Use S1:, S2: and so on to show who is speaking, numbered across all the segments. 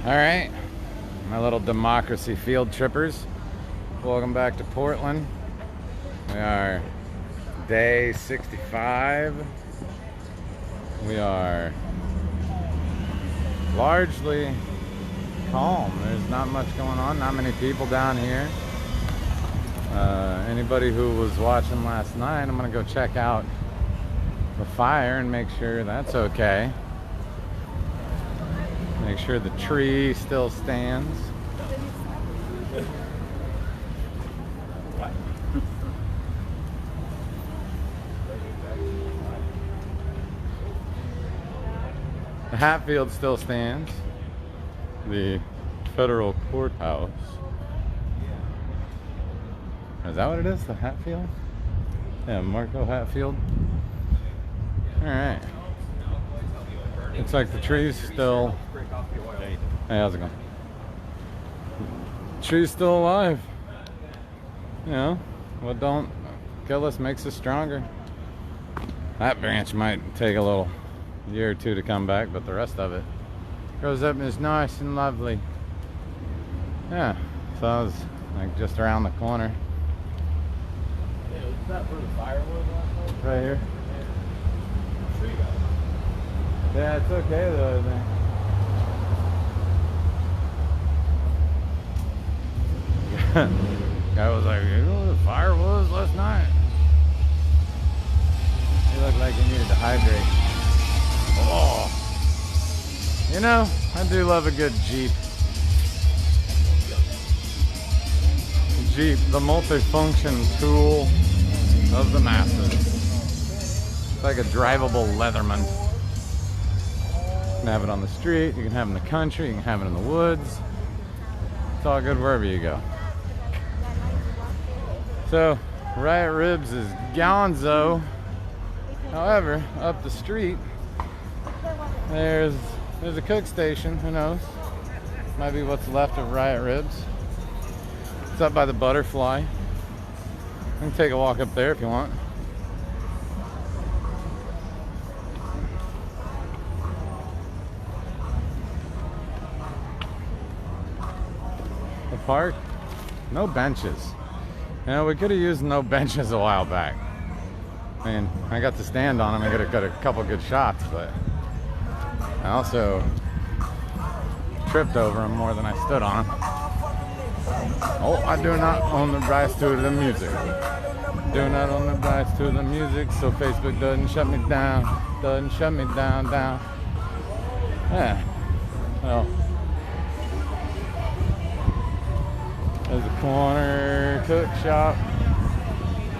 S1: All right, my little democracy field trippers. Welcome back to Portland. We are day 65. We are largely calm. There's not much going on, not many people down here. Anybody who was watching last night, I'm gonna go check out the fire and make sure that's okay. Make sure the tree still stands. The Hatfield still stands. The federal courthouse. Is that what it is? The Hatfield? Yeah, Marco Hatfield. Alright. Looks like the tree's still... Hey, how's it going? The tree's still alive. You know, what don't kill us makes us stronger. That branch might take a little year or two to come back, but the rest of it grows up and is nice and lovely. Yeah, so I was like just around the corner.
S2: Yeah, is that for the firewood last night?
S1: Right here. Yeah, it's okay though, I think. Guy was like, you know what the fire was last night? He looked like he needed to hydrate. Oh! You know, I do love a good Jeep. Jeep, the multifunction tool of the masses. It's like a drivable Leatherman. You can have it on the street, you can have it in the country, you can have it in the woods. It's all good wherever you go. So, Riot Ribs is gonzo. However, up the street, there's a cook station, who knows? Might be what's left of Riot Ribs. It's up by the Butterfly. You can take a walk up there if you want. The park, no benches. You know, we could have used no benches a while back. I mean, I got to stand on them and got a couple good shots, but I also tripped over them more than I stood on them. Oh, I do not own the rights to the music. Do not own the rights to the music, so Facebook doesn't shut me down. Doesn't shut me down. Yeah. Well, there's a corner cook shop.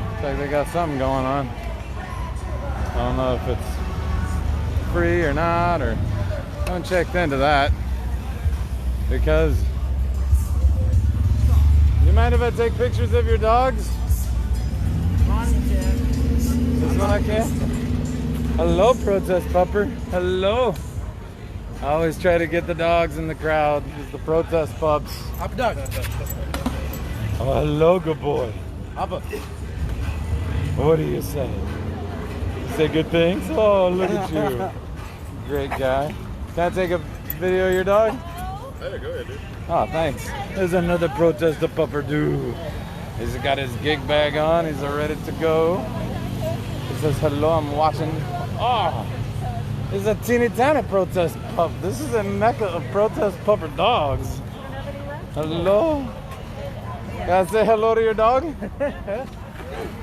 S1: Looks like they got something going on. I don't know if it's free or not, or I haven't checked into that. Because, you mind if I take pictures of your dogs? This one I can? Hello, protest pupper. Hello. I always try to get the dogs in the crowd. It's the protest pups.
S2: Up dog.
S1: Oh, hello, good boy.
S2: Abba.
S1: What do you say? You say good things? Oh, look at you. Great guy. Can I take a video of your dog?
S2: Hey, go ahead, dude.
S1: Oh, thanks. There's another protester pupper dude. He's got his gig bag on. He's ready to go. He says, hello, I'm watching. Oh, it's a teeny tiny protest pup. This is a mecca of protest pupper dogs. Hello. Can I say hello to your dog?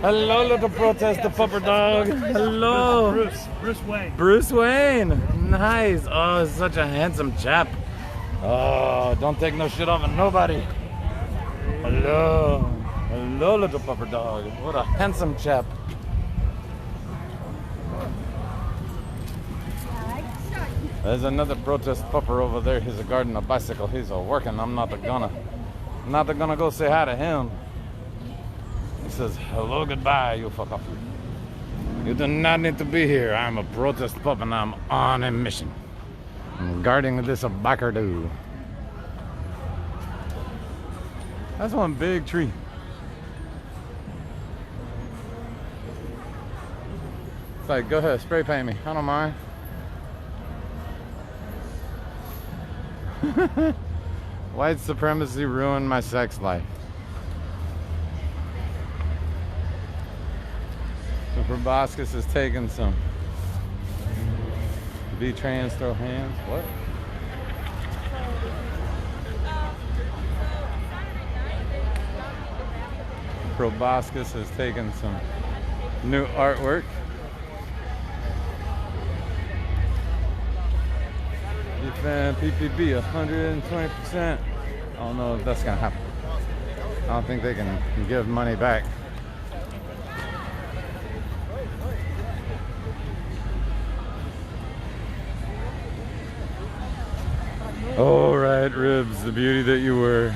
S1: Hello, little protester pupper dog. Hello.
S2: Bruce Wayne.
S1: Bruce Wayne. Nice. Oh, he's such a handsome chap. Oh, don't take no shit off of nobody. Hello. Hello, little pupper dog. What a handsome chap. There's another protest pupper over there. He's a guarding a bicycle. He's a working. I'm not gonna go say hi to him. He says, hello, goodbye, you fuck off. You do not need to be here. I'm a protest pup and I'm on a mission. I'm guarding this buckaroo. That's one big tree. It's like, go ahead, spray paint me. I don't mind. White supremacy ruined my sex life. So Proboscis is taking some V-trans throw hands. What? Proboscis has taken some new artwork. Defend PPB 120%. I don't know if that's gonna happen. I don't think they can give money back. All right, ribs, the beauty that you were.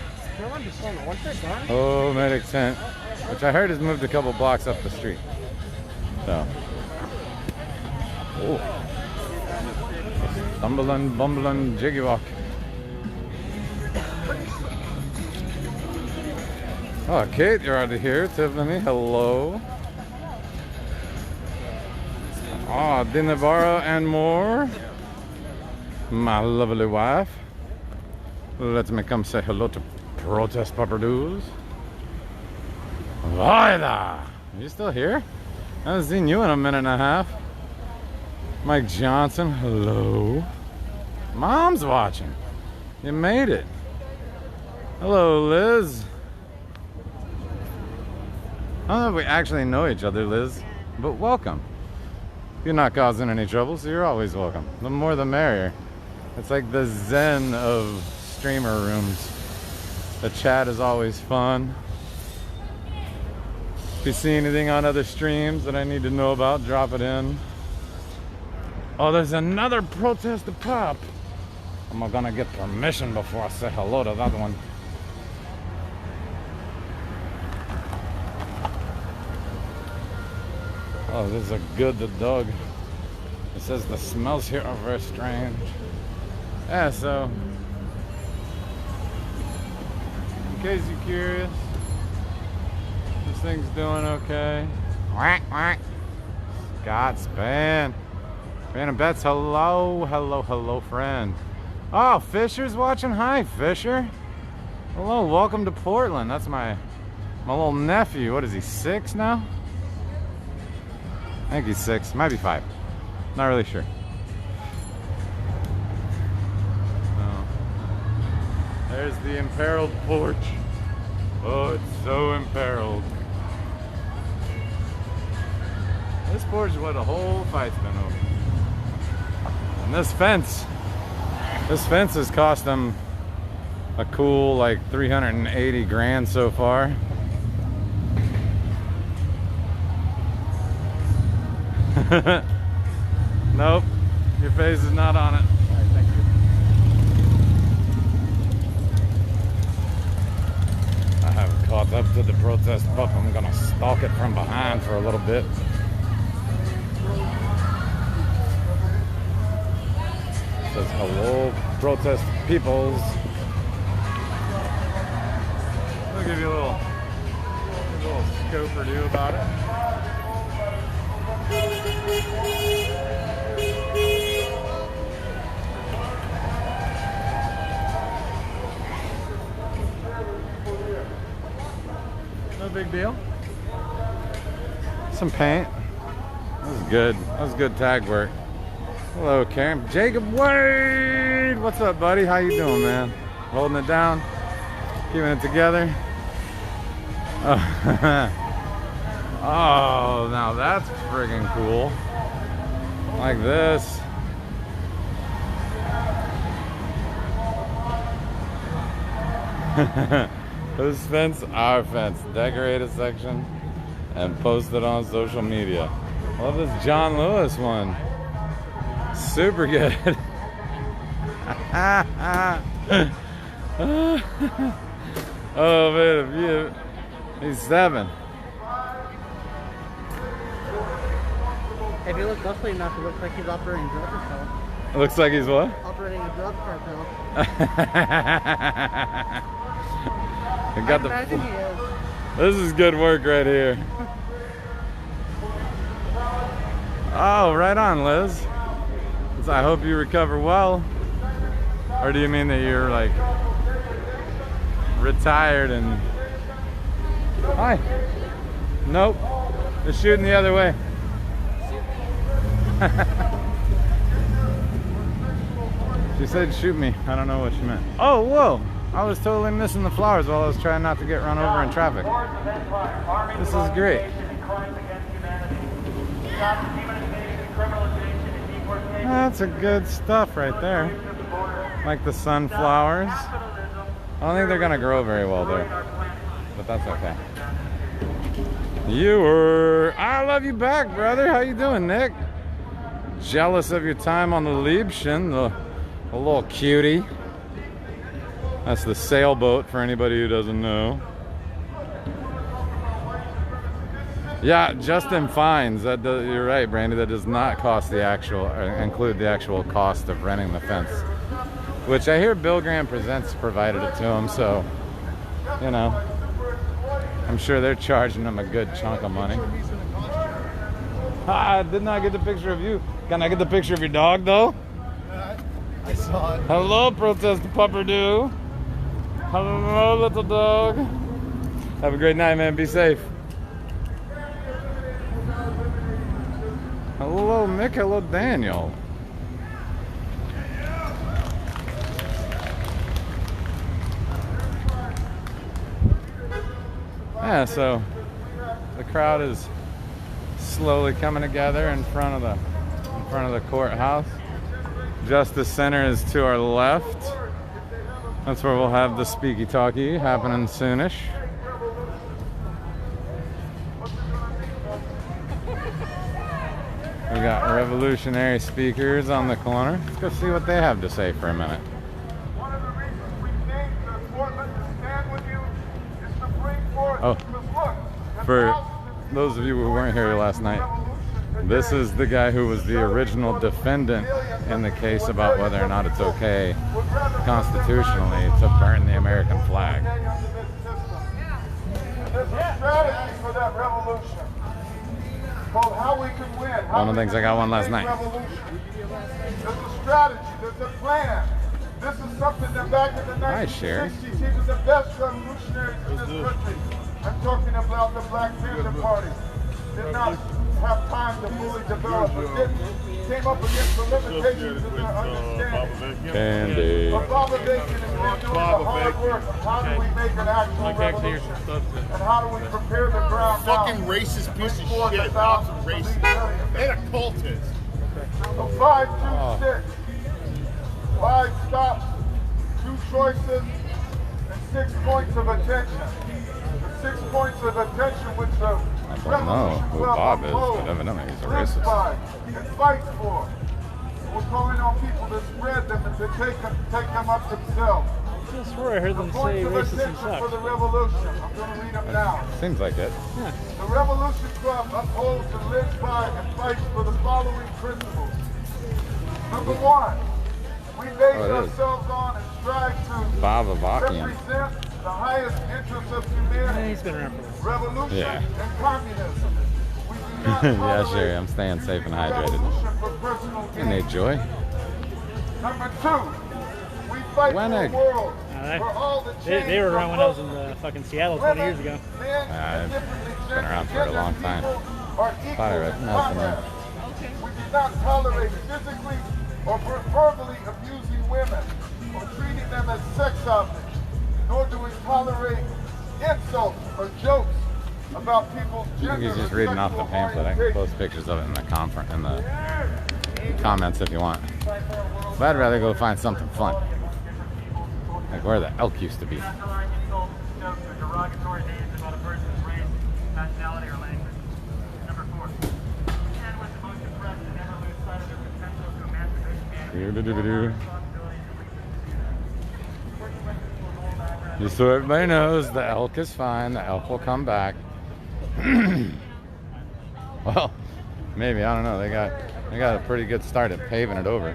S1: Oh, medic tent, which I heard has moved a couple blocks up the street. So, oh, stumbling, bumbling, jiggy walk. Oh, Kate, you're out of here. Tiffany, hello. Oh, De Navarro and more. My lovely wife. Let me come say hello to Protest Pupperdoos. Vida! Are you still here? I haven't seen you in a minute and a half. Mike Johnson, hello. Mom's watching. You made it. Hello, Liz. I don't know if we actually know each other, Liz, but welcome. You're not causing any trouble, so you're always welcome. The more the merrier. It's like the zen of streamer rooms. The chat is always fun. If you see anything on other streams that I need to know about, drop it in. Oh, there's another protest to pop. I'm gonna get permission before I say hello to that one. Oh, this is a good dog. It says the smells here are very strange. Yeah, so in case you're curious, this thing's doing okay. Quack, quack. Scott Span. Random Bets, hello, hello, hello, friend. Oh, Fisher's watching. Hi, Fisher. Hello, welcome to Portland. That's my little nephew. What is he, 6 now? I think he's 6, might be 5. Not really sure. There's the imperiled porch. Oh, it's so imperiled. This porch is what the whole fight's been over. And this fence has cost them a cool like 380 grand so far. Nope, your face is not on it. Caught up to the protest pup. I'm gonna stalk it from behind for a little bit. It says hello, protest peoples. I'll give you a little scope or do about it. No big deal. Some paint. That was good. That was good tag work. Hello, Karen. Jacob Wade! What's up, buddy? How you doing, man? Holding it down? Keeping it together? Oh, now that's friggin' cool. Like this. Whose fence? Our fence. Decorate a section and post it on social media. Love this John Lewis one. Super good. Oh man, he's 7.
S3: If you look closely enough, it looks like he's operating a drug cartel.
S1: It looks like he's what?
S3: Operating a drug cartel.
S1: I got
S3: I imagine he is.
S1: This is good work right here. Oh, right on, Liz. I hope you recover well. Or do you mean that you're like retired and... Hi. Nope. They're shooting the other way. She said shoot me. I don't know what she meant. Oh, whoa. I was totally missing the flowers while I was trying not to get run over in traffic. This is great. That's a good stuff right there. Like the sunflowers. I don't think they're gonna grow very well there, but that's okay. I love you back, brother. How you doing, Nick? Jealous of your time on the Liebchen, the little cutie. That's the sailboat for anybody who doesn't know. Yeah, Justin fines. You're right, Brandy. That does not cost the actual, or include the actual cost of renting the fence. Which I hear Bill Graham Presents provided it to him, so, you know, I'm sure they're charging him a good chunk of money. I did not get the picture of you. Can I get the picture of your dog, though?
S2: I saw it.
S1: Hello, Protest Pupperdoo. Hello, little dog. Have a great night, man. Be safe. Hello, Mick. Hello, Daniel. Yeah, so the crowd is slowly coming together in front of the courthouse. Justice Center is to our left. That's where we'll have the speaky talkie happening soonish. We got revolutionary speakers on the corner. Let's go see what they have to say for a minute. Oh, for those of you who weren't here last night, this is the guy who was the original defendant in the case about whether or not it's okay constitutionally to burn the American flag.
S4: There's a strategy for that revolution called How We Can Win.
S1: One of the things I got one last night.
S4: There's a strategy, there's a plan. This is something that back in the 1960s, he was the best revolutionaries in this country. I'm talking about the Black Panther Party. Did not have time to fully develop, but came up against the limitations in their understanding.
S1: Candy.
S4: But Baba Bacon is doing the hard work of how do we make an actual revolution, and how do we prepare the ground
S2: Fucking
S4: down
S2: racist piece of
S4: for the
S2: shit.
S4: thousands of
S2: Racist.
S4: these
S2: And a cultist.
S4: So 5, 2, 6. 5 stops, 2 choices, and 6 points of attention. The 6 points of attention which the
S1: I don't know who Bob is, but evidently he's a racist.
S4: And fight for. We're calling on people to spread them and to take them up themselves.
S3: I swear I heard them say
S4: Points of
S3: racist and
S4: attention for the
S3: suck.
S4: revolution. I'm going to read them now.
S1: Seems like it.
S3: Yeah.
S4: The Revolution Club upholds and lives by and fights for the following principles. Number 1, we base ourselves on and strive to
S1: Bavavakian.
S4: represent the highest interests of
S3: Yeah,
S4: humanity,
S3: he's been around for a while.
S4: revolution,
S1: Yeah.
S4: and communism. We do not
S1: Yeah,
S4: tolerate
S1: sure. I'm staying safe and hydrated.
S4: revolution for personal
S1: And they
S4: gain.
S1: joy.
S4: Number 2, we fight for
S1: Winning.
S4: a world
S3: They-
S4: where all the chains
S3: They were around when I was in
S4: broken.
S3: fucking Seattle 20 years ago.
S4: Men
S1: I've
S4: and differently
S1: been around for a long time.
S4: people are equal
S1: Thought I
S4: in
S1: recognized the
S4: combat. We do not tolerate physically or verbally abusing women or treating them as sex objects, nor do we tolerate insults or jokes about people's
S1: I
S4: gender
S1: think he's just
S4: or
S1: reading off the
S4: sexual
S1: pamphlet. I can
S4: orientation.
S1: post pictures of it in the comments if you want. But I'd rather go find something fun. Like where the elk used to be.
S5: Derogatory names about a person's race, nationality, or language. Number 4. And with the most oppressed and never lose sight of their potential to emancipate
S1: Just so everybody knows, the elk is fine. The elk will come back. Well, maybe, I don't know. They got a pretty good start at paving it over.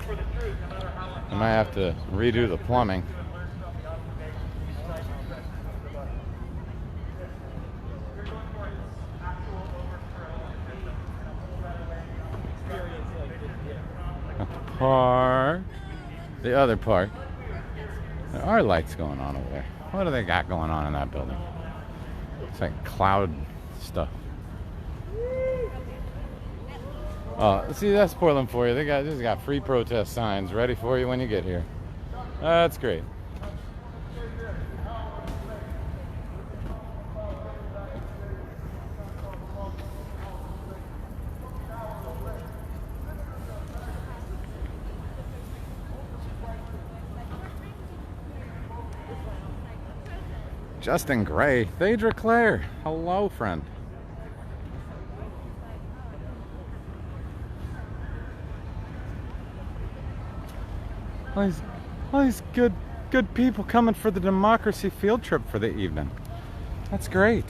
S1: They might have to redo the plumbing. At the park, the other park, There are lights going on over there. What do they got going on in that building? It's like cloud stuff. Oh, see, that's Portland for you. They just got free protest signs ready for you when you get here. That's great. Justin Gray, Phaedra Claire. Hello, friend. All these good people coming for the democracy field trip for the evening. That's great.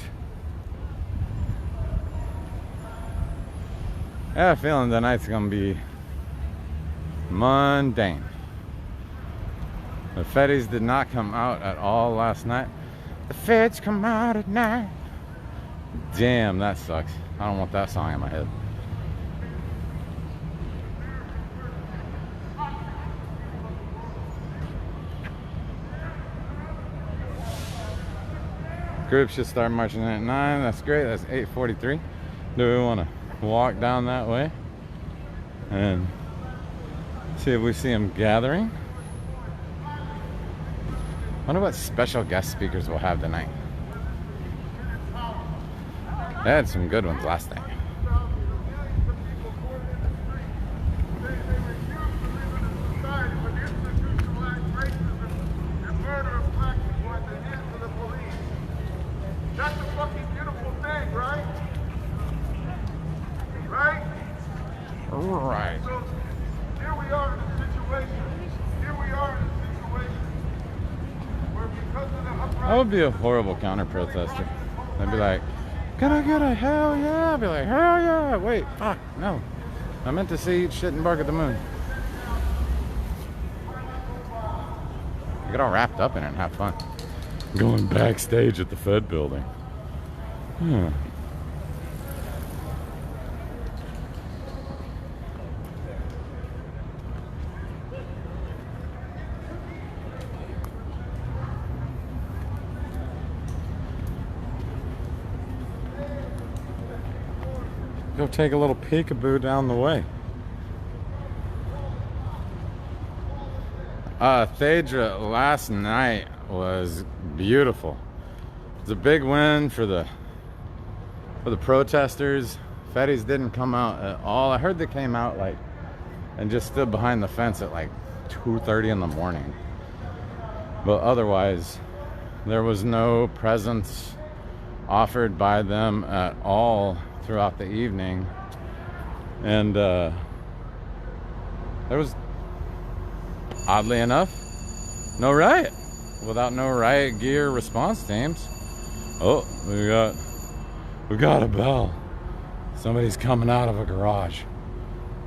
S1: I have a feeling tonight's gonna be mundane. The Feddies did not come out at all last night. The feds come out at night. Damn, that sucks. I don't want that song in my head. Groups should start marching at 9. That's great. That's 8:43. Do we want to walk down that way and see if we see them gathering? Wonder what special guest speakers we'll have tonight. They had some good ones last night.
S4: That's a fucking beautiful thing, right? Right?
S1: Right.
S4: So here we are in a situation. Here we are in a situation where because of the uprising,
S1: I would be a horrible counter protester. I'd be like, can I get a hell yeah? I'd be like, hell yeah. Wait, fuck, no. I meant to say eat shit and bark at the moon. Get all wrapped up in it and have fun. Going backstage at the Fed building. Go take a little peekaboo down the way. Phaedra last night was beautiful. It was a big win for the protesters. Feddies didn't come out at all. I heard they came out and just stood behind the fence at 2:30 in the morning. But otherwise, there was no presence offered by them at all throughout the evening. And there was, oddly enough, no riot. Without no riot gear response teams. Oh, we got a bell. Somebody's coming out of a garage.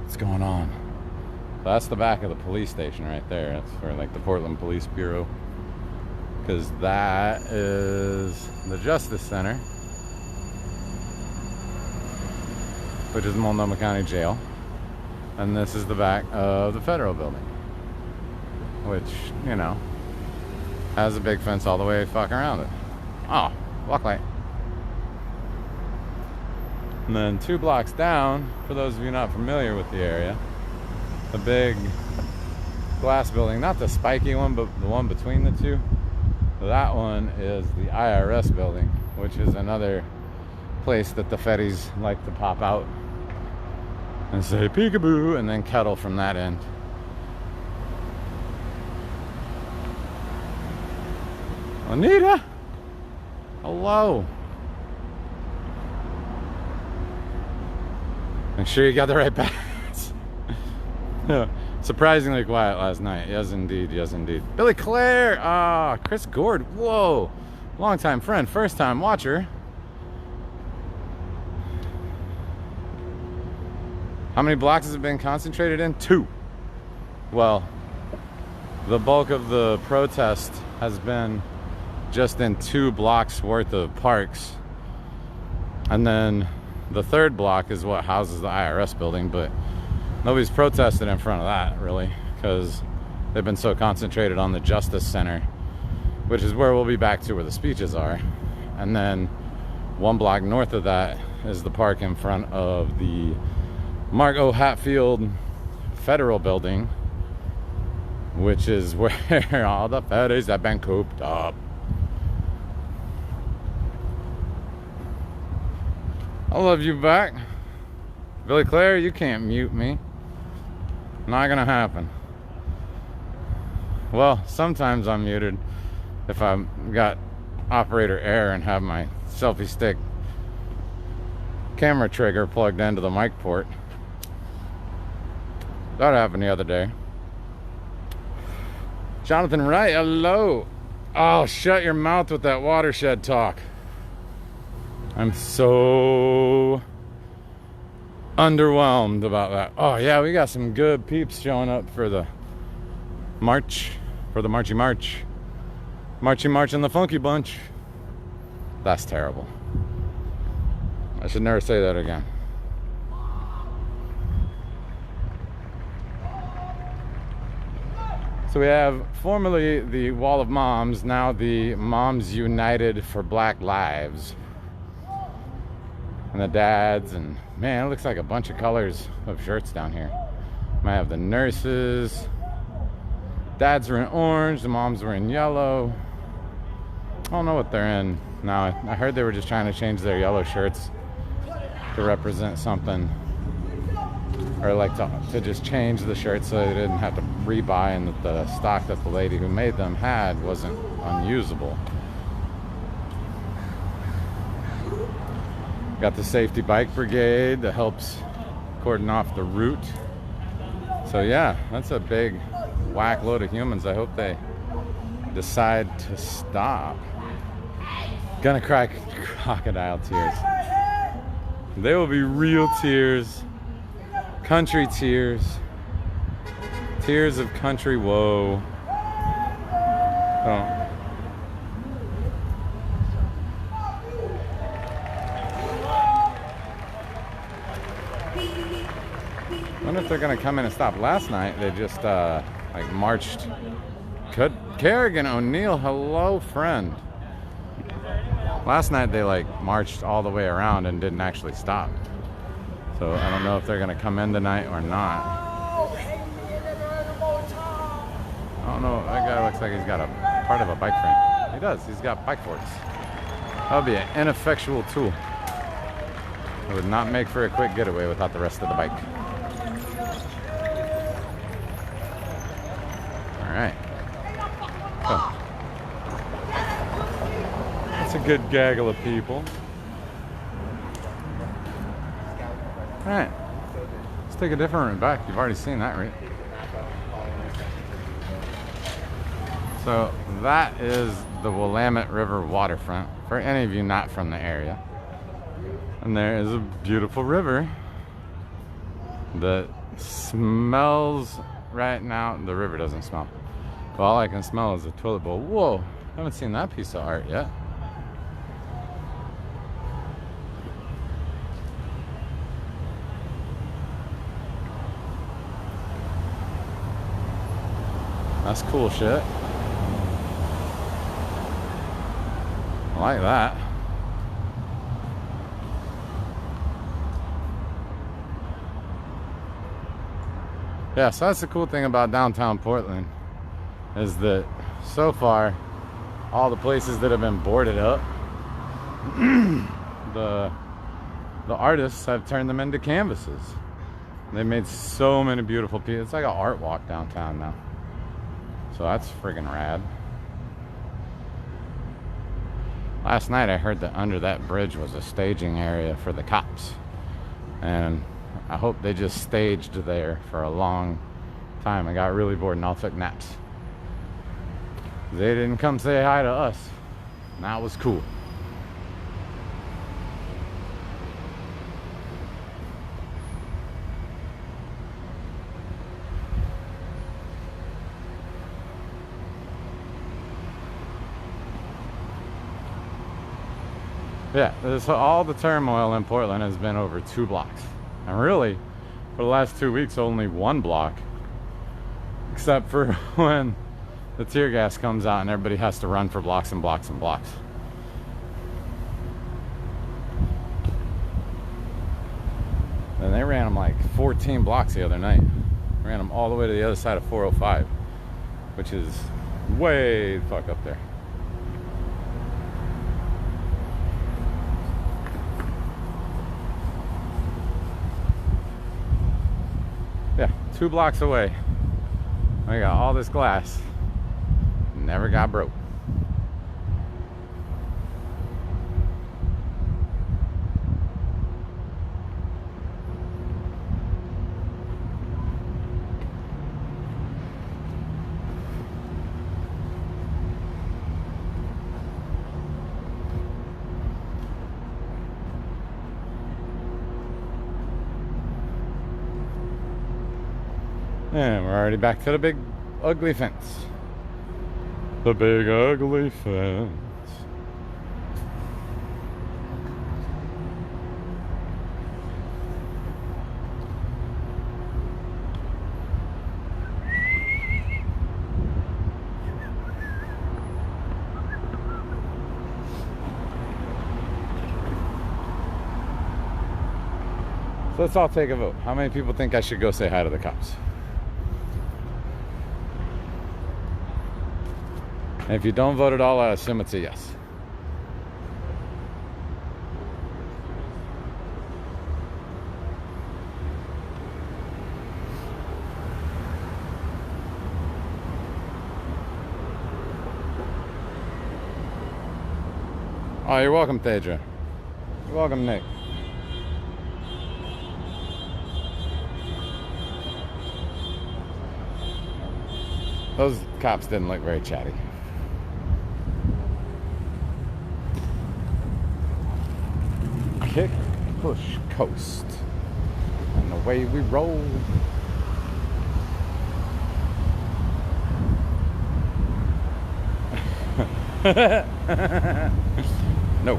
S1: What's going on? That's the back of the police station right there. That's for the Portland Police Bureau. Because that is the Justice Center, which is Multnomah County Jail. And this is the back of the federal building, which, has a big fence all the way fucking around it. Oh, walk light. And then 2 blocks down, for those of you not familiar with the area, the big glass building, not the spiky one, but the one between the two, that one is the IRS building, which is another place that the Feddies like to pop out and say peekaboo and then kettle from that end. Anita, hello. Make sure you got the right bats. Surprisingly quiet last night. Yes, indeed. Yes, indeed. Billy Claire. Chris Gord. Whoa. Longtime friend, first time watcher. How many blocks has it been concentrated in? 2. Well, the bulk of the protest has been just in 2 blocks worth of parks, and then the 3rd block is what houses the IRS building, but nobody's protested in front of that really, because they've been so concentrated on the Justice Center, which is where we'll be back to where the speeches are. And then one block north of that is the park in front of the Mark O. Hatfield Federal Building, which is where all the feds have been cooped up. I love you back. Billy Claire, you can't mute me. Not gonna happen. Well, sometimes I'm muted if I've got operator error and have my selfie stick camera trigger plugged into the mic port. That happened the other day. Jonathan Wright, hello. Oh, shut your mouth with that watershed talk. I'm so underwhelmed about that. Oh yeah, we got some good peeps showing up for the march, for the Marchy March. Marchy March and the Funky Bunch. That's terrible. I should never say that again. So we have formerly the Wall of Moms, now the Moms United for Black Lives. And the dads, and man, it looks like a bunch of colors of shirts down here. Might have the nurses. Dads were in orange, the moms were in yellow. I don't know what they're in now. I heard they were just trying to change their yellow shirts to represent something. Or like to just change the shirts so they didn't have to rebuy, and that the stock that the lady who made them had wasn't unusable. Got the safety bike brigade that helps cordon off the route. So yeah, that's a big whack load of humans. I hope they decide to stop. Gonna cry crocodile tears. They will be real tears. Country tears. Tears of country woe. Oh. I wonder if they're gonna come in and stop. Last night they just like marched. Kerrigan O'Neill, hello friend. Last night they like marched all the way around and didn't actually stop. So I don't know if they're gonna come in tonight or not. I don't know. That guy looks like he's got a part of a bike frame. He does. He's got bike forks. That would be an ineffectual tool. It would not make for a quick getaway without the rest of the bike. Alright. Oh. That's a good gaggle of people. Alright. Let's take a different route back. You've already seen that, right? So that is the Willamette River waterfront for any of you not from the area. And there is a beautiful river that smells right now. The river doesn't smell. But all I can smell is a toilet bowl. Whoa, I haven't seen that piece of art yet. That's cool shit. I like that. Yeah, so that's the cool thing about downtown Portland, is that so far all the places that have been boarded up, the artists have turned them into canvases. They made so many beautiful pieces. It's like an art walk downtown now. So that's friggin' rad. Last night I heard that under that bridge was a staging area for the cops. And I hope they just staged there for a long time. I got really bored and all took naps. They didn't come say hi to us. And that was cool. Yeah, all the turmoil in Portland has been over 2 blocks. And really, for the last 2 weeks, only 1 block. Except for when the tear gas comes out and everybody has to run for blocks and blocks and blocks. And they ran them like 14 blocks the other night. Ran them all the way to the other side of 405, which is way the fuck up there. Yeah, 2 blocks away. I got all this glass. Never got broke. And we're already back to the big ugly fence. The big ugly fence. So let's all take a vote. How many people think I should go say hi to the cops? And if you don't vote at all, I assume it's a yes. Oh, you're welcome, Thaja. You're welcome, Nick. Those cops didn't look very chatty. Kick, push, coast. And away we roll. No.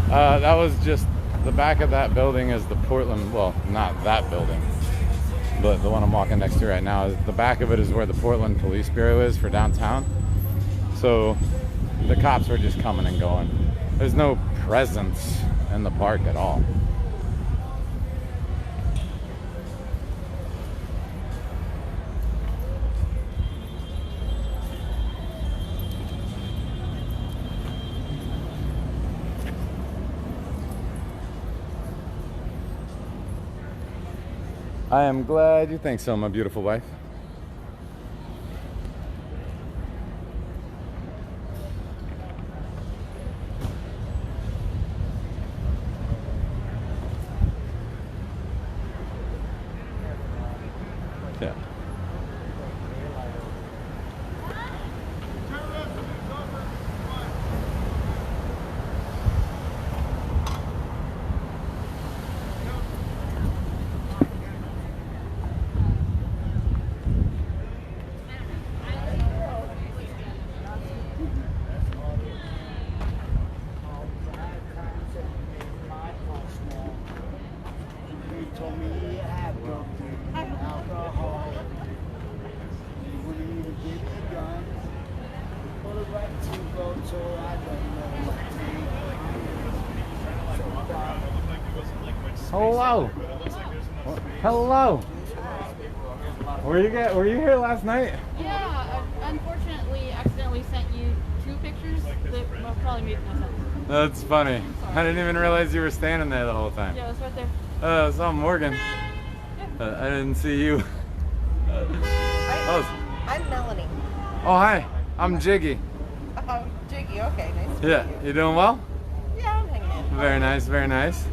S1: That was just the back of that building is the Portland, well, not that building, but the one I'm walking next to right now. The back of it is where the Portland Police Bureau is for downtown. So the cops were just coming and going. There's no presence in the park at all. I am glad you think so, my beautiful wife. Yeah. Hello. Hello. Were you here last night?
S6: Yeah, unfortunately, accidentally sent you 2 pictures that will probably make no sense.
S1: That's funny. I didn't even realize you were standing there the whole time.
S6: Yeah, it was right there.
S1: I saw Morgan. I didn't see you.
S7: I'm Melanie.
S1: Oh, hi. I'm Jiggy.
S7: Jiggy, okay, nice to
S1: Yeah,
S7: meet you.
S1: you doing well?
S7: Yeah, I'm hanging in.
S1: Very nice, very nice.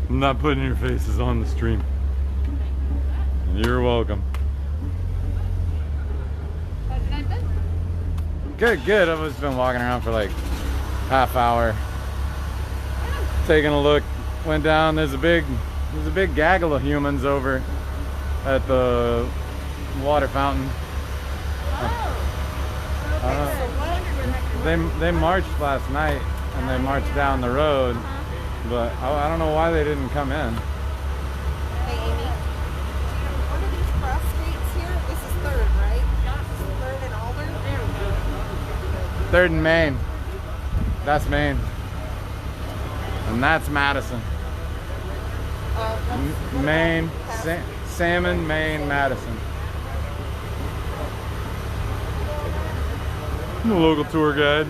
S1: I'm not putting your faces on the stream. You're welcome.
S6: How's your night been?
S1: Good, good. I've just been walking around for like half hour. Taking a look. Went down, there's a big gaggle of humans over at the water fountain. They marched last night and they marched down the road, but I don't know why they didn't come in.
S7: Hey, Amy. One of these cross streets here
S1: 3rd and Main. That's Main. And that's Madison. Maine, Salmon, Maine, Madison. I'm a local tour guide.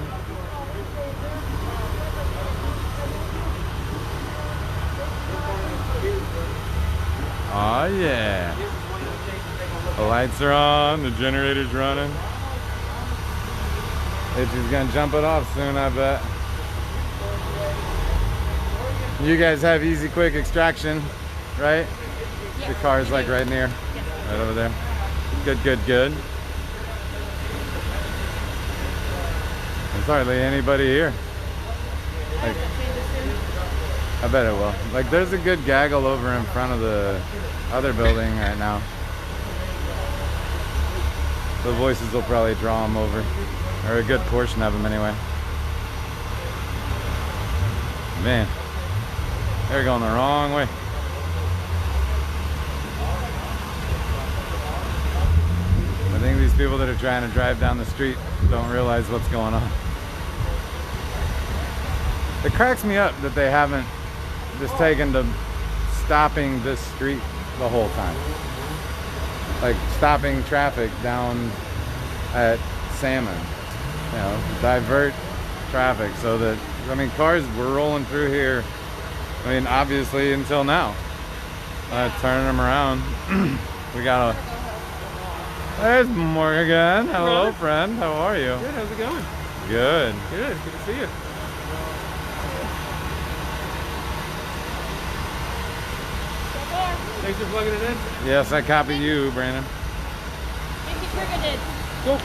S1: Oh yeah. The lights are on, the generator's running. Itchy's gonna jump it off soon, I bet. You guys have easy, quick extraction, right?
S6: Yeah,
S1: Your car's like right near, right over there. Good, good, good. There's hardly anybody here. Like, I bet it will. Like, there's a good gaggle over in front of the other building right now. The voices will probably draw them over, or a good portion of them anyway. Man, they're going the wrong way. I think these people that are trying to drive down the street don't realize what's going on. It cracks me up that they haven't just taken to stopping this street the whole time. Like stopping traffic down at Salmon. You know, divert traffic so that, I mean, cars were rolling through here, I mean, obviously until now. Turning them around. We got a... There's Morgan. Hello, friend. How are you?
S2: Good, how's it going?
S1: Good.
S2: Good to see you. Thanks for plugging it in.
S1: Yes, I copy you, Brandon.
S6: Maybe Trigger did.
S2: Cool.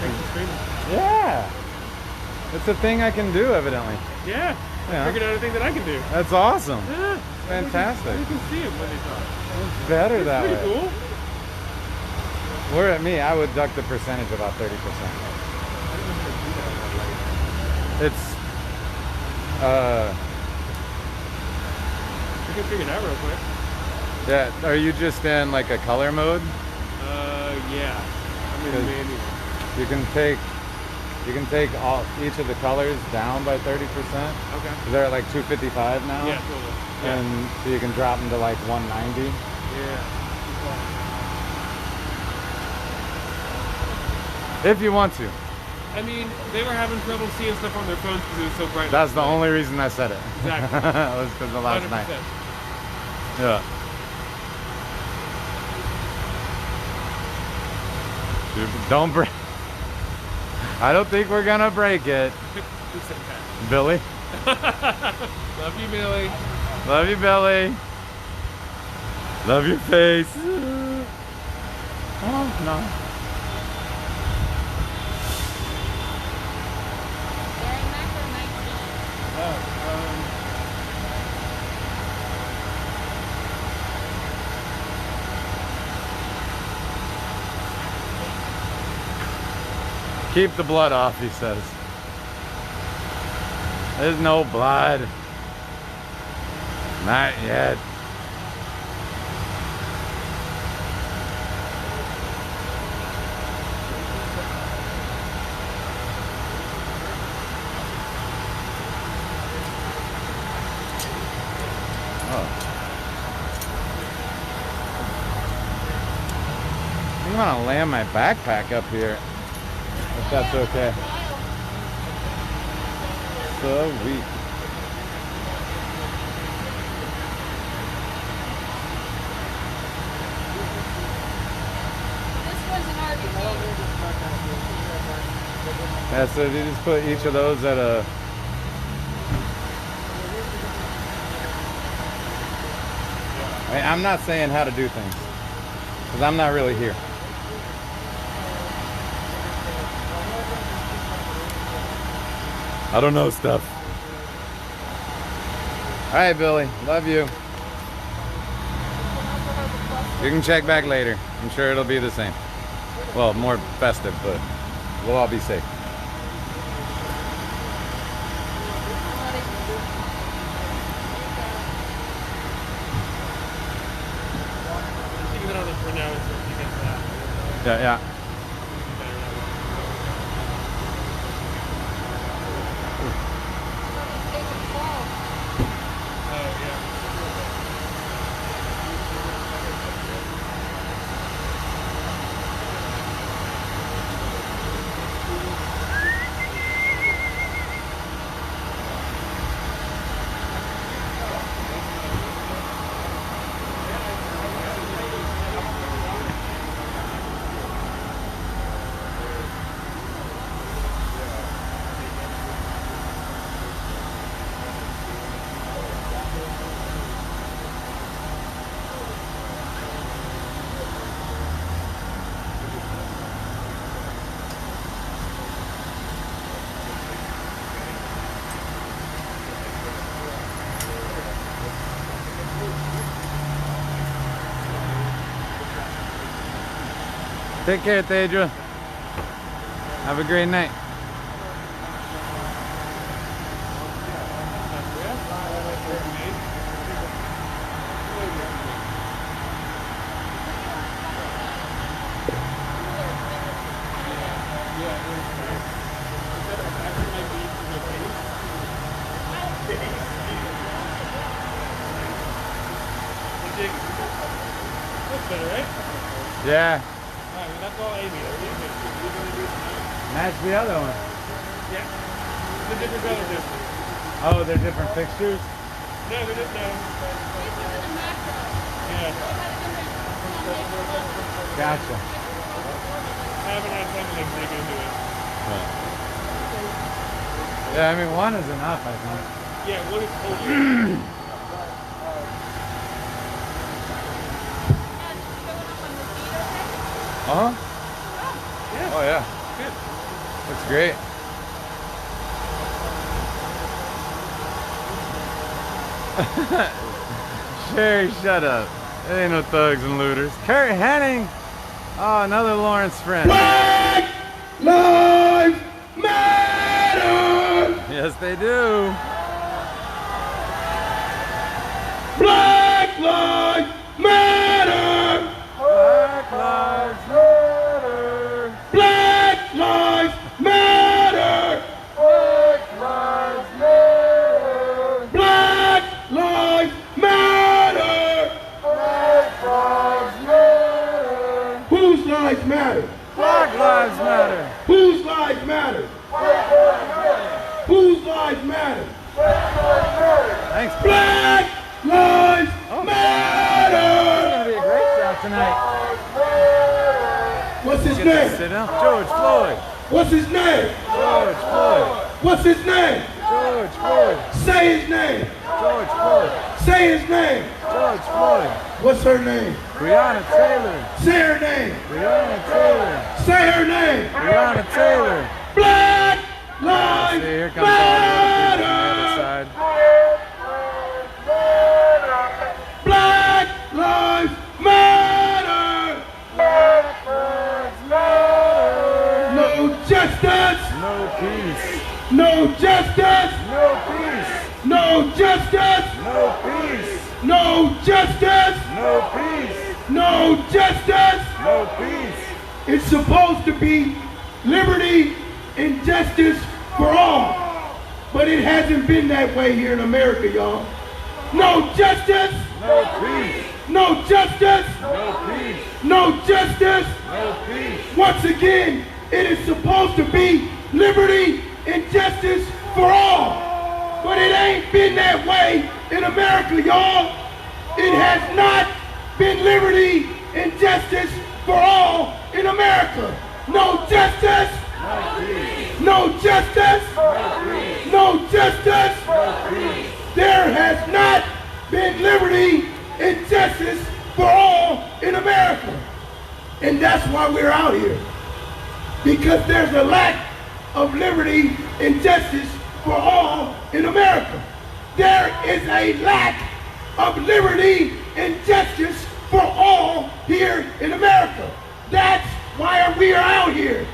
S2: Thanks for streaming.
S1: Yeah. It's a thing I can do, evidently.
S2: Yeah.
S1: Yeah.
S2: I figured out a thing that I can do.
S1: That's awesome.
S2: Yeah.
S1: Fantastic.
S2: You can see them when they talk.
S1: It's better that
S2: Pretty
S1: way.
S2: cool.
S1: Were it me, I would duck the percentage about 30%. It's,
S2: We can figure it out real quick.
S1: yeah, are you just in like a color mode?
S2: Yeah. I'm in the manual.
S1: You can take each of the colors down by 30%.
S2: Okay.
S1: They're at like 255 now.
S2: Yeah, totally. Yeah.
S1: And so you can drop them to like 190.
S2: Yeah.
S1: If you want to.
S2: I mean, they were having trouble seeing stuff on their phones because it was so bright.
S1: That's the only reason I said it.
S2: Exactly.
S1: It was because of last
S2: 100%.
S1: night. Yeah. Dude, don't break. I don't think we're gonna break it.
S2: Who said that?
S1: Billy.
S2: Love you, Billy.
S1: Love you, Billy. Love your face. Oh, no.
S6: They're in macro 19.
S1: Keep the blood off, he says. There's no blood. Not yet. Oh. I'm gonna land my backpack up here. If that's okay. Sweet.
S6: This was an RVP.
S1: Yeah, so you just put each of those at a... I'm not saying how to do things, because I'm not really here. I don't know stuff. All right, Billy. Love you. You can check back later. I'm sure it'll be the same. Well, more festive, but we'll all be safe.
S2: Keep it on the for now until he gets that.
S1: Yeah, yeah. Take care, Thedra. Have a great night.
S3: Looks better, right?
S1: Yeah.
S3: Alright, well, that's all Amy.
S1: Match the other one.
S3: Yeah. The different color difference.
S1: Oh, they're different fixtures?
S3: No, they're just no. Yeah.
S1: Gotcha.
S3: I haven't had time to like dig into it.
S1: Yeah, I mean, one is enough, I think.
S3: Yeah, what is totally
S1: Uh-huh.
S3: Yeah.
S1: Oh, yeah.
S3: Good.
S1: Looks great. Sherry, shut up. There ain't no thugs and looters. Kurt Henning. Oh, another Lawrence friend.
S4: Black Lives Matter!
S1: Yes, they do.
S4: Black Lives Matter!
S1: Black Lives Matter.
S4: Black Lives Matter!
S1: Black Lives Matter.
S4: Black Lives Matter!
S1: Black Lives Matter.
S4: Whose lives matter?
S1: Black Lives Matter.
S4: Whose lives matter? Whose lives matter?
S1: Thanks.
S4: Black Lives
S1: It's
S4: Matter!
S1: gonna be a great shot tonight.
S4: What's his
S1: Get to
S4: name?
S1: sit down. George Floyd.
S4: What's his name?
S1: George Floyd.
S4: What's his name?
S1: George Floyd.
S4: Say his name.
S1: George Floyd.
S4: Say his name.
S1: George Floyd.
S4: What's her name?
S1: Breonna Taylor.
S4: Say her name.
S1: Breonna Taylor.
S4: Say her name.
S1: Breonna Taylor.
S4: Black
S1: See,
S4: Lives
S1: here comes all the other people on the other
S4: Matter.
S1: side.
S4: Black Lives Matter. No justice.
S1: No peace.
S4: No justice.
S1: No peace.
S4: No justice.
S1: No peace.
S4: No justice.
S1: No peace.
S4: No justice.
S1: No peace.
S4: It's supposed to be liberty and justice for all. But it hasn't been that way here in America, y'all. No justice.
S1: No peace.
S4: No justice.
S1: No peace.
S4: No justice.
S1: No peace.
S4: Once again, it is supposed to be liberty and justice for all. But it ain't been that way in America, y'all. It has not been liberty and justice for all in America. No justice.
S1: No peace.
S4: No justice.
S1: No peace.
S4: No justice.
S1: No peace.
S4: There has not been liberty and justice for all in America. And that's why we're out here. Because there's a lack of liberty and justice for all in America. There is a lack of liberty and justice for all here in America. That's why we are out here.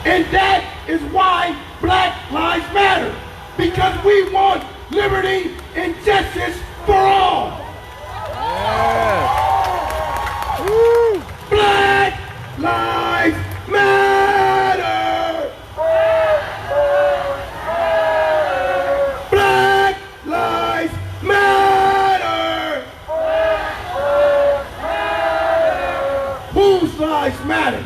S4: And that is why Black Lives Matter. Because we want liberty and justice for all.
S1: Yeah. Woo.
S4: Black Lives Matter. Black Lives Matter. Whose lives matter?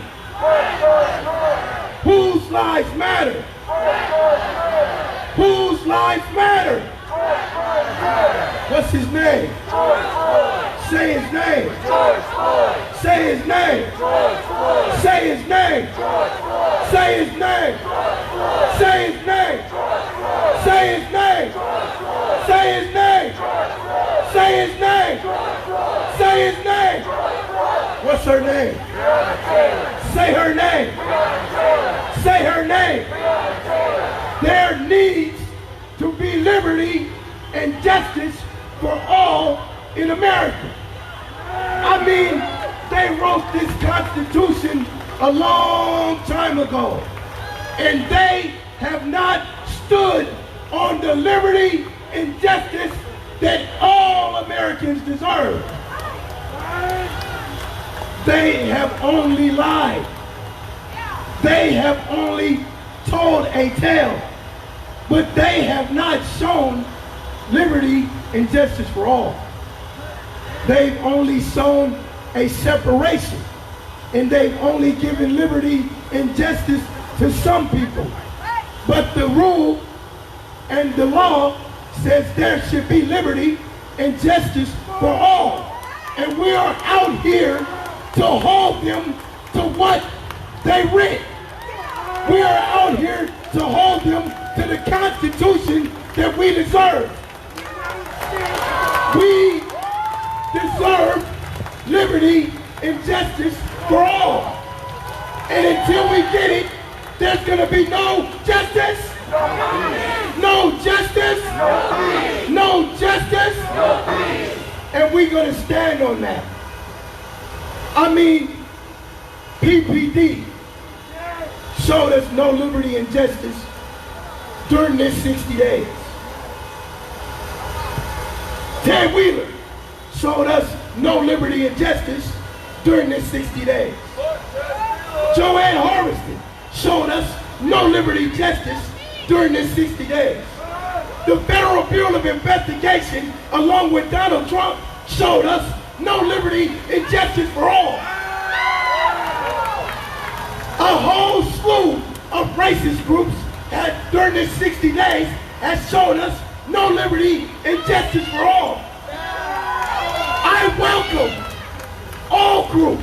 S4: Whose lives matter? Whose lives matter? What's his name? Say his name. Say his name. Say his name. Say his name. Say his name. Say his name. Say his name. Say his name. Say his name. What's her name? Say her name. Say her name. There needs to be liberty and justice for all in America. I mean,
S8: They wrote this Constitution a long time ago. And they have not stood on the liberty and justice that all Americans deserve. They have only lied. They have only told a tale, but they have not shown liberty and justice for all. They've only shown a separation, and they've only given liberty and justice to some people. But the rule and the law says there should be liberty and justice for all. And we are out here to hold them to what they read. We are out here to hold them to the Constitution that we deserve. We deserve liberty and justice for all. And until we get it, there's going to be no justice. No justice. No justice. And we're going to stand on that. I mean, PPD showed us no liberty and justice during this 60 days. Ted Wheeler showed us no liberty and justice during this 60 days. Joanne Harveston showed us no liberty and justice during this 60 days. The Federal Bureau of Investigation, along with Donald Trump, showed us no liberty and justice for all. A whole slew of racist groups during this 60 days has shown us no liberty and justice for all. I welcome all groups.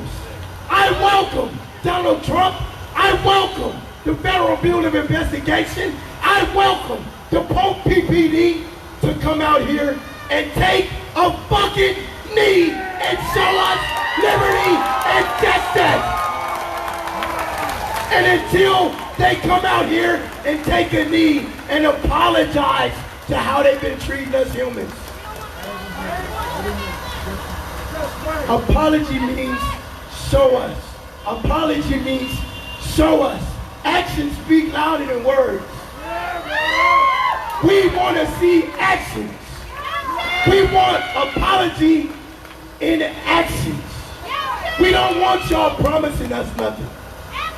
S8: I welcome Donald Trump. I welcome the Federal Bureau of Investigation. I welcome the Pope PPD to come out here and take a fucking knee and show us liberty and justice. And until they come out here and take a knee and apologize to how they've been treating us humans. Apology means show us. Apology means show us. Actions speak louder than words. We want to see actions. We want apology in actions. We don't want y'all promising us nothing.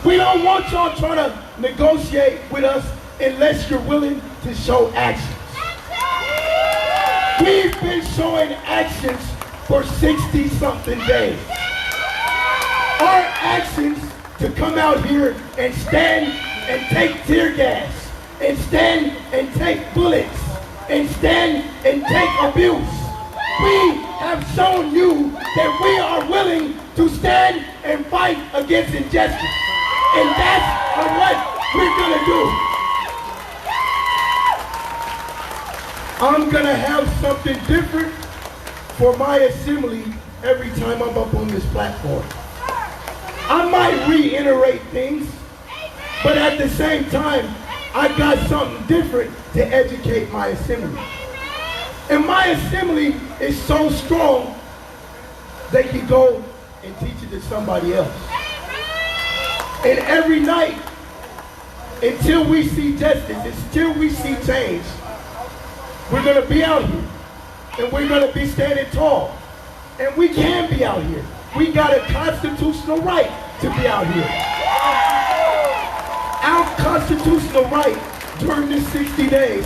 S8: We don't want y'all trying to negotiate with us unless you're willing to show actions. We've been showing actions for 60-something days. Our actions to come out here and stand and take tear gas, and stand and take bullets, and stand and take abuse. We have shown you that we are willing to stand and fight against injustice. And that's what we're gonna do. I'm gonna have something different for my assembly every time I'm up on this platform. I might reiterate things, but at the same time, I got something different to educate my assembly. And my assembly is so strong, they can go and teach it to somebody else. And every night, until we see justice, until we see change, we're going to be out here. And we're going to be standing tall. And we can be out here. We got a constitutional right to be out here. Our constitutional right during this 60 days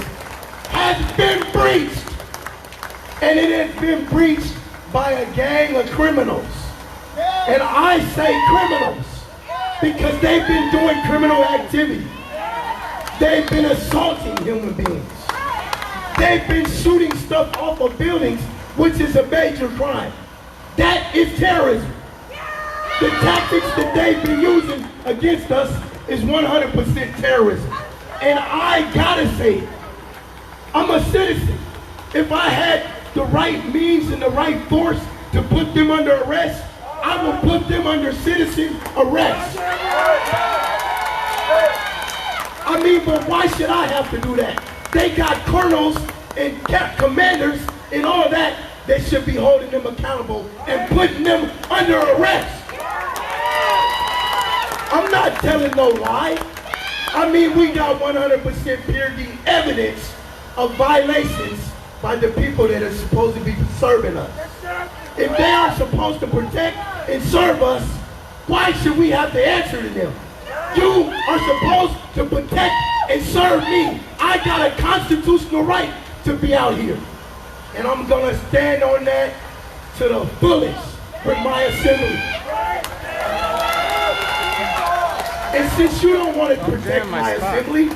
S8: has been breached. And it has been breached by a gang of criminals. And I say criminals because they've been doing criminal activity. They've been assaulting human beings. They've been shooting stuff off of buildings, which is a major crime. That is terrorism. The tactics that they've been using against us is 100% terrorism. And I gotta say it. I'm a citizen. If I had the right means and the right force to put them under arrest, I will put them under citizen arrest. I mean, but why should I have to do that? They got colonels and commanders and all that they should be holding them accountable and putting them under arrest. I'm not telling no lie. I mean, we got 100% purity evidence of violations by the people that are supposed to be serving us. If they are supposed to protect and serve us, why should we have to answer to them? You are supposed to protect and serve me. I got a constitutional right to be out here. And I'm gonna stand on that to the fullest with my assembly. And since you don't want to protect my assembly,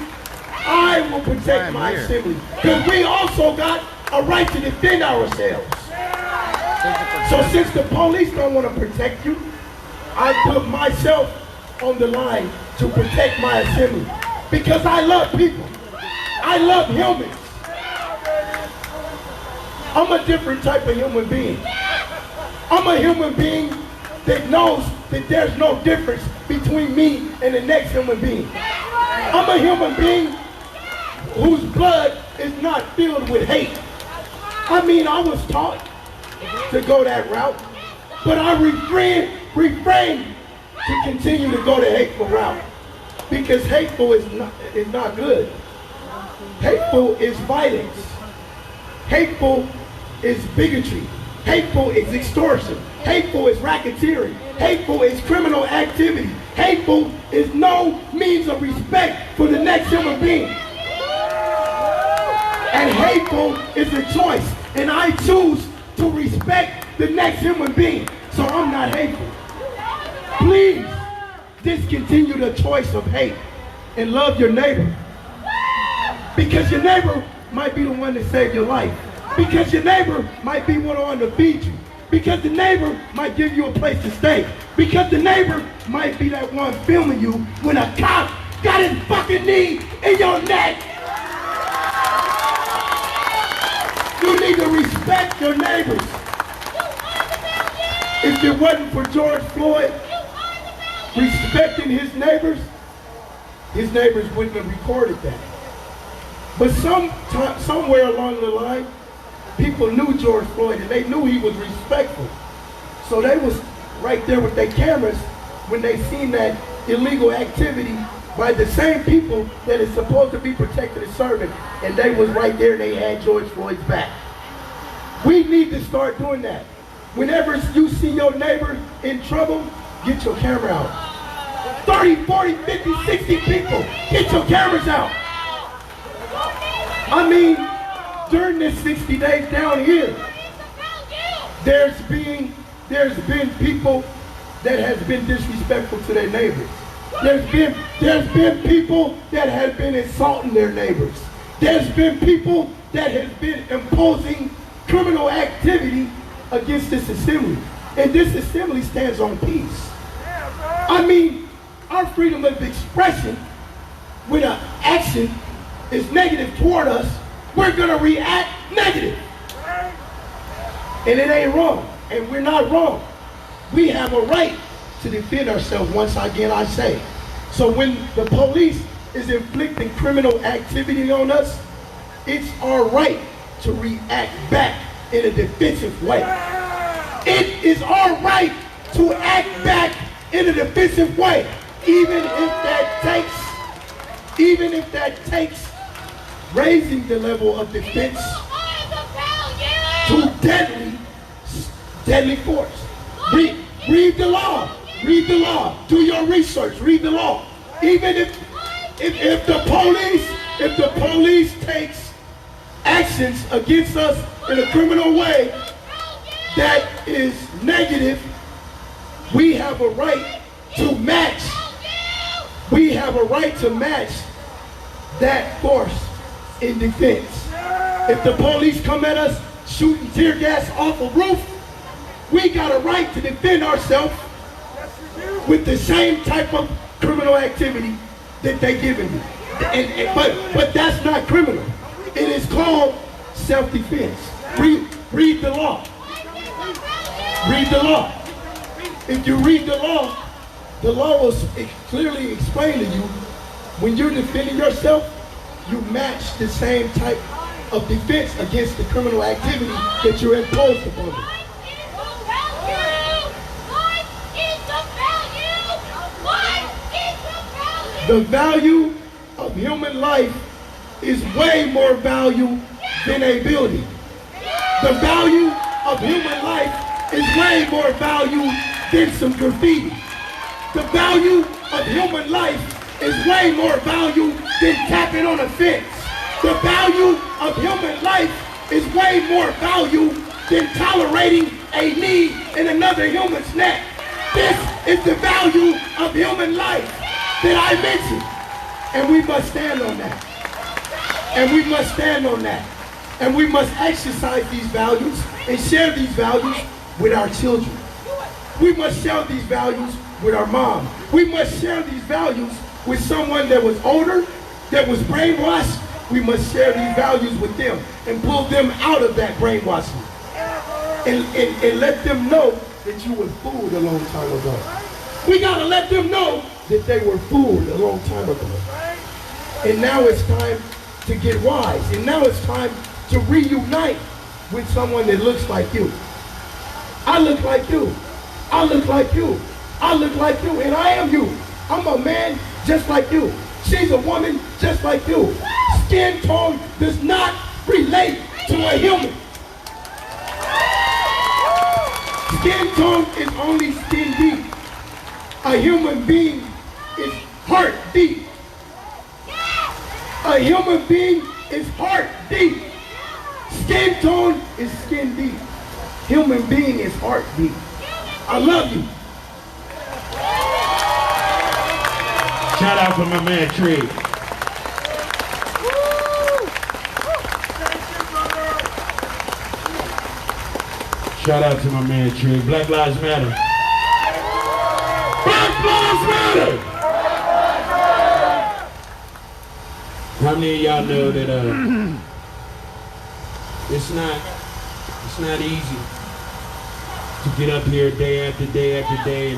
S8: I will protect my assembly. Because we also got a right to defend ourselves. So since the police don't want to protect you, I put myself on the line to protect my assembly. Because I love people. I love humans. I'm a different type of human being. I'm a human being that knows that there's no difference between me and the next human being. I'm a human being whose blood is not filled with hate. I mean, I was taught to go that route, but I refrain to continue to go the hateful route, because hateful is not good. Hateful is violence. Hateful is bigotry. Hateful is extortion. Hateful is racketeering. Hateful is criminal activity. Hateful is no means of respect for the next human being. And hateful is a choice. And I choose to respect the next human being. So I'm not hateful. Please discontinue the choice of hate and love your neighbor. Because your neighbor might be the one that saved your life. Because your neighbor might be one to feed you. Because the neighbor might give you a place to stay. Because the neighbor might be that one filming you when a cop got his fucking knee in your neck. You need to respect your neighbors. If it wasn't for George Floyd respecting his neighbors wouldn't have recorded that. But somewhere along the line, people knew George Floyd and they knew he was respectful. So they was right there with their cameras when they seen that illegal activity by the same people that is supposed to be protected and serving, and they was right there and they had George Floyd's back. We need to start doing that. Whenever you see your neighbor in trouble, get your camera out. 30, 40, 50, 60 people, get your cameras out. I mean, during this 60 days down here, there's been people that has been disrespectful to their neighbors. There's been people that have been insulting their neighbors. There's been people that have been imposing criminal activity against this assembly. And this assembly stands on peace. I mean, our freedom of expression, when an action is negative toward us, we're gonna react negative. And it ain't wrong, and we're not wrong. We have a right to defend ourselves, once again I say. So when the police is inflicting criminal activity on us, it's our right to react back in a defensive way. It is our right to act back in a defensive way, even if that takes raising the level of defense to deadly force. Read the law. Read the law. Do your research. Read the law. Even if the police takes actions against us in a criminal way that is negative, we have a right to match. We have a right to match that force in defense. If the police come at us shooting tear gas off a roof, we got a right to defend ourselves with the same type of criminal activity that they giving me. But that's not criminal. It is called self-defense. Read the law. Read the law. If you read the law will clearly explain to you, when you're defending yourself, you match the same type of defense against the criminal activity that you're imposed upon them. The value of human life is way more value than a building. The value of human life is way more value than some graffiti. The value of human life is way more value than tapping on a fence. The value of human life is way more value than tolerating a knee in another human's neck. This is the value of human life that I mentioned. And we must stand on that. And we must stand on that. And we must exercise these values and share these values with our children. We must share these values with our mom. We must share these values with someone that was older, that was brainwashed. We must share these values with them and pull them out of that brainwashing. And let them know that you were fooled a long time ago. We gotta let them know that they were fooled a long time ago. And now it's time to get wise. And now it's time to reunite with someone that looks like you. I look like you. I look like you. I look like you, and I am you. I'm a man just like you. She's a woman just like you. Skin tone does not relate to a human. Skin tone is only skin deep. A human being is heart deep. A human being is heart deep. Skin tone is skin deep. Human being is heart deep. I love you.
S9: Shout out to my man Tree. Shout out to my man Tree. Black Lives Matter. Black Lives Matter! How many of y'all know that it's not easy to get up here day after day after day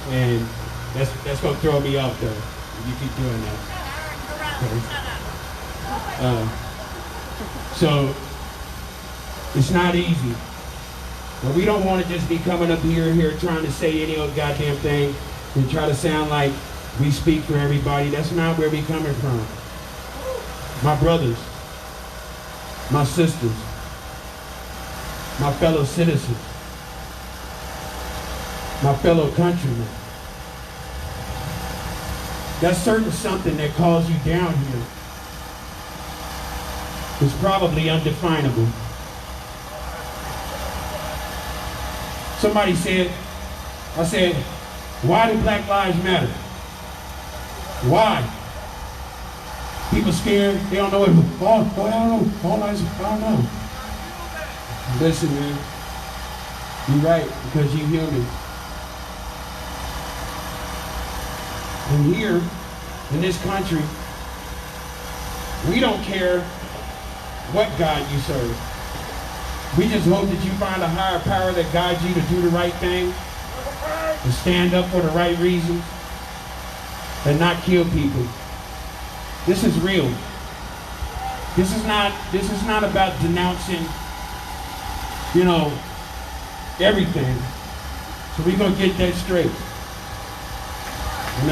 S9: and that's gonna throw me off though. You keep doing that. So it's not easy. But we don't want to just be coming up here trying to say any old goddamn thing and try to sound like we speak for everybody. That's not where we coming from. My brothers, my sisters, my fellow citizens, my fellow countrymen. That's certainly something that calls you down here. It's probably undefinable. Somebody said, I said, why do Black Lives Matter? Why? People scared, they don't know it. Oh, I don't know. All lives, I don't know. Listen, man. You're right, because you're human. And here, in this country, we don't care what God you serve. We just hope that you find a higher power that guides you to do the right thing, to stand up for the right reasons, and not kill people. This is real. This is not about denouncing, everything. So we're gonna get that straight. And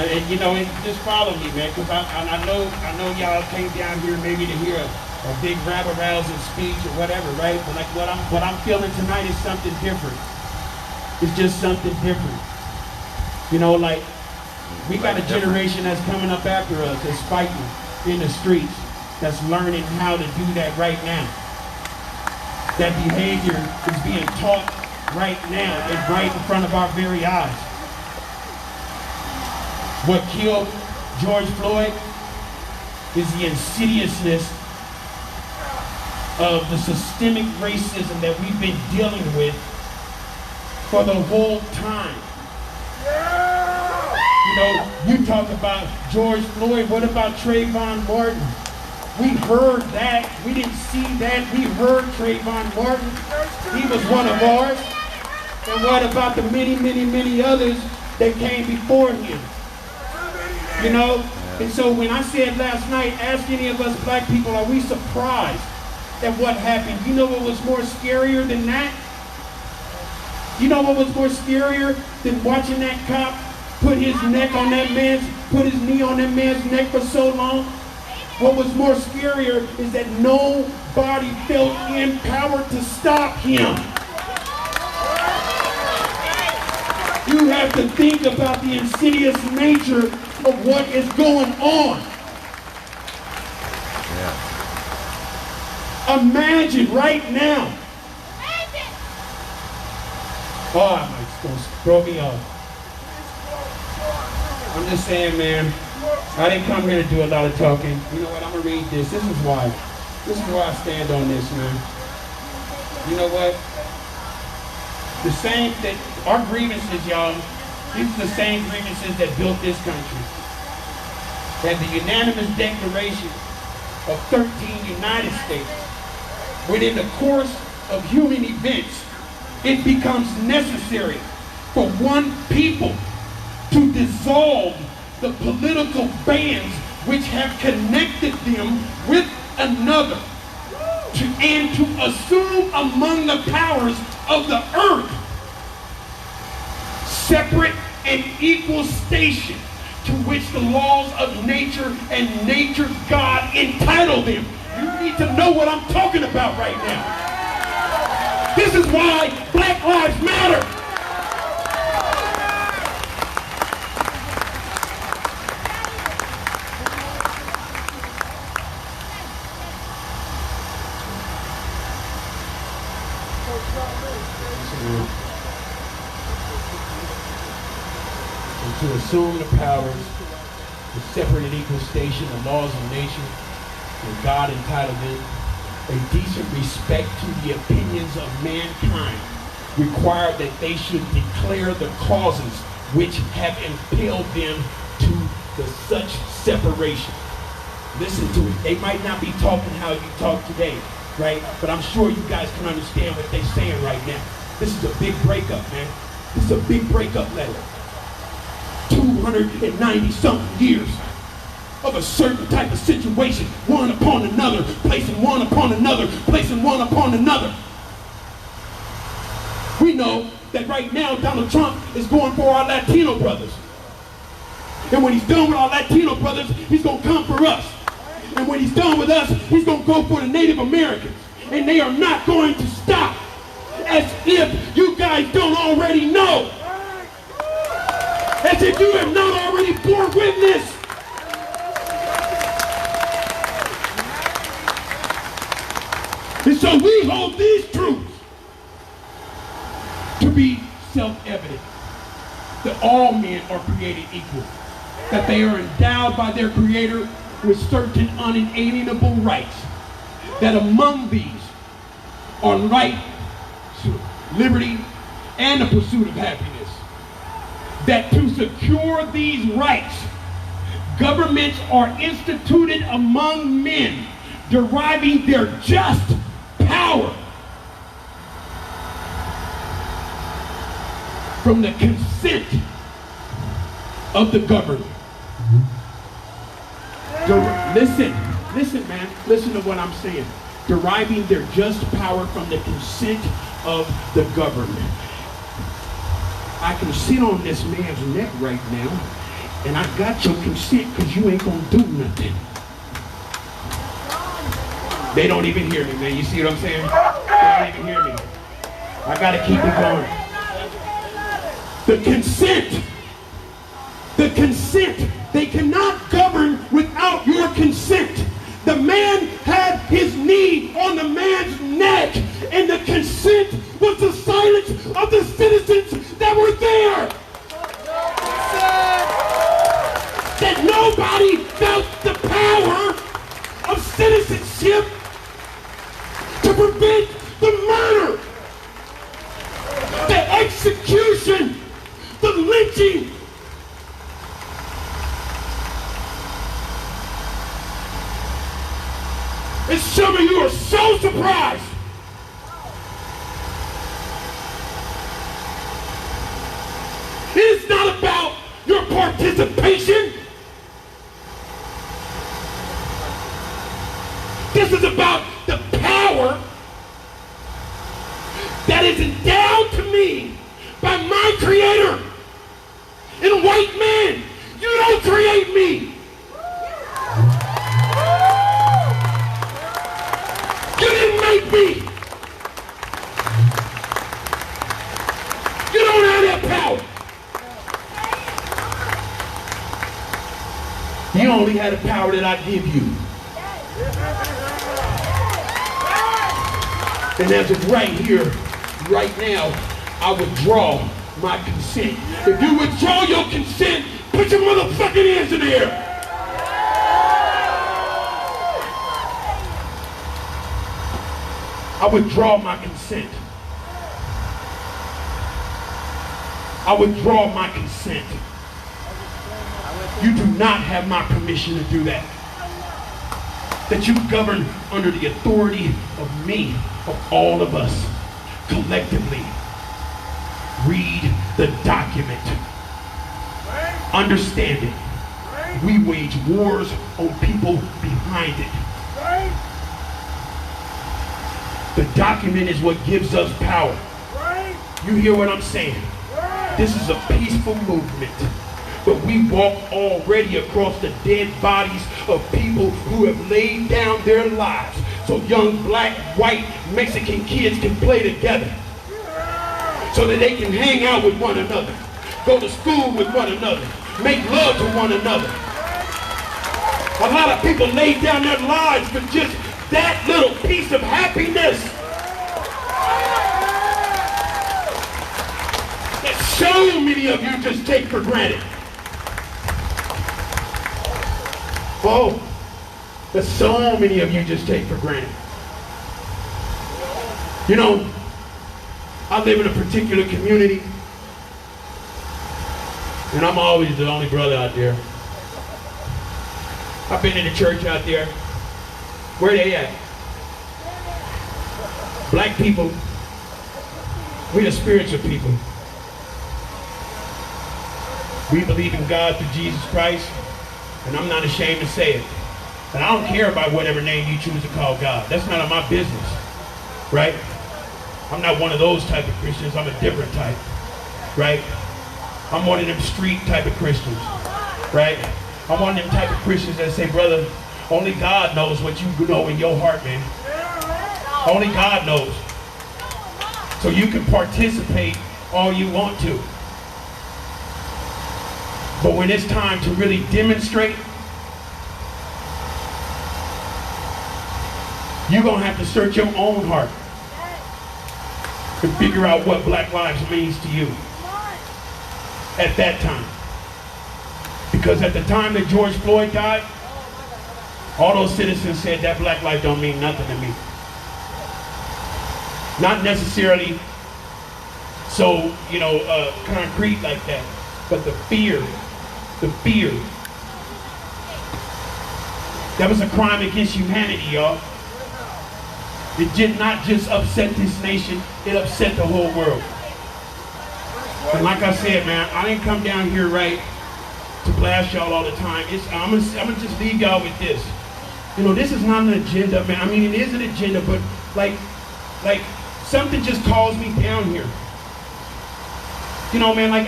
S9: just follow me, man, because I know y'all came down here maybe to hear a big rabble-rousing speech or whatever, right? But like what I'm feeling tonight is something different. It's just something different. Like we got a generation that's coming up after us that's fighting in the streets, that's learning how to do that right now. That behavior is being taught right now and right in front of our very eyes. What killed George Floyd is the insidiousness of the systemic racism that we've been dealing with for the whole time. You talk about George Floyd, what about Trayvon Martin? We heard that, we didn't see that, we heard Trayvon Martin. He was one of ours. And what about the many, many, many others that came before him? And so when I said last night, ask any of us black people, are we surprised at what happened? You know what was more scarier than that? You know what was more scarier than watching that cop put his neck on that man's, put his knee on that man's neck for so long? What was more scarier is that nobody felt empowered to stop him. You have to think about the insidious nature of what is going on.
S1: Yeah.
S9: Imagine right now. Oh, it's going to throw me off. I'm just saying, man, I didn't come here to do a lot of talking. You know what, I'm going to read this. This is why. This is why I stand on this, man. You know what? The same that our grievances, y'all, these are the same grievances that built this country. That the unanimous declaration of 13 United States, within the course of human events, it becomes necessary for one people to dissolve the political bands which have connected them with another, and to assume among the powers of the earth separate and equal station to which the laws of nature and nature's God entitle them. You need to know what I'm talking about right now. This is why Black Lives Matter. And to assume the powers, the separate and equal station, the laws of nature, and God entitled them, a decent respect to the opinions of mankind, required that they should declare the causes which have impelled them to the such separation. Listen to it. They might not be talking how you talk today, right? But I'm sure you guys can understand what they're saying right now. This is a big breakup, man. This is a big breakup letter. 290-something years of a certain type of situation, one upon another, placing one upon another, placing one upon another. We know that right now Donald Trump is going for our Latino brothers. And when he's done with our Latino brothers, he's going to come for us. And when he's done with us, he's going to go for the Native Americans. And they are not going to stop. As if you guys don't already know. As if you have not already borne witness. And so we hold these truths to be self-evident. That all men are created equal. That they are endowed by their Creator with certain unalienable rights. That among these are right, liberty, and the pursuit of happiness. That to secure these rights, governments are instituted among men, deriving their just power from the consent of the governed. Listen, man, listen to what I'm saying. Deriving their just power from the consent of the government. I can sit on this man's neck right now, and I got your consent because you ain't gonna do nothing. They don't even hear me, man. You see what I'm saying? They don't even hear me. I gotta keep it going. The consent. The consent. They cannot govern without your consent. The man had his knee on the man's neck, and the consent was the silence of the citizens that were there. That nobody felt the power of citizenship to prevent the murder, the execution, the lynching. And some of you are so surprised. It's not about your participation. This is about the power that is endowed to me by my Creator. And white man, you don't create me. You didn't make me. You don't have that power. You only have the power that I give you. And as of right here, right now, I withdraw my consent. If you withdraw your consent, put your motherfucking hands in the air. I withdraw my consent. I withdraw my consent. You do not have my permission to do that. That you govern under the authority of me, of all of us, collectively. Read the document. Understand it. We wage wars on people behind it. The document is what gives us power. You hear what I'm saying? This is a peaceful movement. But we walk already across the dead bodies of people who have laid down their lives so young black, white, Mexican kids can play together. So that they can hang out with one another, go to school with one another, make love to one another. A lot of people lay down their lives for just that little piece of happiness that so many of you just take for granted. Oh, that so many of you just take for granted. You know, I live in a particular community, and I'm always the only brother out there. I've been in the church out there. Where they at? Black people, we the spiritual people. We believe in God through Jesus Christ, and I'm not ashamed to say it. And I don't care about whatever name you choose to call God. That's none of my business, right? I'm not one of those type of Christians. I'm a different type, right? I'm one of them street type of Christians, right? I'm one of them type of Christians that say, brother, only God knows what you know in your heart, man. Only God knows. So you can participate all you want to. But when it's time to really demonstrate, you're going to have to search your own heart to figure out what Black Lives means to you at that time. Because at the time that George Floyd died, all those citizens said that black life don't mean nothing to me. Not necessarily so, you know, concrete like that, but the fear. That was a crime against humanity, y'all. It did not just upset this nation, it upset the whole world. And like I said, man, I didn't come down here, right, to blast y'all all the time. I'm gonna just leave y'all with this. You know, this is not an agenda, man. I mean, it is an agenda, but like something just calls me down here. You know, man, like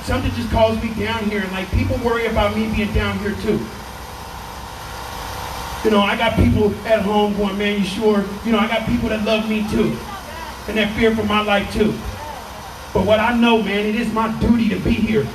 S9: something just calls me down here, and like people worry about me being down here too. You know, I got people at home going, man, you sure? You know, I got people that love me too, and that fear for my life too. But what I know, man, it is my duty to be here.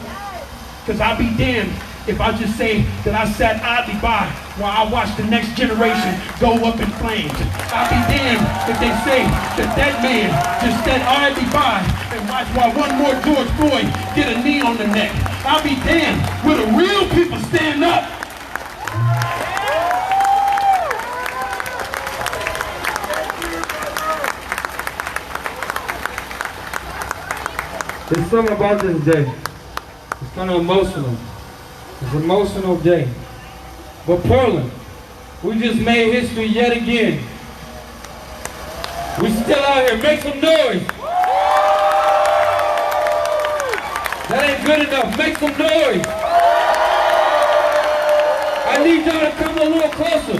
S9: Because I'll be damned if I just say that I sat idly by while I watched the next generation go up in flames. I'll be damned if they say that that man just sat idly by and watched while one more George Floyd get a knee on the neck. I'll be damned will the real people stand up.
S10: There's something about this day. It's kind of emotional. It's an emotional day. But Portland, we just made history yet again. We still out here. Make some noise. That ain't good enough. Make some noise. I need y'all to come a little closer.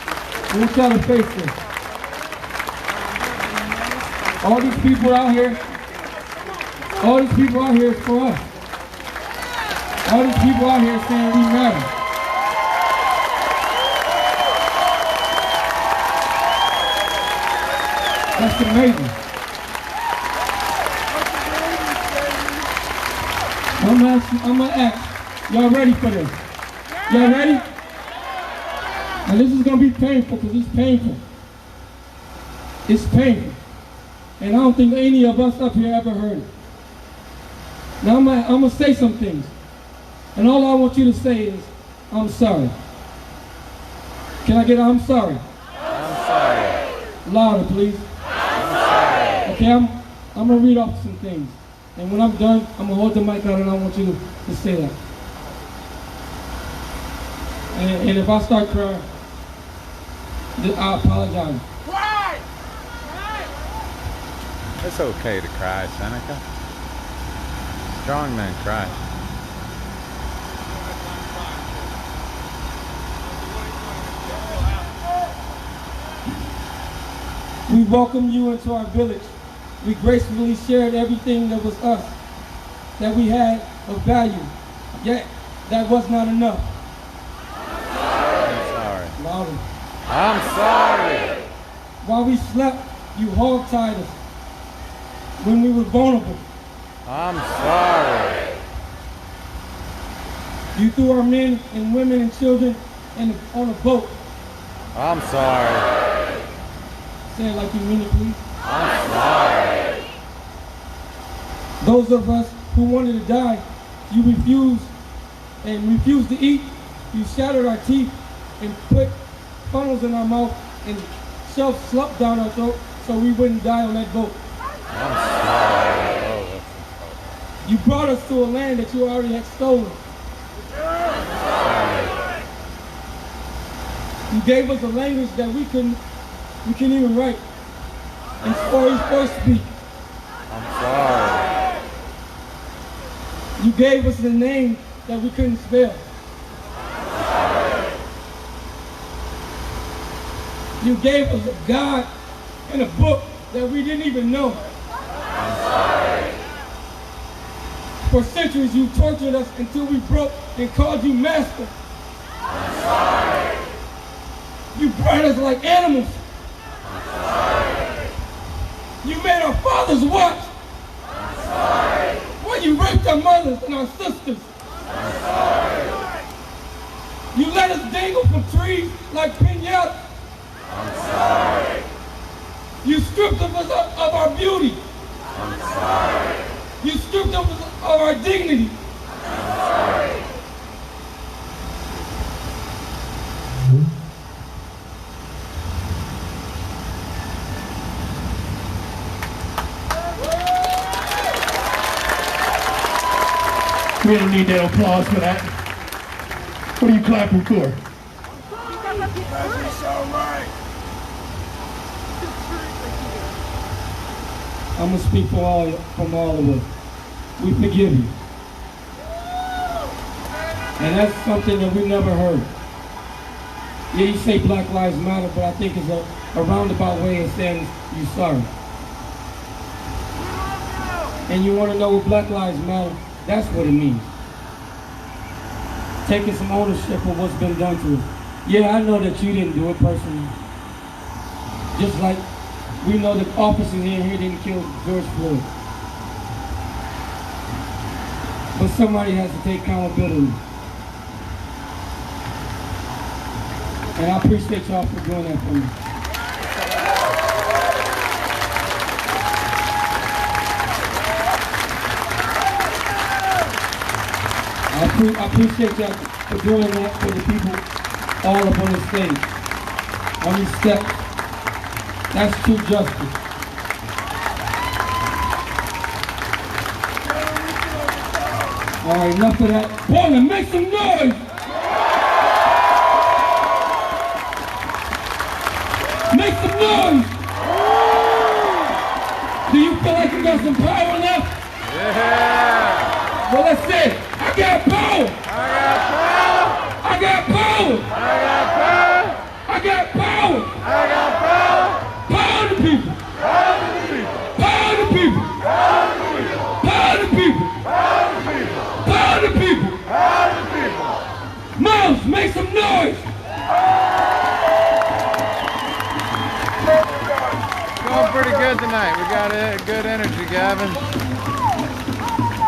S10: I want y'all to face this. All these people out here is for us. All these people out here saying we matter. That's amazing. I'm gonna ask, y'all ready for this? Y'all ready? And this is gonna be painful because it's painful. It's painful. And I don't think any of us up here ever heard it. Now I'm gonna say some things. And all I want you to say is, I'm sorry. Can I get a I'm sorry?
S1: I'm sorry.
S10: Louder, please.
S1: I'm sorry.
S10: Okay, I'm gonna read off some things. And when I'm done, I'm gonna hold the mic out and I want you to say that. And if I start crying, I apologize.
S1: It's okay to cry, Seneca. Strong men cry.
S10: We welcome you into our village. We gracefully shared everything that was us, that we had of value, yet that was not enough.
S1: I'm sorry.
S10: Louder.
S1: I'm sorry.
S10: While we slept, you hog-tied us. When we were vulnerable,
S1: I'm sorry.
S10: you threw our men and women and children on a boat.
S1: I'm sorry.
S10: Say it like you mean it, please.
S1: I'm sorry.
S10: Those of us who wanted to die, you refused to eat. You shattered our teeth and put funnels in our mouth and shoved slup down our throat so we wouldn't die on that boat.
S1: I'm sorry. Oh, that's
S10: You brought us to a land that you already had stolen. You gave us a language that we couldn't even write or speak.
S1: I'm sorry.
S10: You gave us a name that we couldn't spell. You gave us a God and a book that we didn't even know.
S1: I'm sorry.
S10: For centuries you tortured us until we broke and called you master.
S1: I'm sorry.
S10: You bred us like animals.
S1: I'm sorry.
S10: You made our fathers watch.
S1: I'm sorry.
S10: While you raped our mothers and our sisters.
S1: I'm sorry.
S10: You let us dangle from trees like piñatas.
S1: I'm sorry.
S10: You stripped of us of our beauty.
S1: I'm sorry.
S10: You stripped of us of our dignity.
S1: I'm sorry.
S9: We don't need that applause for that. What are you clapping for?
S10: I'm going to speak from all of us. We forgive you. And that's something that we never heard. Yeah, you say Black Lives Matter, but I think it's a roundabout way of saying you're sorry. And you want to know what Black Lives Matter? That's what it means. Taking some ownership of what's been done to us. Yeah, I know that you didn't do it personally. Just like we know that officers in here didn't kill George Floyd. But somebody has to take accountability. And I appreciate y'all for doing that for me. I appreciate y'all for doing that for the people all up on the stage. On these steps. That's true justice. All right, enough of that. Portland, make some noise! Make some noise! Do you feel like you got some power left?
S1: Yeah!
S10: Well, let's say, I got power!
S1: I got power!
S10: I got power!
S1: I got power!
S10: I got power.
S1: I got power.
S10: Power to people.
S1: Power to the people.
S10: Power to people.
S1: Power to the people.
S10: Power to people.
S1: Power to the people.
S10: Power to people.
S1: Power to the people.
S10: Mouse, make some noise.
S1: Going pretty good tonight. We got a good energy, Gavin.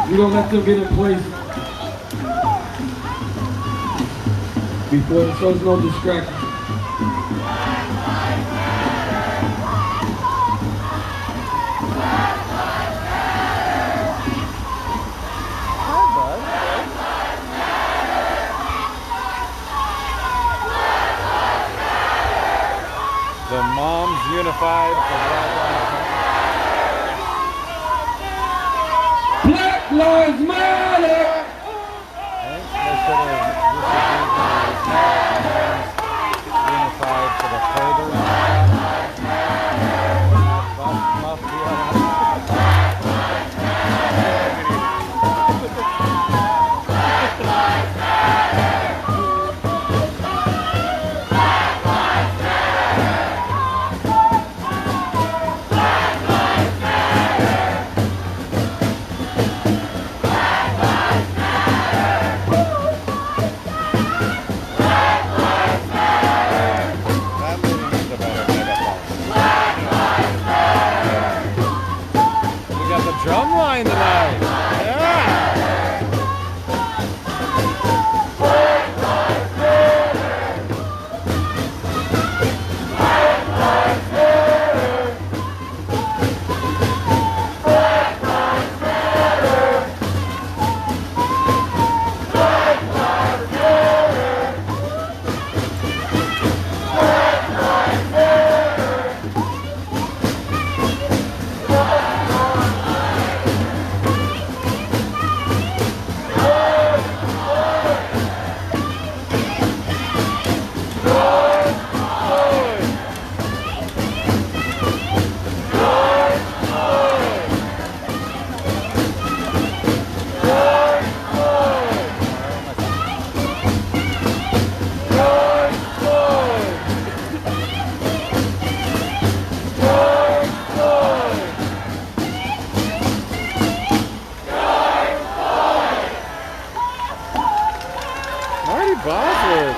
S10: We don't let them get in place before it shows no distraction.
S1: The Moms Unified for Black Lives
S10: Black Lives
S1: Matter.
S10: Matter.
S1: Unified for the further. Drumline tonight. Yeah. Bosworth.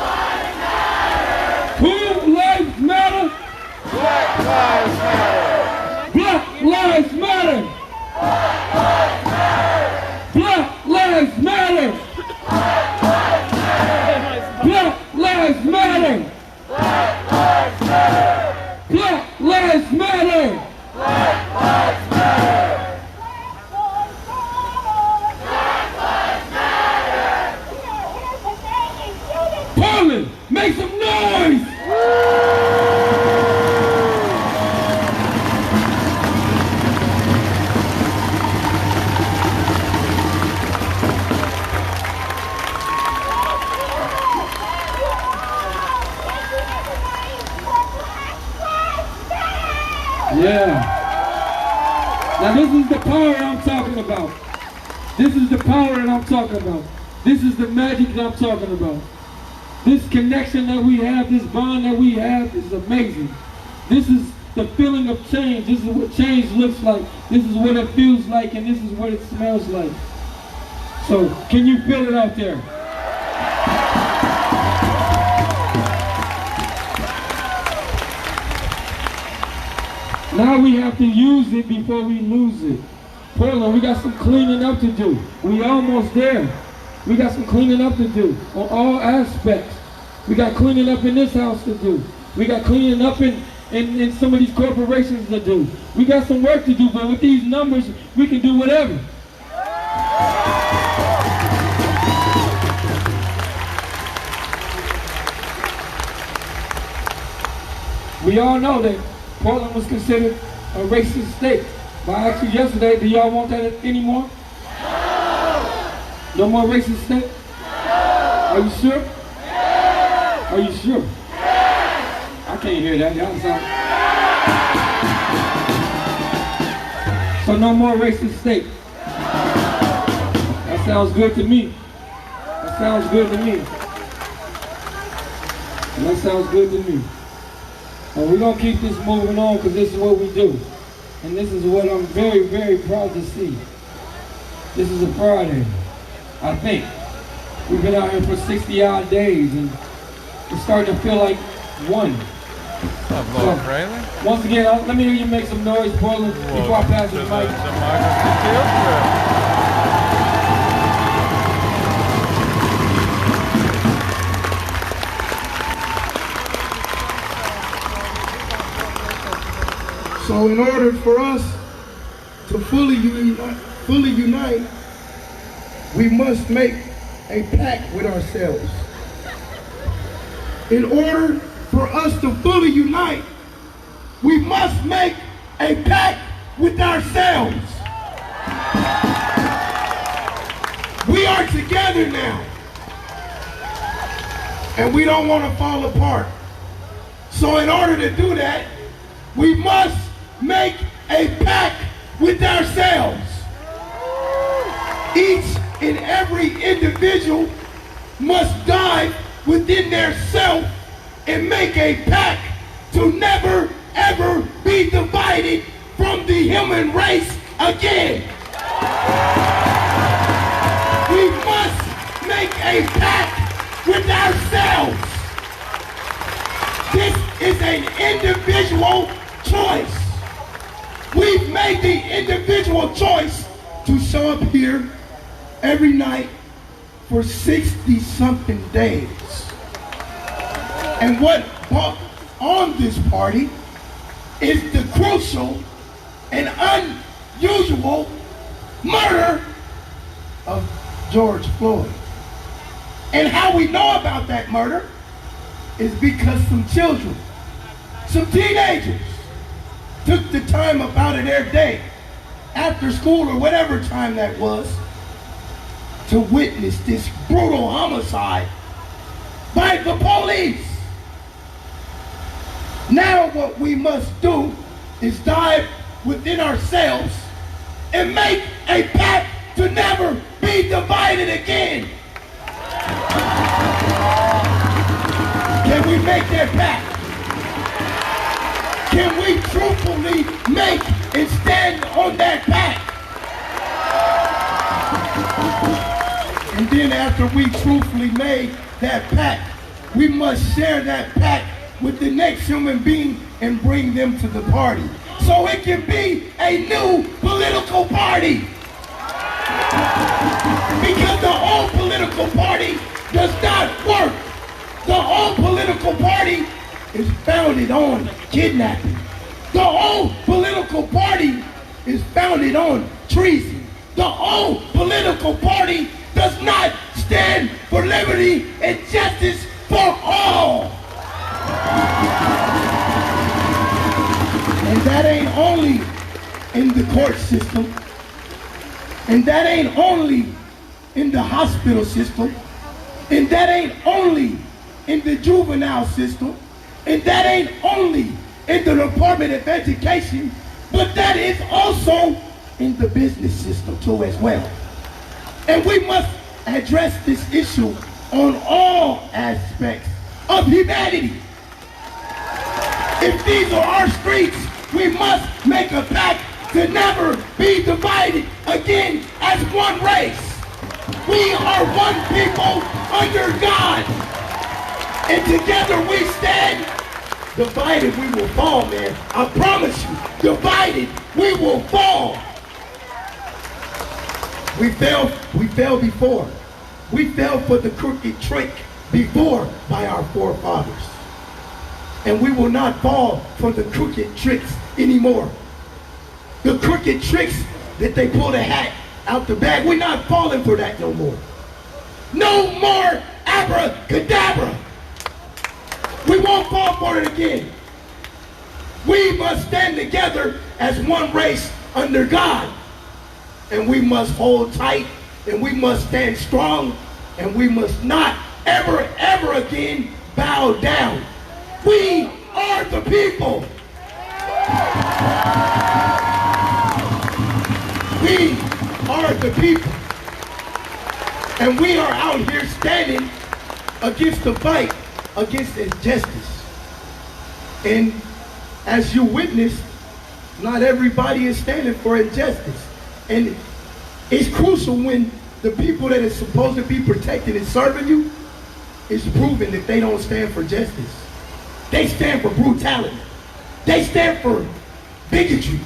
S10: Who lives matter?
S1: Black Lives Matter.
S10: Black Lives Matter. Black Lives Matter. Black Lives Matter. Black Lives Matter. Portland, make some noise! Yeah. Now this is the power I'm talking about. This is the power that I'm talking about. This is the magic that I'm talking about. This connection that we have, this bond that we have is amazing. This is the feeling of change. This is what change looks like. This is what it feels like, and this is what it smells like. So, can you feel it out there? Now we have to use it before we lose it. Portland, we got some cleaning up to do. We almost there. We got some cleaning up to do on all aspects. We got cleaning up in this house to do. We got cleaning up in some of these corporations to do. We got some work to do, but with these numbers, we can do whatever. We all know that Portland was considered a racist state. But I asked you yesterday, do y'all want that anymore? No more racist state? Are you sure? Are you sure? I can't hear that. Y'all sound. So no more racist state. That sounds good to me. That sounds good to me. That sounds good to me. And we're going to keep this moving on because this is what we do. And this is what I'm very, very proud to see. This is a Friday, I think. We've been out here for 60 odd days and it's starting to feel like one.
S1: What's up, Lord Fraley?
S10: Once again, let me hear you make some noise, Portland, before I pass the mic.
S8: So in order for us to fully unite, we must make a pact with ourselves. In order for us to fully unite, we must make a pact with ourselves. We are together now, and we don't want to fall apart. So in order to do that, we must make a pact with ourselves. Each and every individual must dive within their self and make a pact to never ever be divided from the human race again. We must make a pact with ourselves. This is an individual choice. We've made the individual choice to show up here every night for 60-something days. And what brought on this party is the crucial and unusual murder of George Floyd. And how we know about that murder is because some children, some teenagers, took the time out of their day, after school or whatever time that was, to witness this brutal homicide by the police. Now what we must do is dive within ourselves and make a pact to never be divided again. Can we make that pact? Can we truthfully make and stand on that pact? And then after we truthfully made that pact, we must share that pact with the next human being and bring them to the party. So it can be a new political party. Because the old political party does not work. The old political party is founded on kidnapping. The old political party is founded on treason. The old political party does not stand for liberty and justice for all. And that ain't only in the court system, and that ain't only in the hospital system, and that ain't only in the juvenile system, and that ain't only in the Department of Education, but that is also in the business system too as well. And we must address this issue on all aspects of humanity. If these are our streets, we must make a pact to never be divided again as one race. We are one people under God. And together we stand. Divided we will fall, man. I promise you, divided we will fall. We fell before. We fell for the crooked trick before by our forefathers. And we will not fall for the crooked tricks anymore. The crooked tricks that they pull the hat out the bag, we're not falling for that no more. No more abracadabra. We won't fall for it again. We must stand together as one race under God. And we must hold tight, and we must stand strong, and we must not ever, ever again bow down. We are the people. We are the people. And we are out here standing against the fight against injustice. And as you witnessed, not everybody is standing for injustice. And it's crucial when the people that are supposed to be protecting and serving you is proven that they don't stand for justice. They stand for brutality. They stand for bigotry.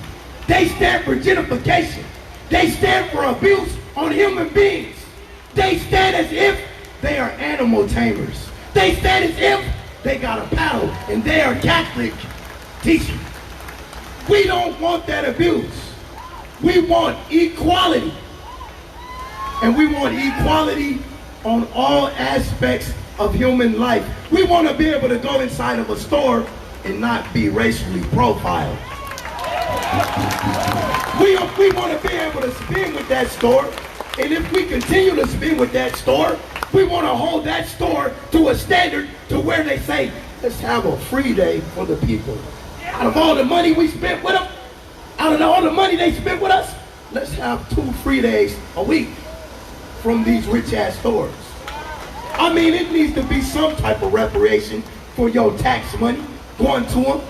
S8: They stand for gentrification. They stand for abuse on human beings. They stand as if they are animal tamers. They stand as if they got a paddle and they are Catholic teachers. We don't want that abuse. We want equality. And we want equality on all aspects of human life. We want to be able to go inside of a store and not be racially profiled. We want to be able to spend with that store, and if we continue to spend with that store, we want to hold that store to a standard to where they say, let's have a free day for the people. Out of all the money we spent with them, out of all the money they spent with us, let's have 2 free days a week from these rich ass stores. I mean, it needs to be some type of reparation for your tax money going to them.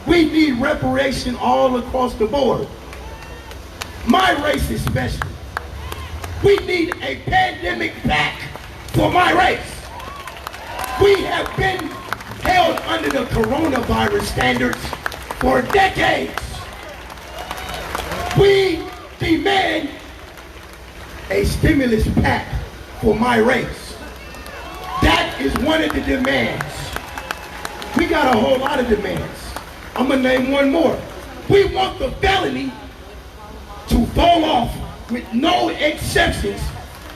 S8: We need reparation all across the board. My race especially. We need a pandemic pack for my race. We have been held under the coronavirus standards for decades. We demand a stimulus pack for my race. That is one of the demands. We got a whole lot of demands. I'm gonna name one more. We want the felony to fall off with no exceptions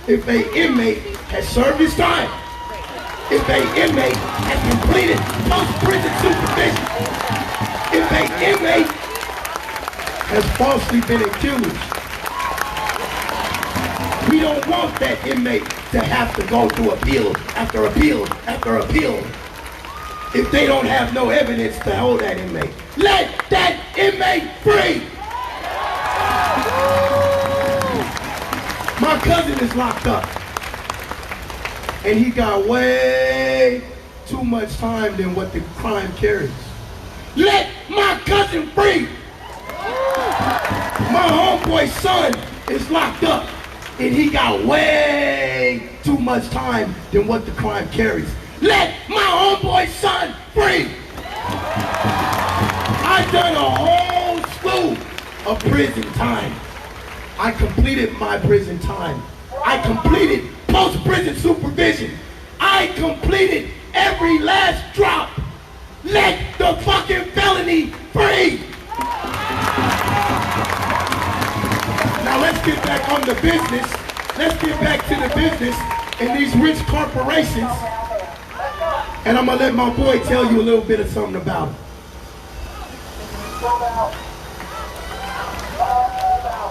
S8: if an inmate has served his time. If an inmate has completed post-prison supervision. If an inmate has falsely been accused. We don't want that inmate to have to go through appeal after appeal after appeal if they don't have no evidence to hold that inmate. Let that inmate free! My cousin is locked up, and he got way too much time than what the crime carries. Let my cousin free! My homeboy's son is locked up, and he got way too much time than what the crime carries. Let my homeboy's son free! I've done a whole slew of prison time. I completed my prison time. I completed post-prison supervision. I completed every last drop. Let the fucking felony free! Now let's get back on the business. Let's get back to the business and these rich corporations. And I'm gonna let my boy tell you a little bit of something about it.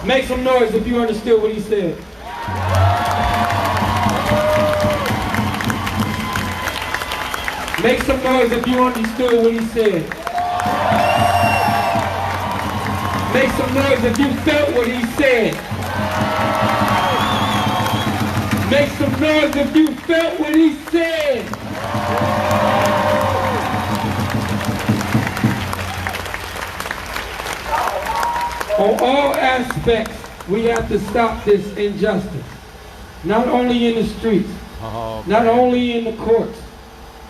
S10: Make some noise if you understood what he said. Make some noise if you understood what he said. Make some noise if you felt what he said. Make some noise if you felt what he said. On all aspects, we have to stop this injustice. Not only in the streets, not only in the courts,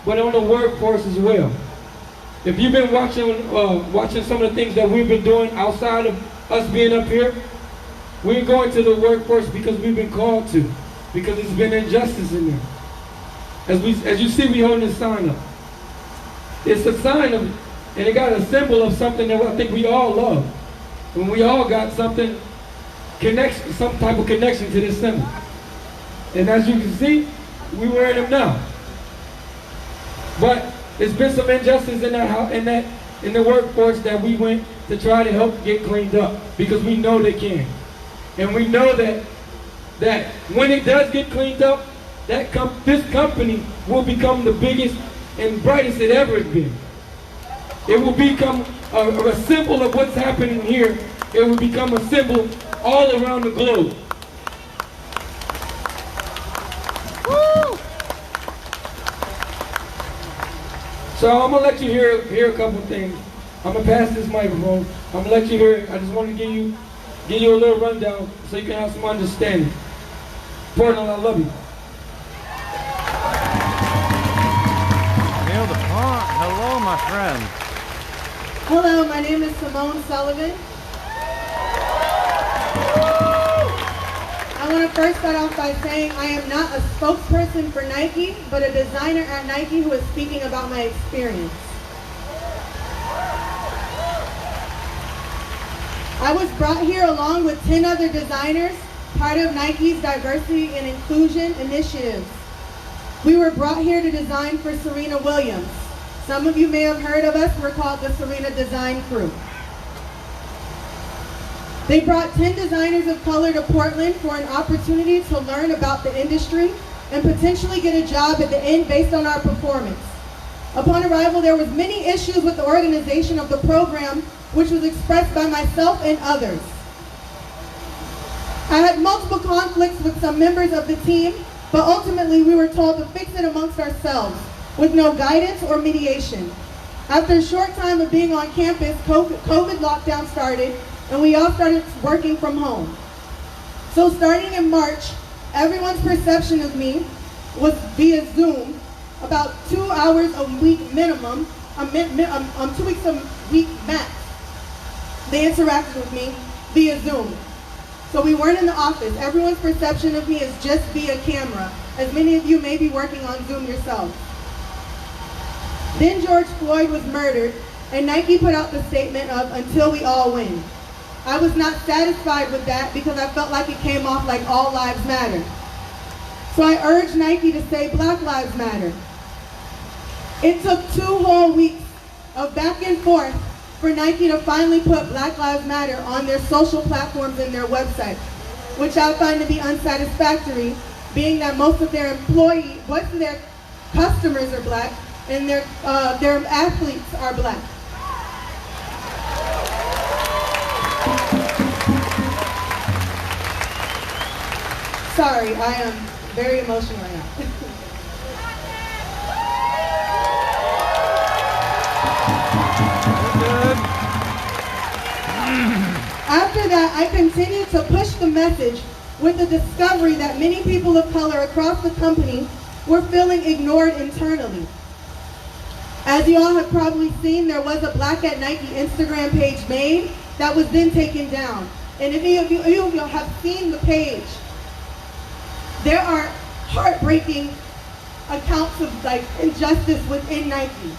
S10: but on the workforce as well. If you've been watching some of the things that we've been doing outside of us being up here, we're going to the workforce because we've been called to, because there's been injustice in there. As you see, we holding this sign up. It's a sign of, and it got a symbol of something that I think we all love. When we all got something, some type of connection to this symbol. And as you can see, we wearing them now. But there's been some injustice in the workforce that we went to try to help get cleaned up because we know they can. And we know that when it does get cleaned up, this company will become the biggest and brightest it ever has been. It will become a symbol of what's happening here. It will become a symbol all around the globe. Woo! So I'm gonna let you hear a couple things. I'm gonna pass this microphone. I'm gonna let you hear it. I just want to give you a little rundown so you can have some understanding. Portland, I love you.
S1: Neil DePont, hello, my friend.
S11: Hello, my name is Simone Sullivan. I want to first start off by saying I am not a spokesperson for Nike, but a designer at Nike who is speaking about my experience. I was brought here along with 10 other designers, part of Nike's diversity and inclusion initiatives. We were brought here to design for Serena Williams. Some of you may have heard of us. We're called the Serena Design Crew. They brought 10 designers of color to Portland for an opportunity to learn about the industry and potentially get a job at the end based on our performance. Upon arrival, there was many issues with the organization of the program, which was expressed by myself and others. I had multiple conflicts with some members of the team, but ultimately we were told to fix it amongst ourselves, with no guidance or mediation. After a short time of being on campus, COVID lockdown started, and we all started working from home. So starting in March, everyone's perception of me was via Zoom, about 2 hours a week minimum, 2 weeks a week max. They interacted with me via Zoom. So we weren't in the office. Everyone's perception of me is just via camera, as many of you may be working on Zoom yourselves. Then George Floyd was murdered, and Nike put out the statement of "Until we all win." I was not satisfied with that because I felt like it came off like all lives matter. So I urged Nike to say Black Lives Matter. It took 2 whole weeks of back and forth for Nike to finally put Black Lives Matter on their social platforms and their website, which I find to be unsatisfactory, being that most of their customers are Black and their athletes are Black. Sorry, I am very emotional right now. After that, I continued to push the message with the discovery that many people of color across the company were feeling ignored internally. As you all have probably seen, there was a Black at Nike Instagram page made that was then taken down. And if any of you have seen the page, there are heartbreaking accounts of injustice within Nike.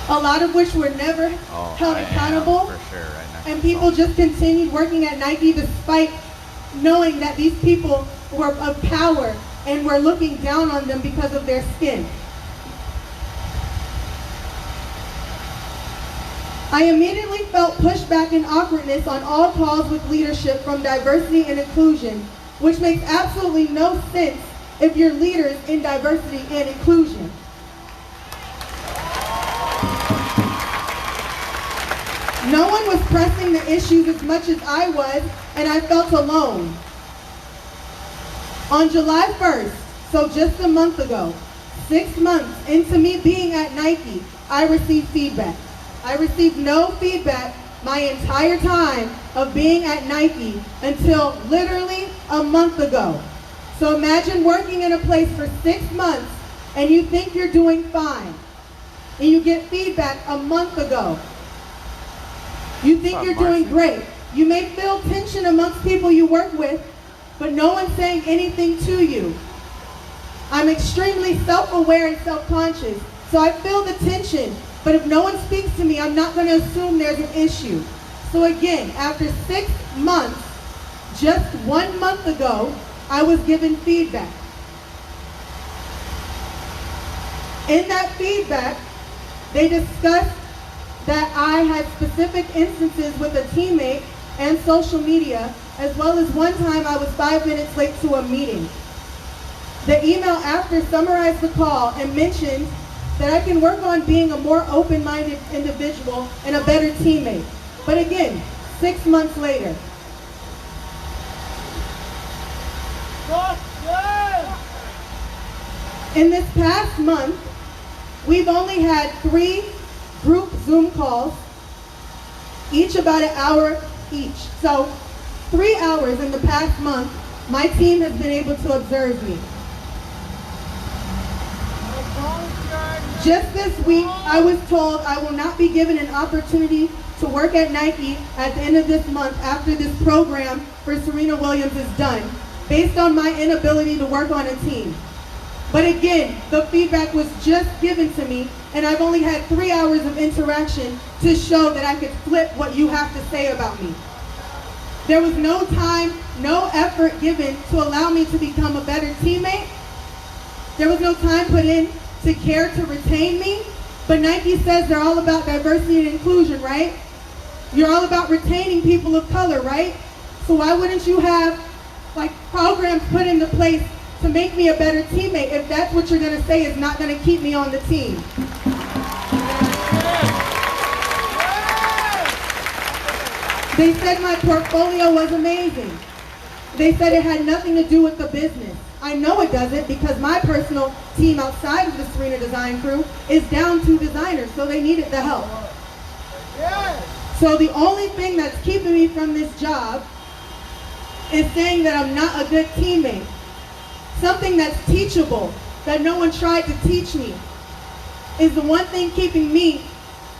S11: A lot of which were never held accountable.
S1: For sure, right now.
S11: And people just continued working at Nike despite knowing that these people were of power and were looking down on them because of their skin. I immediately felt pushback and awkwardness on all calls with leadership from diversity and inclusion, which makes absolutely no sense if you're leaders in diversity and inclusion. No one was pressing the issues as much as I was, and I felt alone. On July 1st, so just a month ago, 6 months into me being at Nike, I received feedback. I received no feedback my entire time of being at Nike until literally a month ago. So imagine working in a place for 6 months and you think you're doing fine, and you get feedback a month ago. You think you're doing great. You may feel tension amongst people you work with, but no one's saying anything to you. I'm extremely self-aware and self-conscious, so I feel the tension, but if no one speaks to me, I'm not going to assume there's an issue. So again, after 6 months, just 1 month ago, I was given feedback. In that feedback, they discussed that I had specific instances with a teammate and social media, as well as one time I was 5 minutes late to a meeting. The email after summarized the call and mentioned that I can work on being a more open-minded individual and a better teammate. But again, 6 months later. In this past month, We've only had 3 group Zoom calls, each about an hour each. So 3 hours in the past month, my team has been able to observe me. Just this week, I was told I will not be given an opportunity to work at Nike at the end of this month after this program for Serena Williams is done, based on my inability to work on a team. But again, the feedback was just given to me, and I've only had 3 hours of interaction to show that I could flip what you have to say about me. There was no time, no effort given to allow me to become a better teammate. There was no time put in to care to retain me. But Nike says they're all about diversity and inclusion, right? You're all about retaining people of color, right? So why wouldn't you have like programs put into place to make me a better teammate if that's what you're gonna say is not gonna keep me on the team? They said my portfolio was amazing. They said it had nothing to do with the business. I know it doesn't, because my personal team outside of the Serena design crew is down 2 designers, so they needed the help. So the only thing that's keeping me from this job is saying that I'm not a good teammate. Something that's teachable, that no one tried to teach me, is the one thing keeping me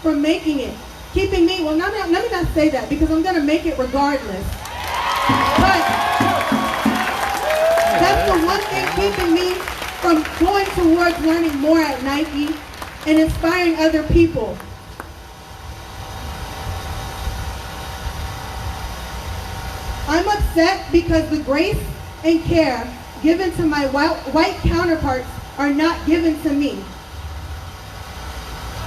S11: from making it. Keeping me, well, let me not say that, because I'm gonna make it regardless. But that's the one thing keeping me from going towards learning more at Nike and inspiring other people. I'm upset because the grace and care given to my white counterparts are not given to me.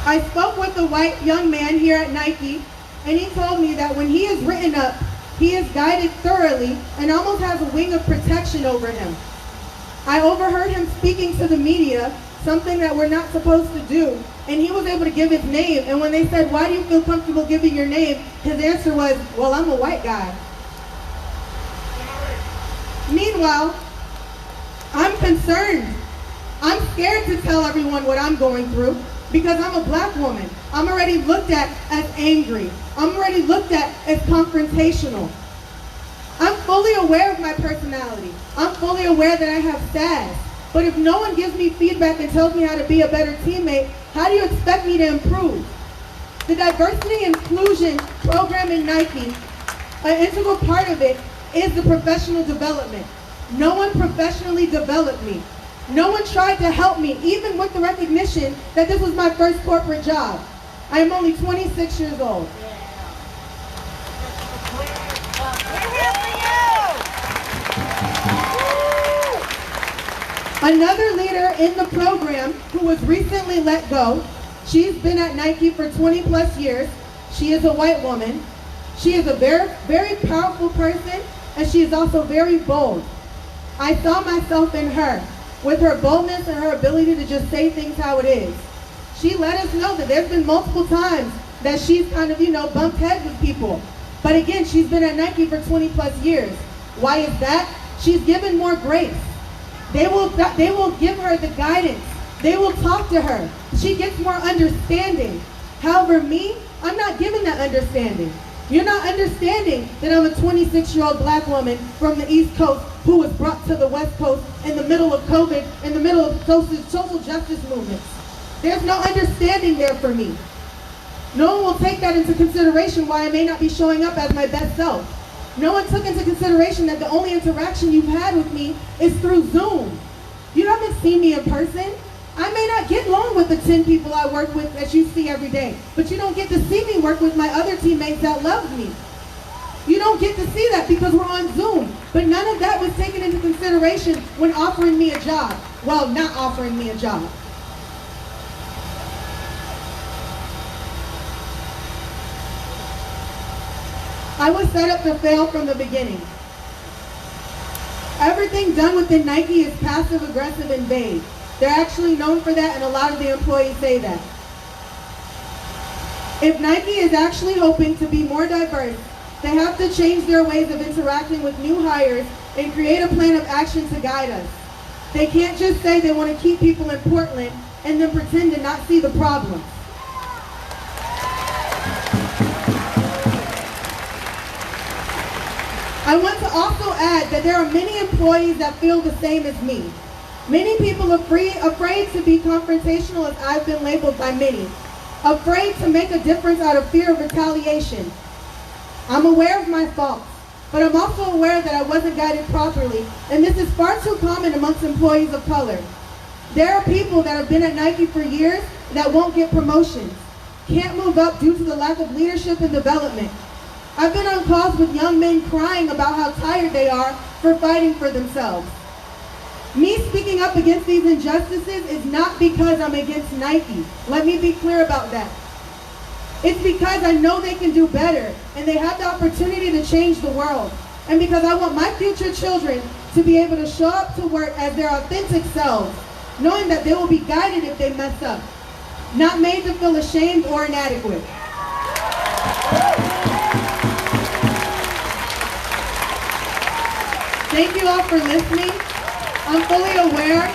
S11: I spoke with a white young man here at Nike, and he told me that when he is written up, he is guided thoroughly and almost has a wing of protection over him. I overheard him speaking to the media, something that we're not supposed to do, and he was able to give his name, and when they said, why do you feel comfortable giving your name? His answer was, well, I'm a white guy. Meanwhile, I'm concerned. I'm scared to tell everyone what I'm going through because I'm a black woman. I'm already looked at as angry. I'm already looked at as confrontational. I'm fully aware of my personality. I'm fully aware that I have sass. But if no one gives me feedback and tells me how to be a better teammate, how do you expect me to improve? The diversity and inclusion program in Nike, an integral part of it is the professional development. No one professionally developed me. No one tried to help me, even with the recognition that this was my first corporate job. I am only 26 years old. Another leader in the program who was recently let go, she's been at Nike for 20 plus years. She is a white woman. She is a very, very powerful person, and she is also very bold. I saw myself in her, with her boldness and her ability to just say things how it is. She let us know that there's been multiple times that she's kind of, bumped heads with people. But again, she's been at Nike for 20 plus years. Why is that? She's given more grace. They will give her the guidance. They will talk to her. She gets more understanding. However, me, I'm not given that understanding. You're not understanding that I'm a 26-year-old black woman from the East Coast who was brought to the West Coast in the middle of COVID, in the middle of social justice movements. There's no understanding there for me. No one will take that into consideration why I may not be showing up as my best self. No one took into consideration that the only interaction you've had with me is through Zoom. You haven't seen me in person. I may not get along with the 10 people I work with that you see every day, but you don't get to see me work with my other teammates that love me. You don't get to see that because we're on Zoom. But none of that was taken into consideration when offering me a job. Well, not offering me a job. I was set up to fail from the beginning. Everything done within Nike is passive, aggressive, and vague. They're actually known for that, and a lot of the employees say that. If Nike is actually hoping to be more diverse, they have to change their ways of interacting with new hires and create a plan of action to guide us. They can't just say they want to keep people in Portland and then pretend to not see the problems. I want to also add that there are many employees that feel the same as me. Many people are afraid to be confrontational, as I've been labeled by many. Afraid to make a difference out of fear of retaliation. I'm aware of my faults, but I'm also aware that I wasn't guided properly, and this is far too common amongst employees of color. There are people that have been at Nike for years that won't get promotions, can't move up due to the lack of leadership and development. I've been on calls with young men crying about how tired they are for fighting for themselves. Me speaking up against these injustices is not because I'm against Nike. Let me be clear about that. It's because I know they can do better and they have the opportunity to change the world. And because I want my future children to be able to show up to work as their authentic selves, knowing that they will be guided if they mess up, not made to feel ashamed or inadequate. Thank you all for listening. I'm fully aware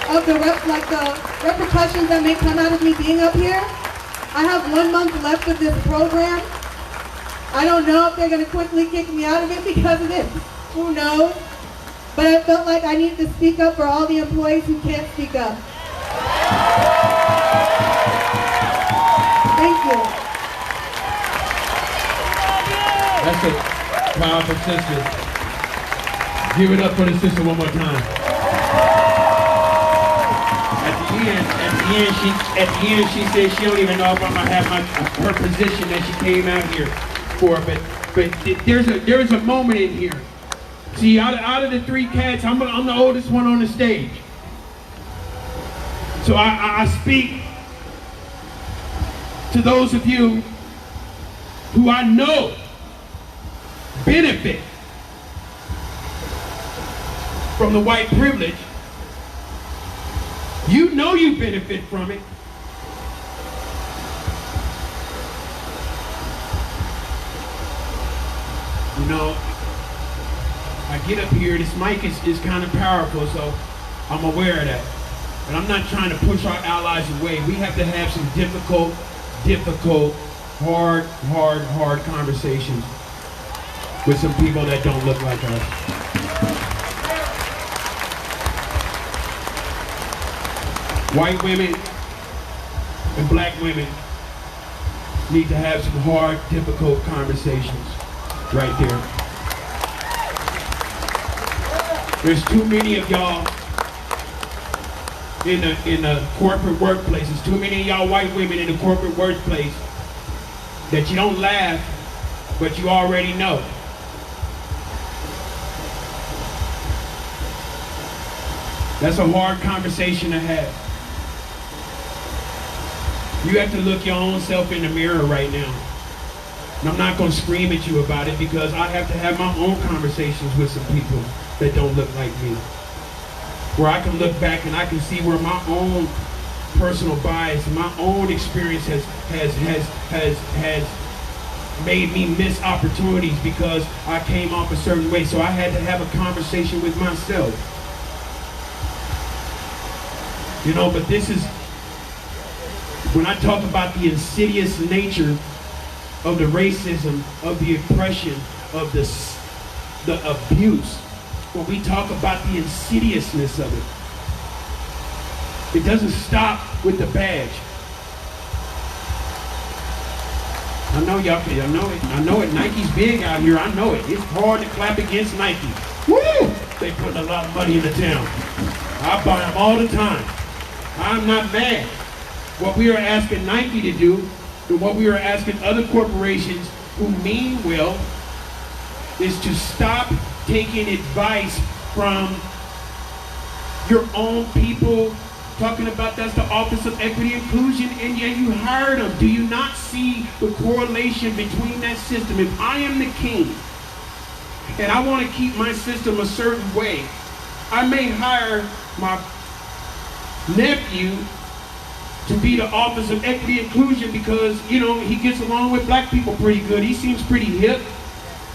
S11: of the repercussions that may come out of me being up here. I have 1 month left of this program. I don't know if they're going to quickly kick me out of it because of this. Who knows? But I felt like I needed to speak up for all the employees who can't speak up. Thank you.
S9: That's a powerful sister. Give it up for the sister one more time. At the end, she said she don't even know if I'm gonna have her position that she came out here for. But there's a moment in here. See, out of the three cats, I'm the oldest one on the stage. So I speak to those of you who I know benefit from the white privilege. You know you benefit from it. You know, I get up here, this mic is kind of powerful, so I'm aware of that. But I'm not trying to push our allies away. We have to have some difficult, hard conversations with some people that don't look like us. White women and black women need to have some hard, difficult conversations right there. There's too many of y'all in the corporate workplaces, too many of y'all white women in the corporate workplace that you don't laugh, but you already know. That's a hard conversation to have. You have to look your own self in the mirror right now. And I'm not going to scream at you about it because I have to have my own conversations with some people that don't look like me. Where I can look back and I can see where my own personal bias and my own experience has made me miss opportunities because I came off a certain way. So I had to have a conversation with myself. You know, but this is, when I talk about the insidious nature of the racism, of the oppression, of the abuse, when we talk about the insidiousness of it, it doesn't stop with the badge. I know y'all can, I know it. Nike's big out here, I know it. It's hard to clap against Nike. Woo! They put a lot of money in the town. I buy them all the time. I'm not mad. What we are asking Nike to do, and what we are asking other corporations who mean well, is to stop taking advice from your own people, talking about that's the Office of Equity Inclusion, and yet you hired them. Do you not see the correlation between that system? If I am the king, and I want to keep my system a certain way, I may hire my nephew to be the Office of Equity Inclusion because, you know, he gets along with black people pretty good. He seems pretty hip.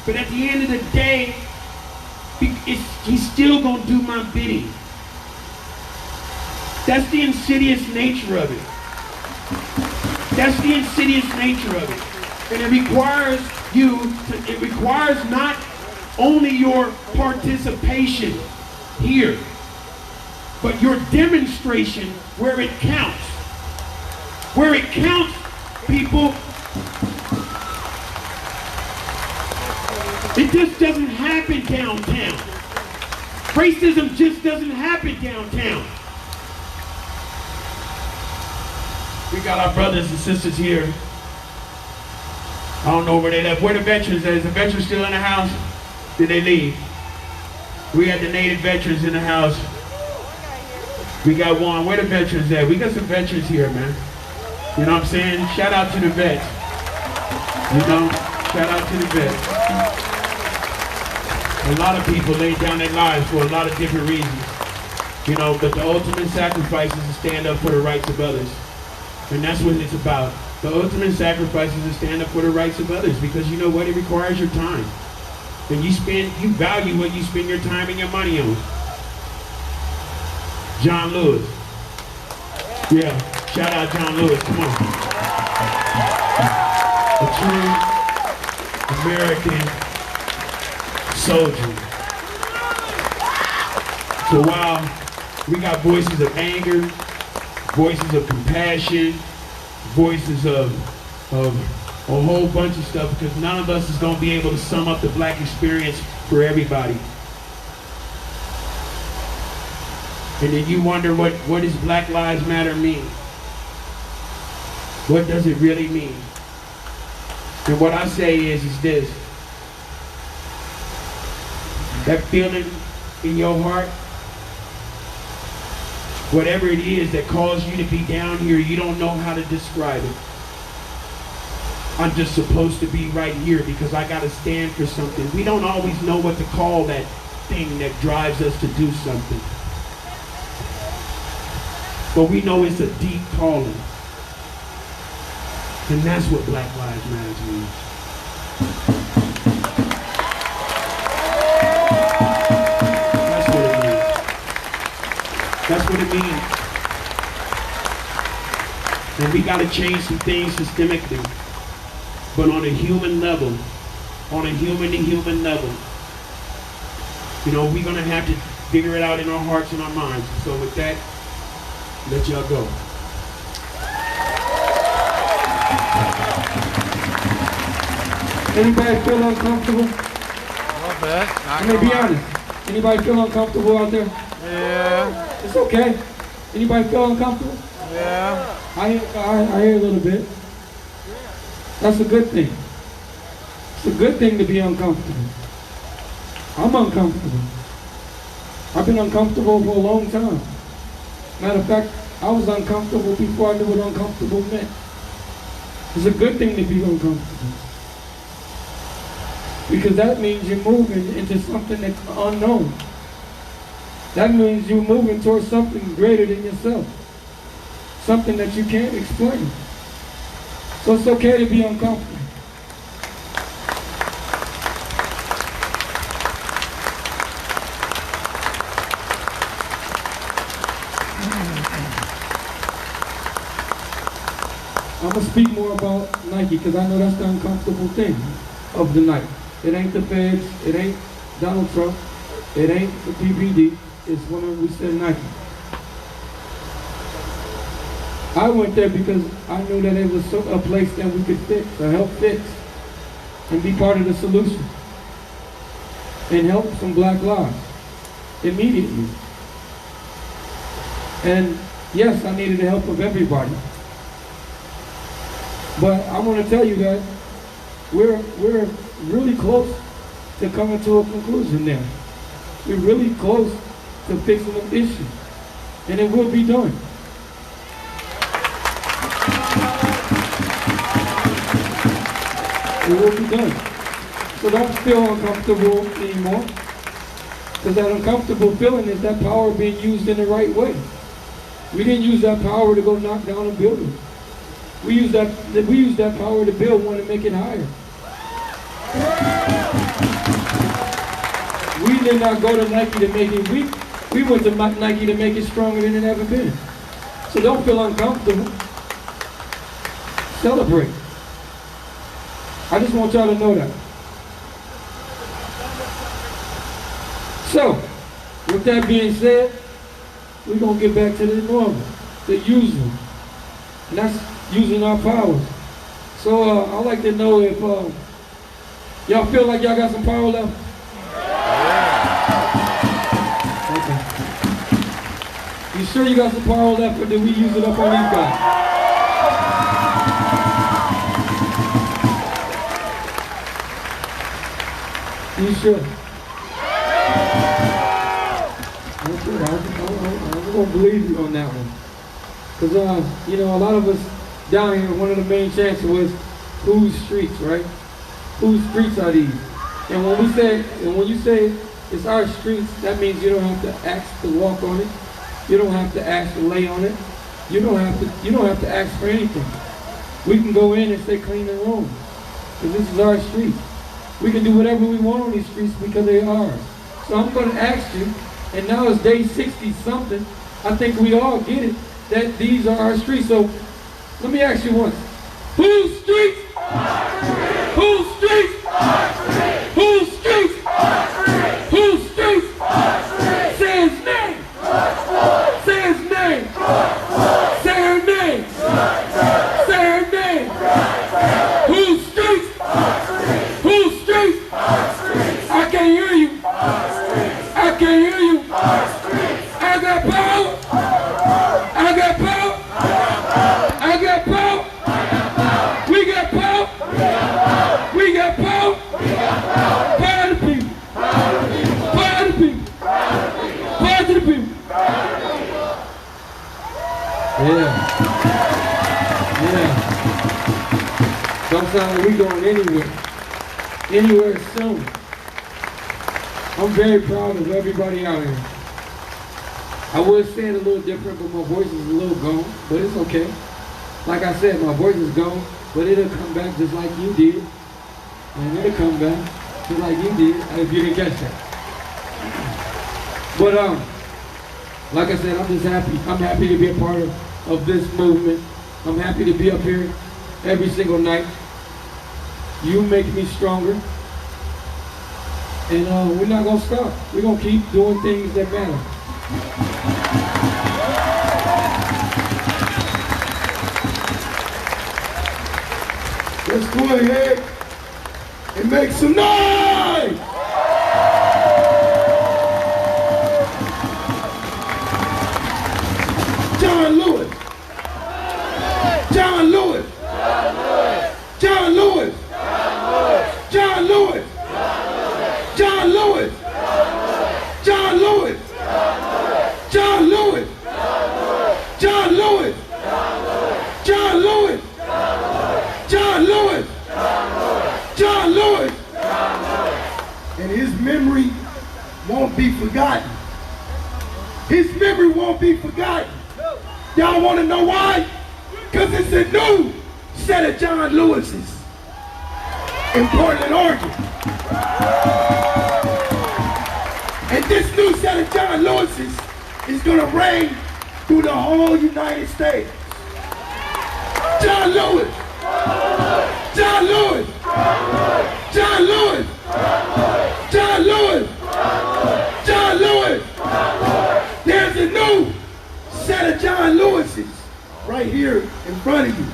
S9: But at the end of the day, he's still gonna do my bidding. That's the insidious nature of it. That's the insidious nature of it. And it requires not only your participation here, but your demonstration where it counts. Where it counts, people, it just doesn't happen downtown. Racism just doesn't happen downtown. We got our brothers and sisters here. I don't know where they left. Where the veterans at? Is the veterans still in the house? Did they leave? We had the native veterans in the house. We got one. Where the veterans at? We got some veterans here, man. You know what I'm saying? Shout out to the vets. You know, shout out to the vets. A lot of people laid down their lives for a lot of different reasons. You know, but the ultimate sacrifice is to stand up for the rights of others. And that's what it's about. The ultimate sacrifice is to stand up for the rights of others, because you know what? It requires your time. And you value what you spend your time and your money on. John Lewis. Yeah, shout out John Lewis, come on. A true American soldier. So while we got voices of anger, voices of compassion, voices of a whole bunch of stuff, because none of us is going to be able to sum up the black experience for everybody. And then you wonder, what does Black Lives Matter mean? What does it really mean? And what I say is this. That feeling in your heart, whatever it is that caused you to be down here, you don't know how to describe it. I'm just supposed to be right here because I got to stand for something. We don't always know what to call that thing that drives us to do something. But we know it's a deep calling. And that's what Black Lives Matter means. That's what it means. That's what it means. And we got to change some things systemically. But on a human level, on a human-to-human level, you know, we're going to have to figure it out in our hearts and our minds. So with that, let y'all go.
S10: Anybody feel uncomfortable?
S1: A little bit.
S10: Let me be honest. Anybody feel uncomfortable out there?
S1: Yeah.
S10: It's okay. Anybody feel uncomfortable?
S1: Yeah.
S10: I hear a little bit. That's a good thing. It's a good thing to be uncomfortable. I'm uncomfortable. I've been uncomfortable for a long time. Matter of fact, I was uncomfortable before I knew what uncomfortable meant. It's a good thing to be uncomfortable. Because that means you're moving into something that's unknown. That means you're moving towards something greater than yourself. Something that you can't explain. So it's okay to be uncomfortable. I'm going to speak more about Nike because I know that's the uncomfortable thing of the night. It ain't the feds, it ain't Donald Trump, it ain't the PPD, it's when we said Nike. I went there because I knew that it was a place that we could fix, or help fix, and be part of the solution. And help some black lives, immediately. And yes, I needed the help of everybody. But I want to tell you that we're really close to coming to a conclusion there. We're really close to fixing the issue. And it will be done. It will be done. So don't feel uncomfortable anymore. Because that uncomfortable feeling is that power being used in the right way. We didn't use that power to go knock down a building. We use that power to build one and make it higher. We did not go to Nike to make it weak. We went to Nike to make it stronger than it ever been. So don't feel uncomfortable. Celebrate. I just want y'all to know that. So, with that being said, we're going to get back to the normal, the usual. And that's using our powers. So I'd like to know if y'all feel like y'all got some power left? Okay. You sure you got some power left, or did we use it up on these guys? You sure? Okay, I'm gonna believe you on that one. Because, you know, a lot of us down here, one of the main chances was whose streets, right? Whose streets are these? And when you say it's our streets, that means you don't have to ask to walk on it. You don't have to ask to lay on it. You don't have to ask for anything. We can go in and say clean the room. Because this is our street. We can do whatever we want on these streets because they are ours. So I'm going to ask you, and now it's day 60 something. I think we all get it, that these are our streets. So let me ask you once. Whose streets? Whose streets? Whose streets? Whose streets? Say his name. Say his name. Say her name. Say her name. Whose streets? Whose streets? I can't hear you. I can't hear you. I got power. I got power. I got power. We got power. We got power. Power to the people. Power to the people. Power to the people. Yeah. Sometimes we going anywhere soon. I'm very proud of everybody out here. I would say it a little different, but my voice is a little gone, but it's okay. Like I said, my voice is gone, but it'll come back just like you did. And it'll come back just like you did, if you didn't catch that. But like I said, I'm just happy. I'm happy to be a part of this movement. I'm happy to be up here every single night. You make me stronger. And we're not gonna stop. We're gonna keep doing things that matter.
S8: Let's go ahead and make some noise! John Lewis! John Lewis! John Lewis! John Lewis! John Lewis! John Lewis! John Lewis! John Lewis! John Lewis! John Lewis! John Lewis! And his memory won't be forgotten. His memory won't be forgotten. Y'all want to know why? Because it's a new set of John Lewis's in Portland, Oregon. And this new set of John Lewis's is going to reign through the whole United States. John Lewis! John Lewis! John Lewis! John Lewis! John Lewis! There's a new set of John Lewis's right here in front of you.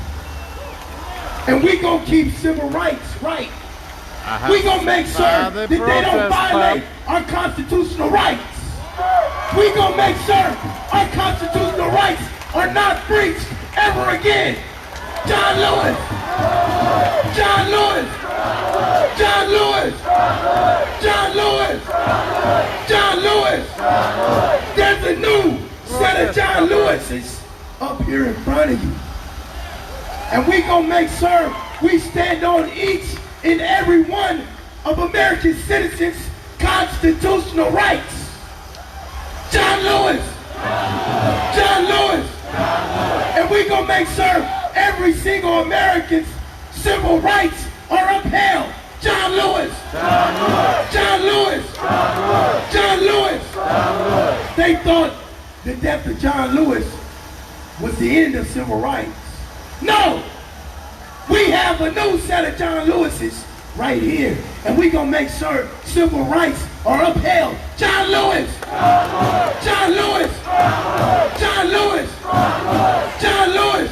S8: And we gonna keep civil rights right. We gonna make sure that they don't violate our constitutional rights. We gonna make sure our constitutional rights are not breached ever again. John Lewis! John Lewis! John Lewis! John Lewis! John Lewis! There's a new set of John Lewis's up here in front of you. And we gonna make sure we stand on each and every one of American citizens' constitutional rights. John Lewis! John Lewis! And we gonna make sure every single American's civil rights are upheld. John Lewis! John Lewis! John Lewis! John Lewis! They thought the death of John Lewis was the end of civil rights. No! We have a new set of John Lewis's right here, and we gonna make sure civil rights are upheld. John Lewis! John Lewis! John Lewis! John Lewis!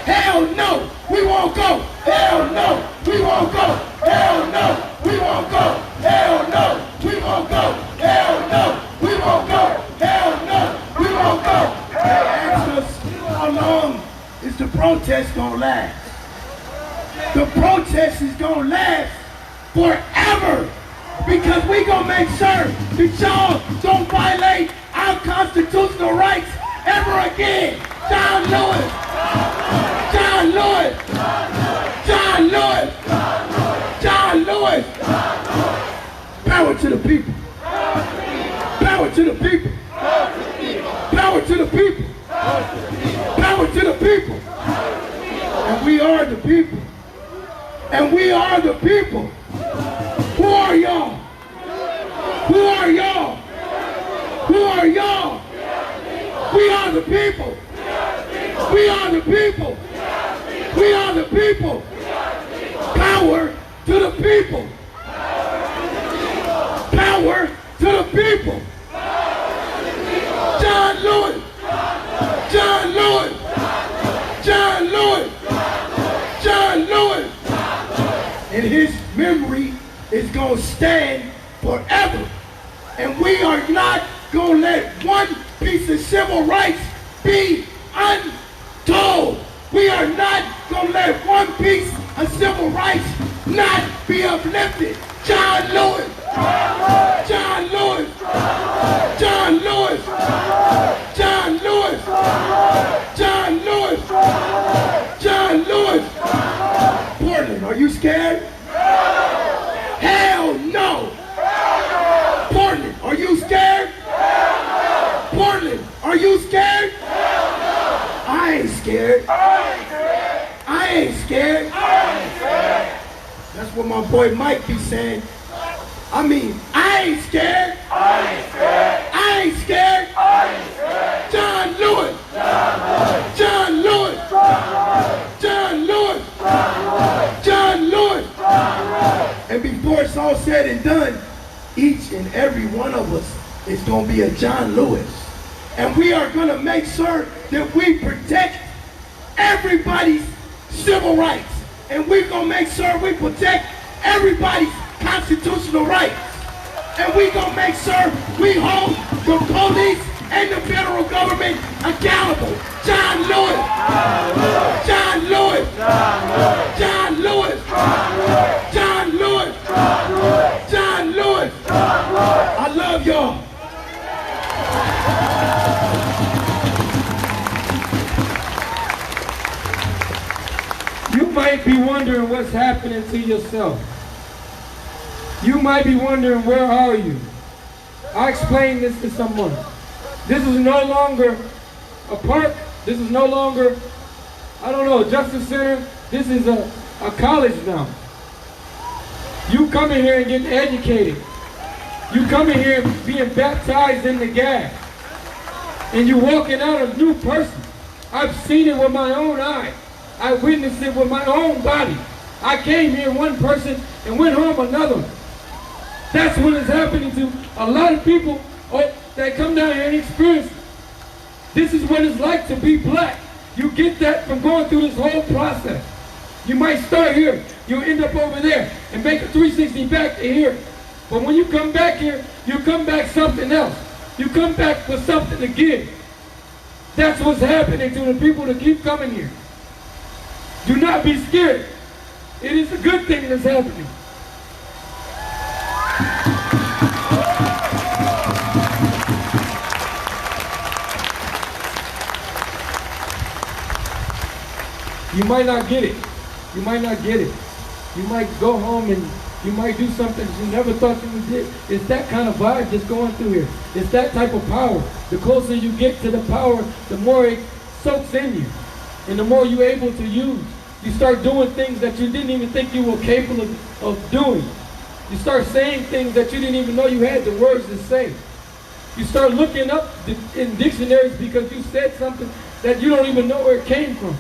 S8: Hell no! We won't go! Hell no! We won't go! Hell no! We won't go! Hell no! We won't go! Hell no! We won't go! Hell no! We won't go! They asked us how long is the protest gonna last? The protest is gonna last forever, because we gonna make sure that y'all don't violate our constitutional rights ever again. John Lewis! John Lewis! John Lewis! John Lewis! Power to the people! Power to the people! Power to the people! Power to the people! And we are the people. And we are the people. Who are y'all? Who are y'all? Who are y'all? We are the people. We are the people. We are the people. Power to the people. Power to the people. John Lewis. John Lewis. John Lewis. John Lewis. And his memory is going to stand forever. And we are not going to let one piece of civil rights be untold. We are not going to let one piece of civil rights not be uplifted. John Lewis. John Lewis. John Lewis. John Lewis. John Lewis. John Lewis. Portland, are you scared? Hell no! Portland, are you scared? Portland, are you scared? I ain't scared. I ain't scared. That's what my boy Mike be saying. I mean, I ain't scared. I ain't scared. I ain't scared. John Lewis. John Lewis. John Lewis. John Lewis. And before it's all said and done, each and every one of us is going to be a John Lewis. And we are going to make sure that we protect everybody's civil rights. And we're going to make sure we protect everybody's constitutional rights. And we're going to make sure we hold the police and the federal government accountable. John Lewis. John Lewis. John Lewis. John Lewis. John Lewis. I love y'all.
S10: You might be wondering what's happening to yourself. You might be wondering, where are you? I explained this to someone. This is no longer a park. This is no longer, I don't know, a justice center. This is a college now. You come in here and get educated. You come in here being baptized in the gas. And you're walking out a new person. I've seen it with my own eyes. I witnessed it with my own body. I came here one person and went home another. That's what is happening to a lot of people that come down here and experience it. This is what it's like to be black. You get that from going through this whole process. You might start here, you'll end up over there and make a 360 back to here. But when you come back here, you come back something else. You come back with something to give. That's what's happening to the people that keep coming here. Do not be scared. It is a good thing that's happening. You might not get it. You might not get it. You might go home and you might do something you never thought you would do. It's that kind of vibe that's going through here. It's that type of power. The closer you get to the power, the more it soaks in you. And the more you're able to use. You start doing things that you didn't even think you were capable of doing. You start saying things that you didn't even know you had the words to say. You start looking up in dictionaries because you said something that you don't even know where it came from.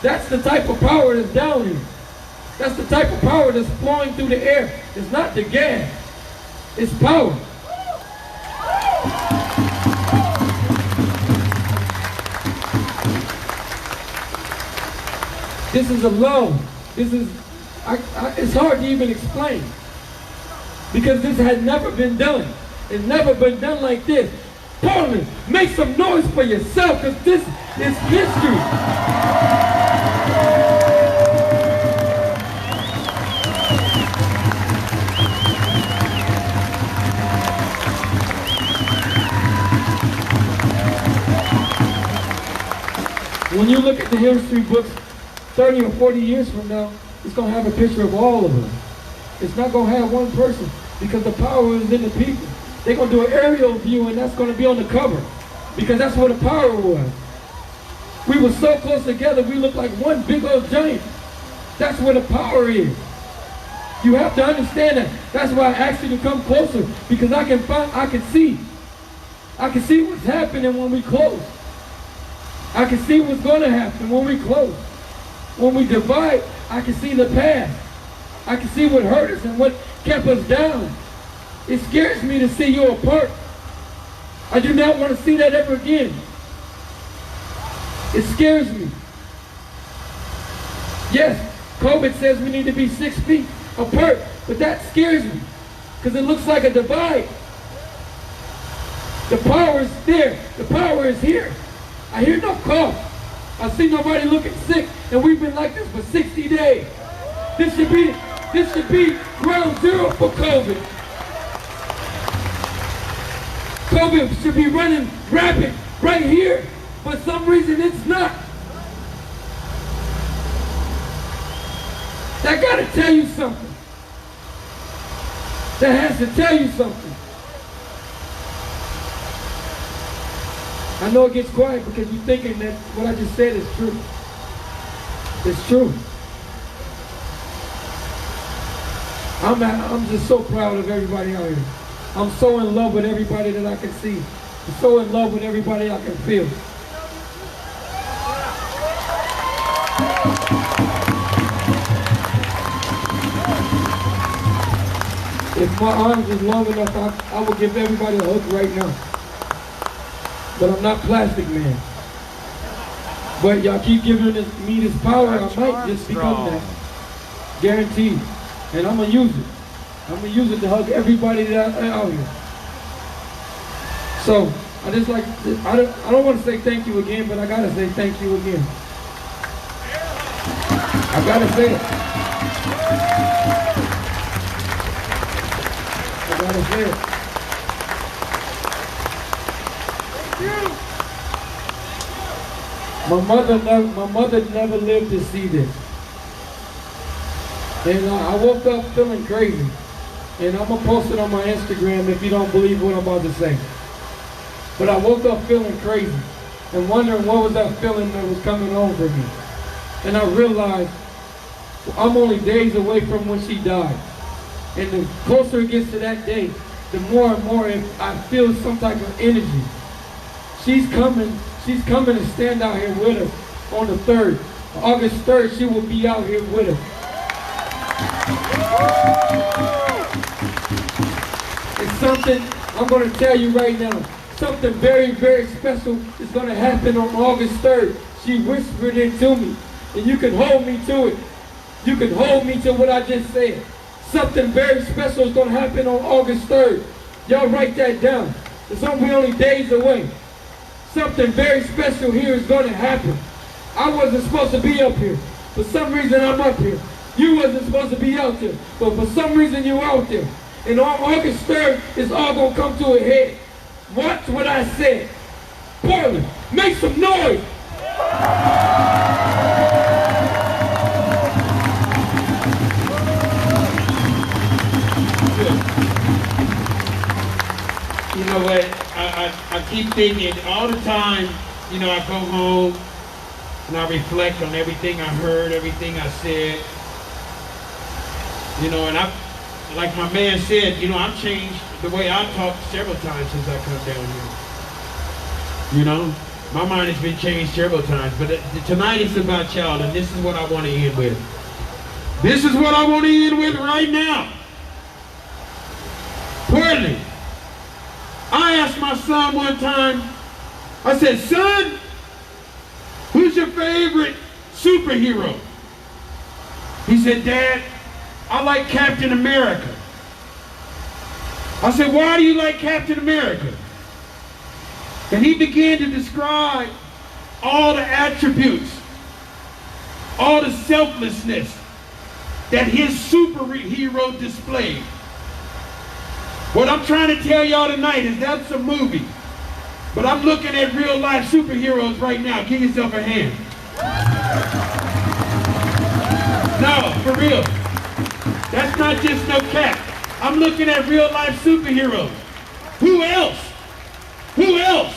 S10: That's the type of power that's down here. That's the type of power that's flowing through the air. It's not the gas. It's power. This is a love. This is, it's hard to even explain. Because this had never been done. It's never been done like this. Portland, make some noise for yourself, because this is history. When you look at the history books 30 or 40 years from now, it's going to have a picture of all of us. It's not going to have one person, because the power is in the people. They're going to do an aerial view, and that's going to be on the cover, because that's where the power was. We were so close together, we looked like one big old giant. That's where the power is. You have to understand that. That's why I asked you to come closer, because I can see. I can see what's happening when we close. I can see what's going to happen when we close. When we divide, I can see the past. I can see what hurt us and what kept us down. It scares me to see you apart. I do not want to see that ever again. It scares me. Yes, COVID says we need to be 6 feet apart, but that scares me, because it looks like a divide. The power is there. The power is here. I hear no cough. I see nobody looking sick, and we've been like this for 60 days. This should be ground zero for COVID. COVID should be running rapid right here. For some reason, it's not. That got to tell you something. That has to tell you something. I know it gets quiet because you're thinking that what I just said is true. It's true. I'm just so proud of everybody out here. I'm so in love with everybody that I can see. I'm so in love with everybody I can feel. If my arms was long enough, I would give everybody a hug right now. But I'm not Plastic Man. But y'all keep giving me this power, I might just become that. Guaranteed. And I'm going to use it. I'm going to use it to hug everybody that out here. So, I don't want to say thank you again, but I got to say thank you again. I got to say it. I got to say it. My mother never lived to see this. And I woke up feeling crazy. And I'm going to post it on my Instagram if you don't believe what I'm about to say. But I woke up feeling crazy and wondering what was that feeling that was coming over me. And I realized I'm only days away from when she died. And the closer it gets to that day, the more and more I feel some type of energy. She's coming to stand out here with us on the 3rd. August 3rd, she will be out here with us. It's something I'm going to tell you right now. Something very, very special is going to happen on August 3rd. She whispered it to me, and you can hold me to it. You can hold me to what I just said. Something very special is going to happen on August 3rd. Y'all write that down. It's only days away. Something very special here is going to happen. I wasn't supposed to be up here. For some reason, I'm up here. You wasn't supposed to be out there. But for some reason, you're out there. And on August 3rd, it's all going to come to a head. Watch what I said. Portland, make some noise.
S9: You know what, I keep thinking all the time, you know, I go home and I reflect on everything I heard, everything I said. You know, and like my man said, you know, I've changed the way I talk several times since I come down here. You know, My mind has been changed several times, but tonight it's about y'all, and this is what I want to end with. This is what I want to end with right now. Portland. I asked my son one time, I said, son, who's your favorite superhero? He said, Dad, I like Captain America. I said, why do you like Captain America? And he began to describe all the attributes, all the selflessness that his superhero displayed. What I'm trying to tell y'all tonight is that's a movie. But I'm looking at real life superheroes right now. Give yourself a hand. No, for real. That's not just no cap. I'm looking at real life superheroes. Who else? Who else?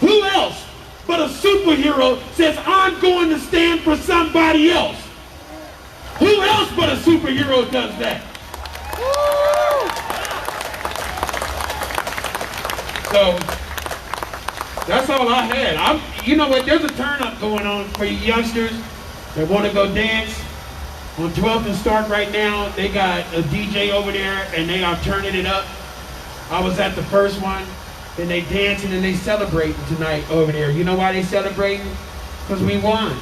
S9: Who else but a superhero says, I'm going to stand for somebody else? Who else but a superhero does that? So, that's all I had. You know what, there's a turn up going on for you youngsters that want to go dance. On 12th and Stark right now, they got a DJ over there and they are turning it up. I was at the first one, and they dancing and they celebrating tonight over there. You know why they celebrating? Because we won.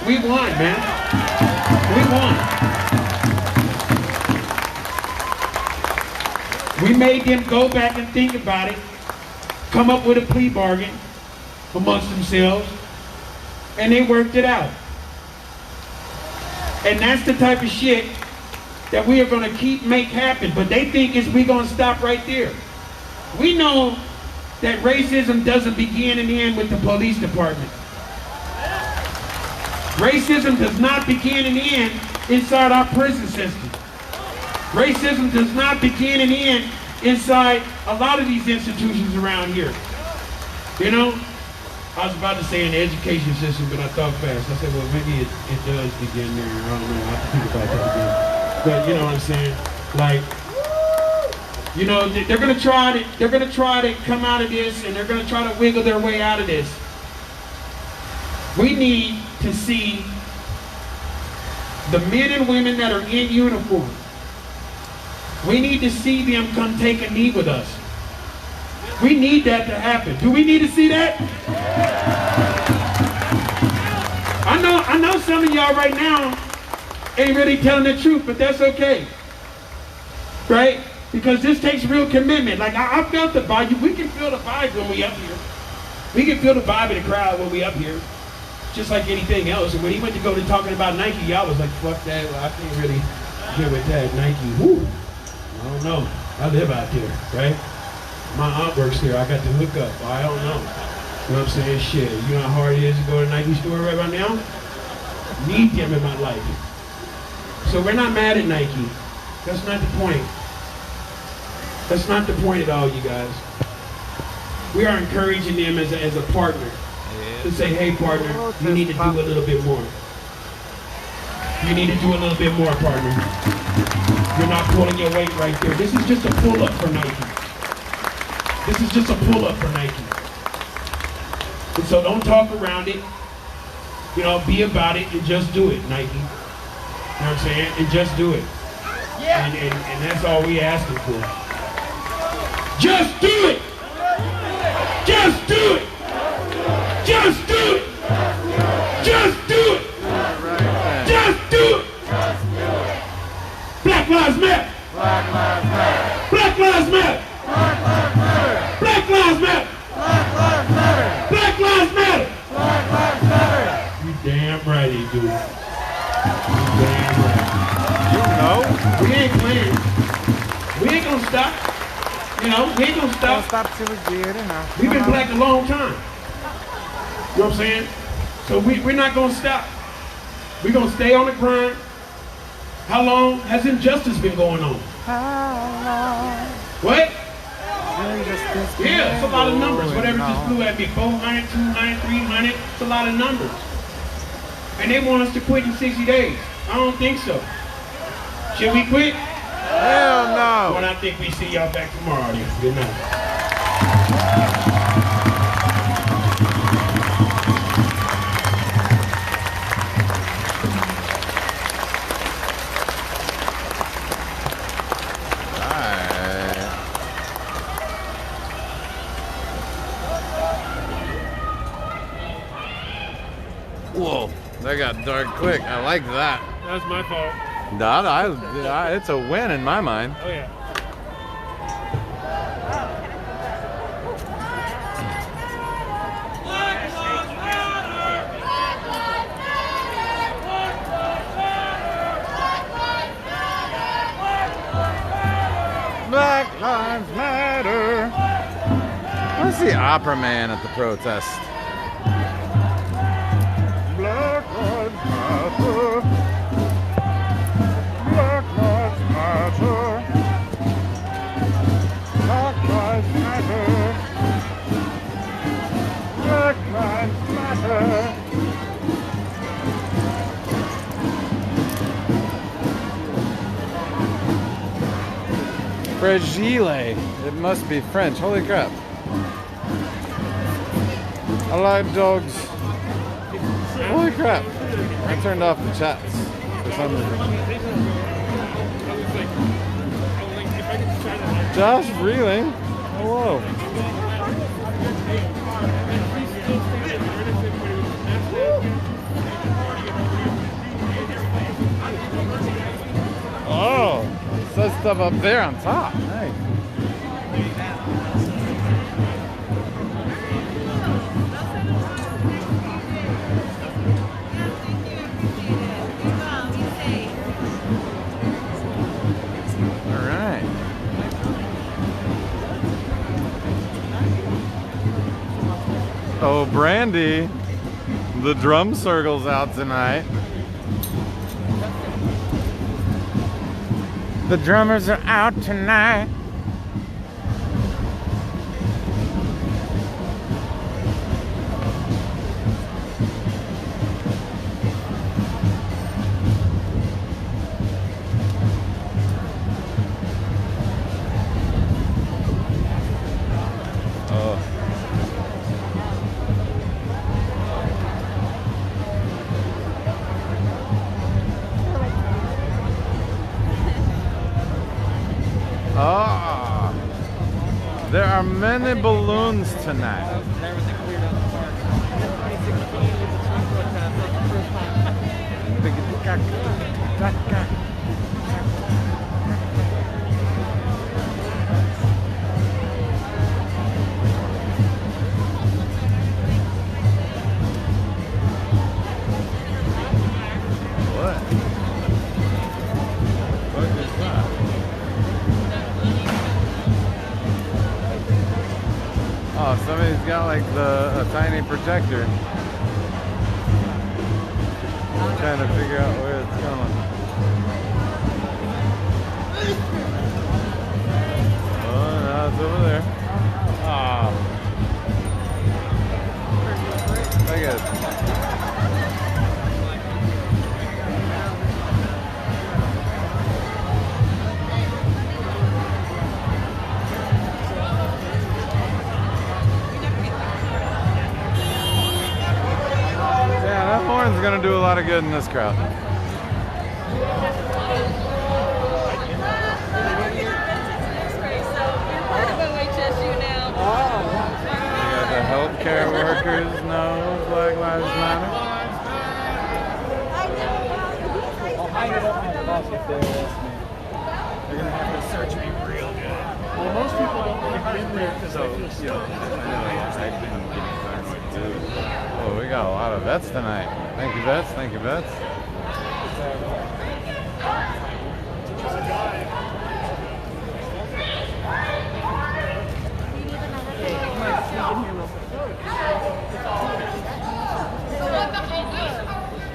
S9: We won, man. We won. We made them go back and think about it, come up with a plea bargain amongst themselves, and they worked it out. And that's the type of shit that we are going to make happen. But they think we going to stop right there. We know that racism doesn't begin and end with the police department. Racism does not begin and end inside our prison system. Racism does not begin and end inside a lot of these institutions around here. You know, I was about to say in the education system, but I thought fast. I said, well, maybe it does begin there. I don't know. I have to think about that again. But you know what I'm saying? Like, you know, they're gonna try to come out of this, and they're gonna try to wiggle their way out of this. We need to see the men and women that are in uniform. We need to see them come take a knee with us. We need that to happen. Do we need to see that? I know some of y'all right now ain't really telling the truth, but that's okay. Right? Because this takes real commitment. Like I felt the vibe. We can feel the vibe when we up here. We can feel the vibe in the crowd when we up here. Just like anything else. And when he went to go to talking about Nike, y'all was like, fuck that. Well, I can't really get with that. Nike, whoo. I don't know. I live out there, right? My aunt works there. I got to hook up. I don't know. You know what I'm saying? Shit. You know how hard it is to go to a Nike store right about now? Need them in my life. So we're not mad at Nike. That's not the point. That's not the point at all, you guys. We are encouraging them as a partner. To say, hey partner, you need to do a little bit more. You need to do a little bit more, partner. You're not pulling your weight right there. This is just a pull-up for Nike. This is just a pull-up for Nike. And so don't talk around it. You know, be about it and just do it, Nike. You know what I'm saying? And just do it. Yeah. And that's all we asking for. Just do it! Just do it! Just do it! Just do it! Just do it! Black Lives Matter! Black Lives Matter! Black Lives Matter! Black Lives Matter! Black Lives Matter! Black Lives Matter! You damn right he do. You damn right. You know? We ain't playing. We ain't gonna stop. You know, we ain't gonna stop.
S1: Don't stop till it's dead,
S9: We've been black a long time. You know what I'm saying? So we're not gonna stop. We're gonna stay on the grind. How long has injustice been going on? What? Yeah, it's a lot of numbers. Whatever just flew at me. 400, 200, 300. It's a lot of numbers. And they want us to quit in 60 days. I don't think so. Should we quit?
S1: Hell no.
S9: Well, I think we see y'all back tomorrow then. Good night.
S1: got dark quick. I like that.
S3: That was my fault.
S1: It's a win in my mind.
S3: Oh yeah.
S1: Black Lives Matter. What's the opera man at the protest? Black Lives Matter. Black Lives Matter. Black Lives Matter. Black Lives Matter. Fragile. It must be French. Holy crap. I like dogs. Holy crap. I turned off the chats for some reason. Josh Reeling. Hello. Oh. Says stuff up there on top. Nice. All right. Oh, Brandy. The drum circle's out tonight. The drummers are out tonight. Oh. Ah, there are many balloons tonight. What? What is that? Oh, somebody's got like a tiny projector. I'm trying to figure out where it's going. Oh, no, it's over there. Ah. Look at it. Horn's gonna do a lot of good in this crowd. We got the healthcare workers, no, Black Lives Matter.
S2: I'll hang it up my boss if they ask me. They're gonna have to search me real good.
S3: Well, most people don't like being there because
S1: So, you know, I've been getting classic too. Oh, we got a lot of vets tonight. Thank you, vets. Thank you, vets.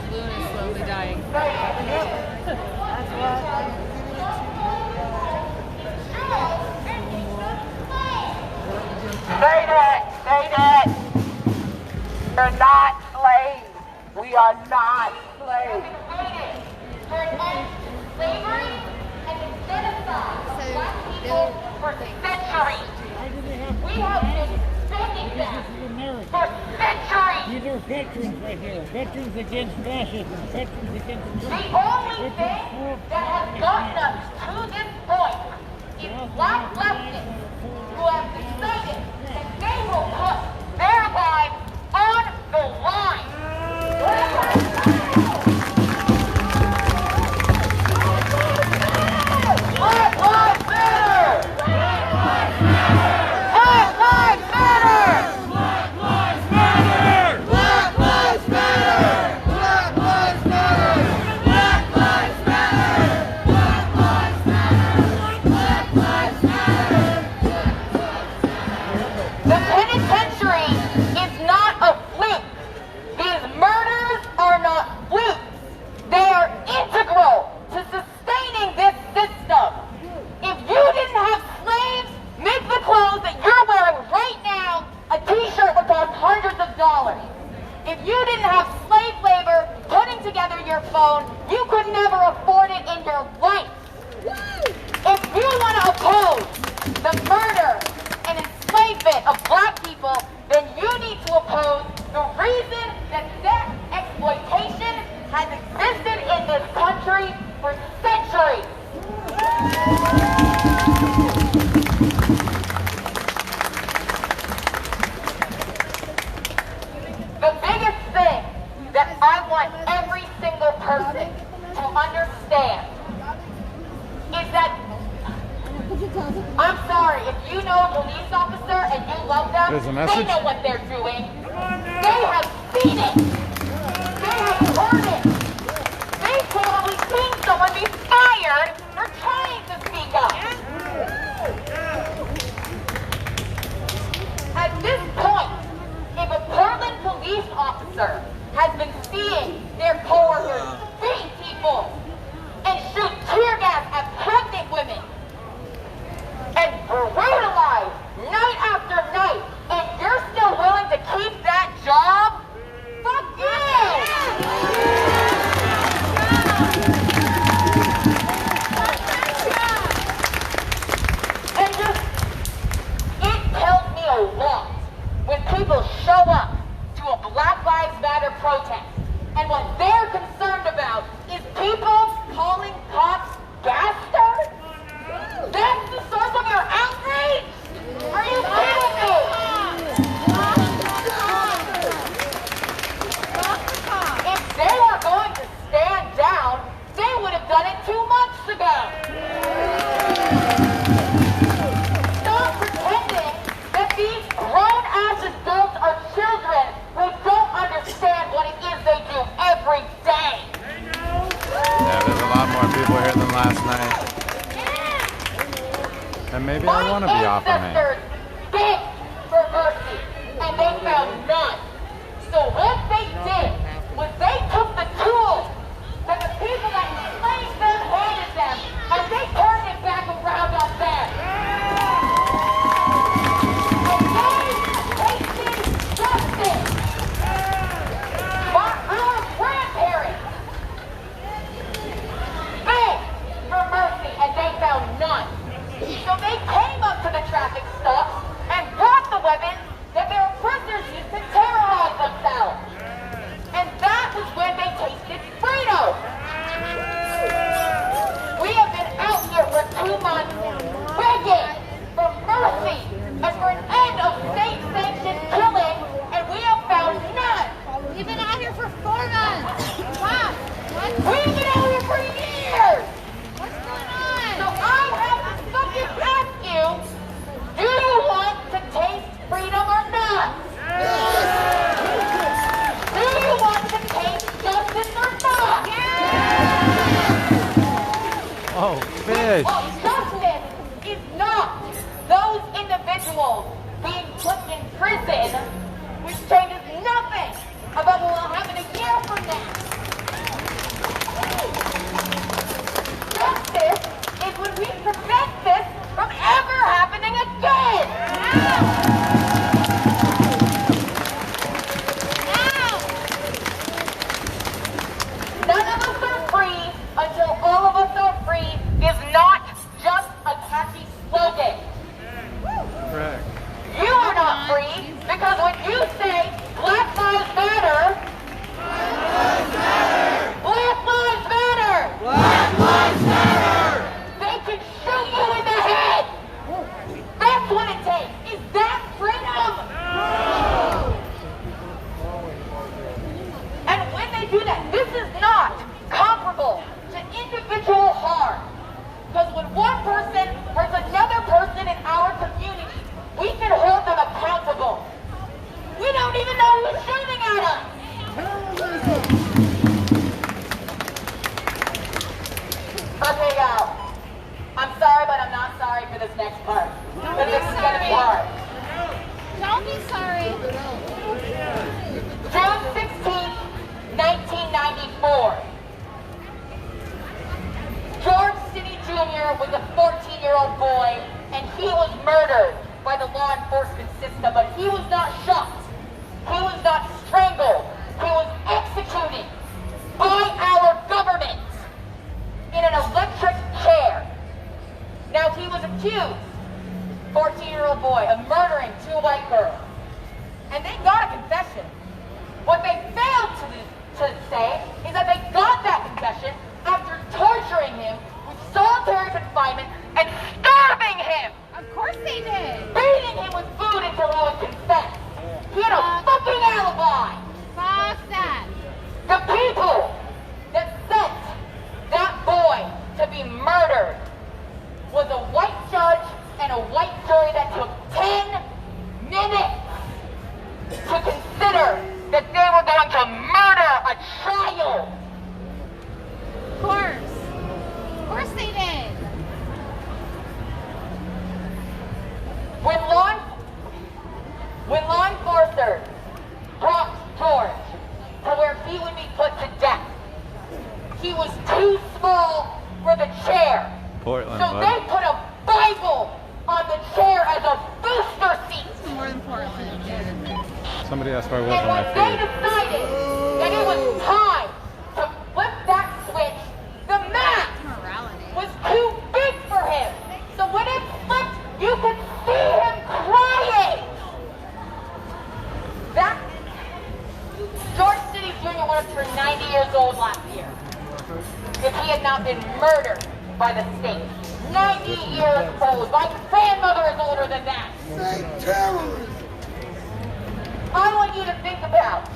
S6: Balloon is slowly dying.
S12: Say that! Say that! We're not slaves. We are not slaves. Slavery and genocide. For centuries. We have been defending them for centuries.
S13: These are veterans right here. Veterans against fascism. Veterans against...
S12: The only thing that has gotten us to this point is black leftists who have decided that they will put their lives on the line. The biggest thing that I want every single person to understand is that, I'm sorry, if you know a police officer and you love them,
S1: There's a
S12: they
S1: message?
S12: know what they're doing. They have seen it. They have heard it. They've probably seen someone be fired for trying to speak up. At this point, if a Portland police officer has been seeing their coworkers beat people and shoot tear gas at pregnant women and brutalize night after night, and you're still willing to keep that job, fuck you! And just, it tells me a lot when people show up to a Black Lives Matter protest, and what they're concerned about is people calling cops bastards? That's the source of your outrage? Are you kidding me? If they were going to stand down, they would have done it 2 months ago. Stop pretending that these grown-ass adults are children who don't understand what it is they do every day.
S1: Yeah, there's a lot more people here than last night. And maybe I want to be off of me.
S12: Ancestors begged for mercy, and they found none. So what they did was they took the tools that the people that enslaved them handed them, and they turned it back around on them. And they tasted justice. Our grandparents begged for mercy, and they found none. So they came up to the traffic stops and brought the weapons that their oppressors used to terrorize themselves. And that was when they tasted freedom. We have been out here for 2 months begging for mercy and for an end of state-sanctioned killing, and we have found none.
S6: We've been out here for 4 months. Wow.
S12: We've been out here for years.
S6: What's going on?
S12: So I have to fucking ask you, do you want to taste freedom or not? Do you want to taste justice or not?
S1: Oh, fish.
S12: Well, justice is not those individuals being put in prison, which changes nothing about what will happen a year from now. Justice is when we prevent this from ever happening again. None of us are free until all of us are free is not just a catchy slogan.
S1: Correct.
S12: You are not free because when you say Black Lives Matter, Black Lives Matter, Black Lives Matter, they can shoot you in the head. That's what it takes. Is that freedom? And when they do that, this is not comparable to individual harm. Because when one person hurts another person in our community, we can hold them accountable. We don't even know who's shooting at us. Okay, y'all. I'm sorry, but I'm not sorry for this next part. But this is going to be hard.
S6: Don't be sorry.
S12: June 16th, 1994. George City Jr. was a 14-year-old boy, and he was murdered by the law enforcement system, but he was not shot. He was not strangled. He was executed by our government in an electric chair. Now, he was accused, 14-year-old boy, of murdering 2 white girls. And they got a confession. What they failed to say is that they got that confession after torturing him with solitary confinement and starving He had a fucking alibi.
S6: Fuck that.
S12: The people that sent that boy to be murdered was a white judge and a white jury that took 10 minutes to consider that they were going to murder a child.
S6: Of course. Of course they did. When law
S12: enforcers brought George to where he would be put to death, he was too small for the chair.
S1: Portland,
S12: so they put a Bible on the chair as a booster seat.
S6: More than Portland.
S1: Somebody asked why I was
S12: And
S1: on
S12: when
S1: my
S12: they
S1: feed.
S12: decided that it was time to flip that switch, the mask was too big for him. So when it flipped, you could see him crying. That George City Jr. would have turned 90 years old last year if he had not been murdered by the state. 90 years old. My grandmother is older than that. I want you to think about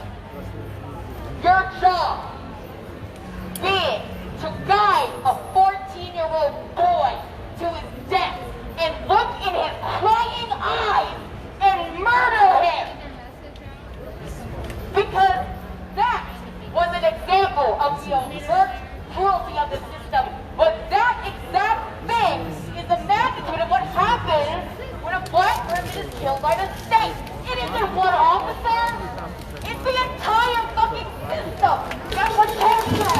S12: your job being to guide a 14-year-old boy to his death and look in his crying eyes and murder him. Because that was an example of the overt cruelty of the system. But that exact thing is the magnitude of what happens when a black person is killed by the state. It isn't one officer. It's the entire fucking system. That's what kills them.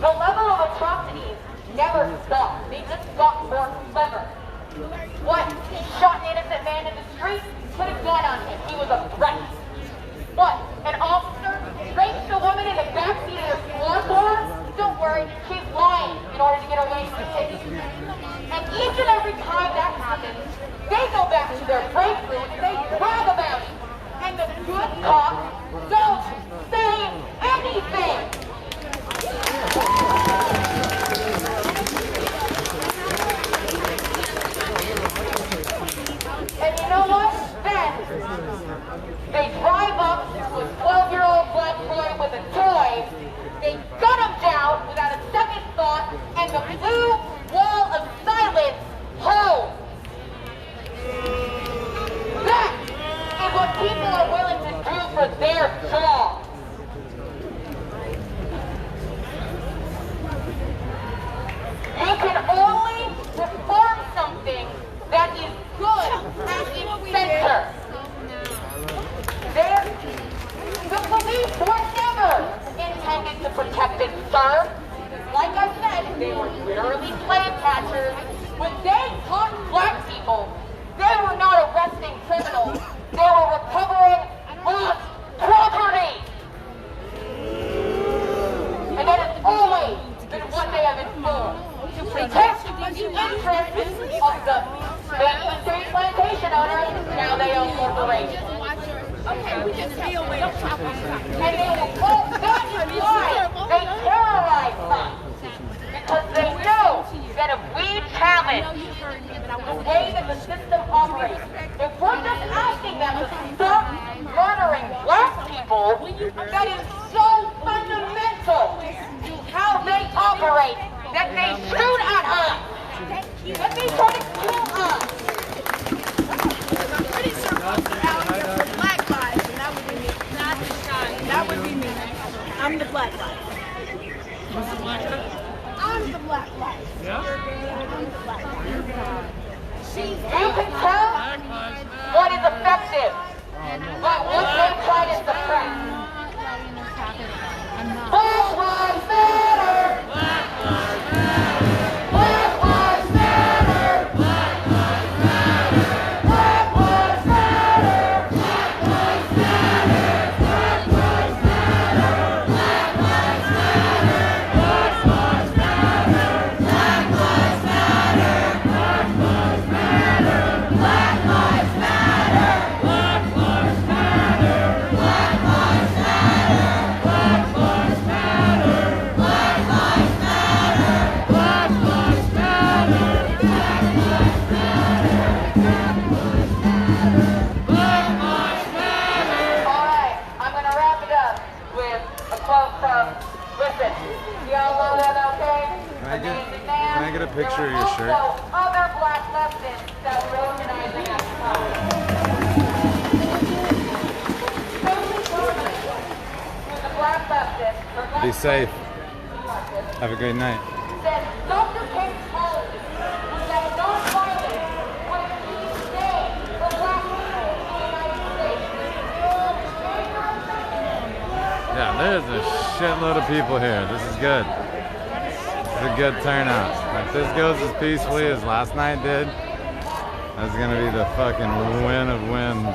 S12: The level of atrocities never stopped. They just got more clever. What? He shot an innocent man in the street, put a gun on him. He was a threat. What? An officer raped a woman in the backseat of their squad car? Don't worry, she's lying in order to get away from it. And each and every time that happens, they go back to their break room and they brag about it. And the good cops don't say anything. And you know what? Then they drive up to a 12-year-old black boy with a toy. They gun him down without a second thought, and the blue wall of silence holds. That is what people are willing to do for their job. You can only reform something that is good at its center. The police were never intended to protect and serve. Like I said, they were literally slave catchers. When they caught black people, they were not arresting criminals. They were recovering lost property. And that has always been what they have been for. To protect the interests of the state plantation owners, now they own corporations. Okay, we just deal with it. And they will all, that is why they terrorize us. Because they know that if we challenge the way that the system operates, if we're just asking them to stop murdering black people, that is so fundamental to how they operate that they shoot at us. That they try to kill us.
S7: I'm pretty sure most are out here for black lives, and that would be me. That would be me. I'm the black life.
S3: What's the black life?
S7: I'm the black life.
S3: Yeah?
S7: I'm the black life.
S12: You can tell what is effective by what they try to suppress. Black lives matter! Black lives matter! Black lives matter!
S1: Be safe. Have a great night.
S12: That Dr. King's policy was that nonviolence was a key today for black people in the United States.
S1: Yeah, there's a shitload of people here. This is good. It's a good turnout. If this goes as peacefully as last night did, that's gonna be the fucking win of wins.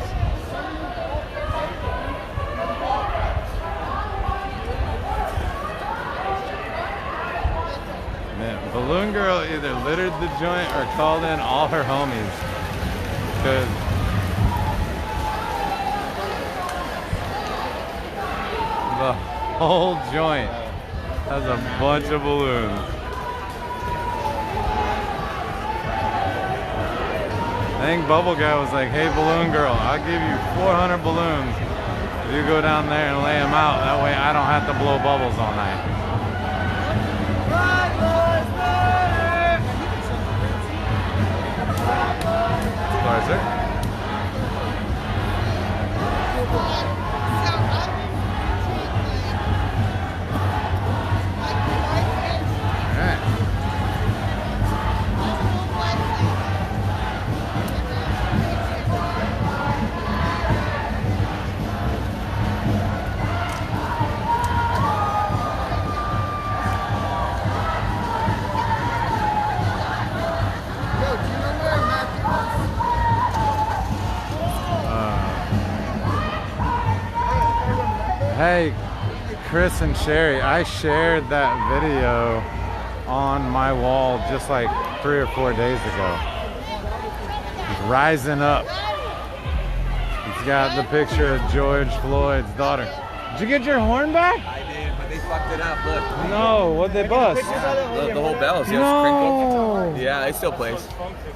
S1: Man, Balloon Girl either littered the joint or called in all her homies. Cause the whole joint has a bunch of balloons. I think Bubble Guy was like, hey Balloon Girl, I'll give you 400 balloons if you go down there and lay them out. That way I don't have to blow bubbles all night. Sorry, sir. Hey, Chris and Sherry, I shared that video on my wall just like 3 or 4 days ago. It's rising up. It's got the picture of George Floyd's daughter. Did you get your horn back?
S14: I did, but they fucked it up. Look.
S1: No, what'd they bust?
S14: The whole bell. See how it's crinkled? Yeah, it still plays.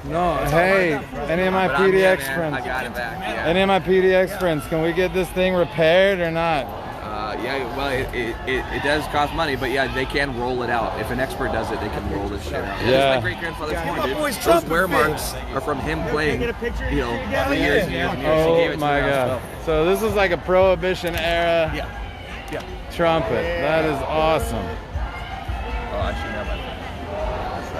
S1: No, hey, any of my PDX friends?
S14: I got it back. Yeah.
S1: Any of my PDX friends, can we get this thing repaired or not?
S14: Yeah, well, it does cost money, but yeah, they can roll it out. If an expert does it, they can roll this shit out.
S1: Yeah.
S14: My great grandfather's horn, dude. Those wear marks are from him playing, you know, for years and years and years. He gave it to
S1: my
S14: me
S1: God. So this is like a Prohibition era trumpet. That is awesome.
S14: Oh, I should have my...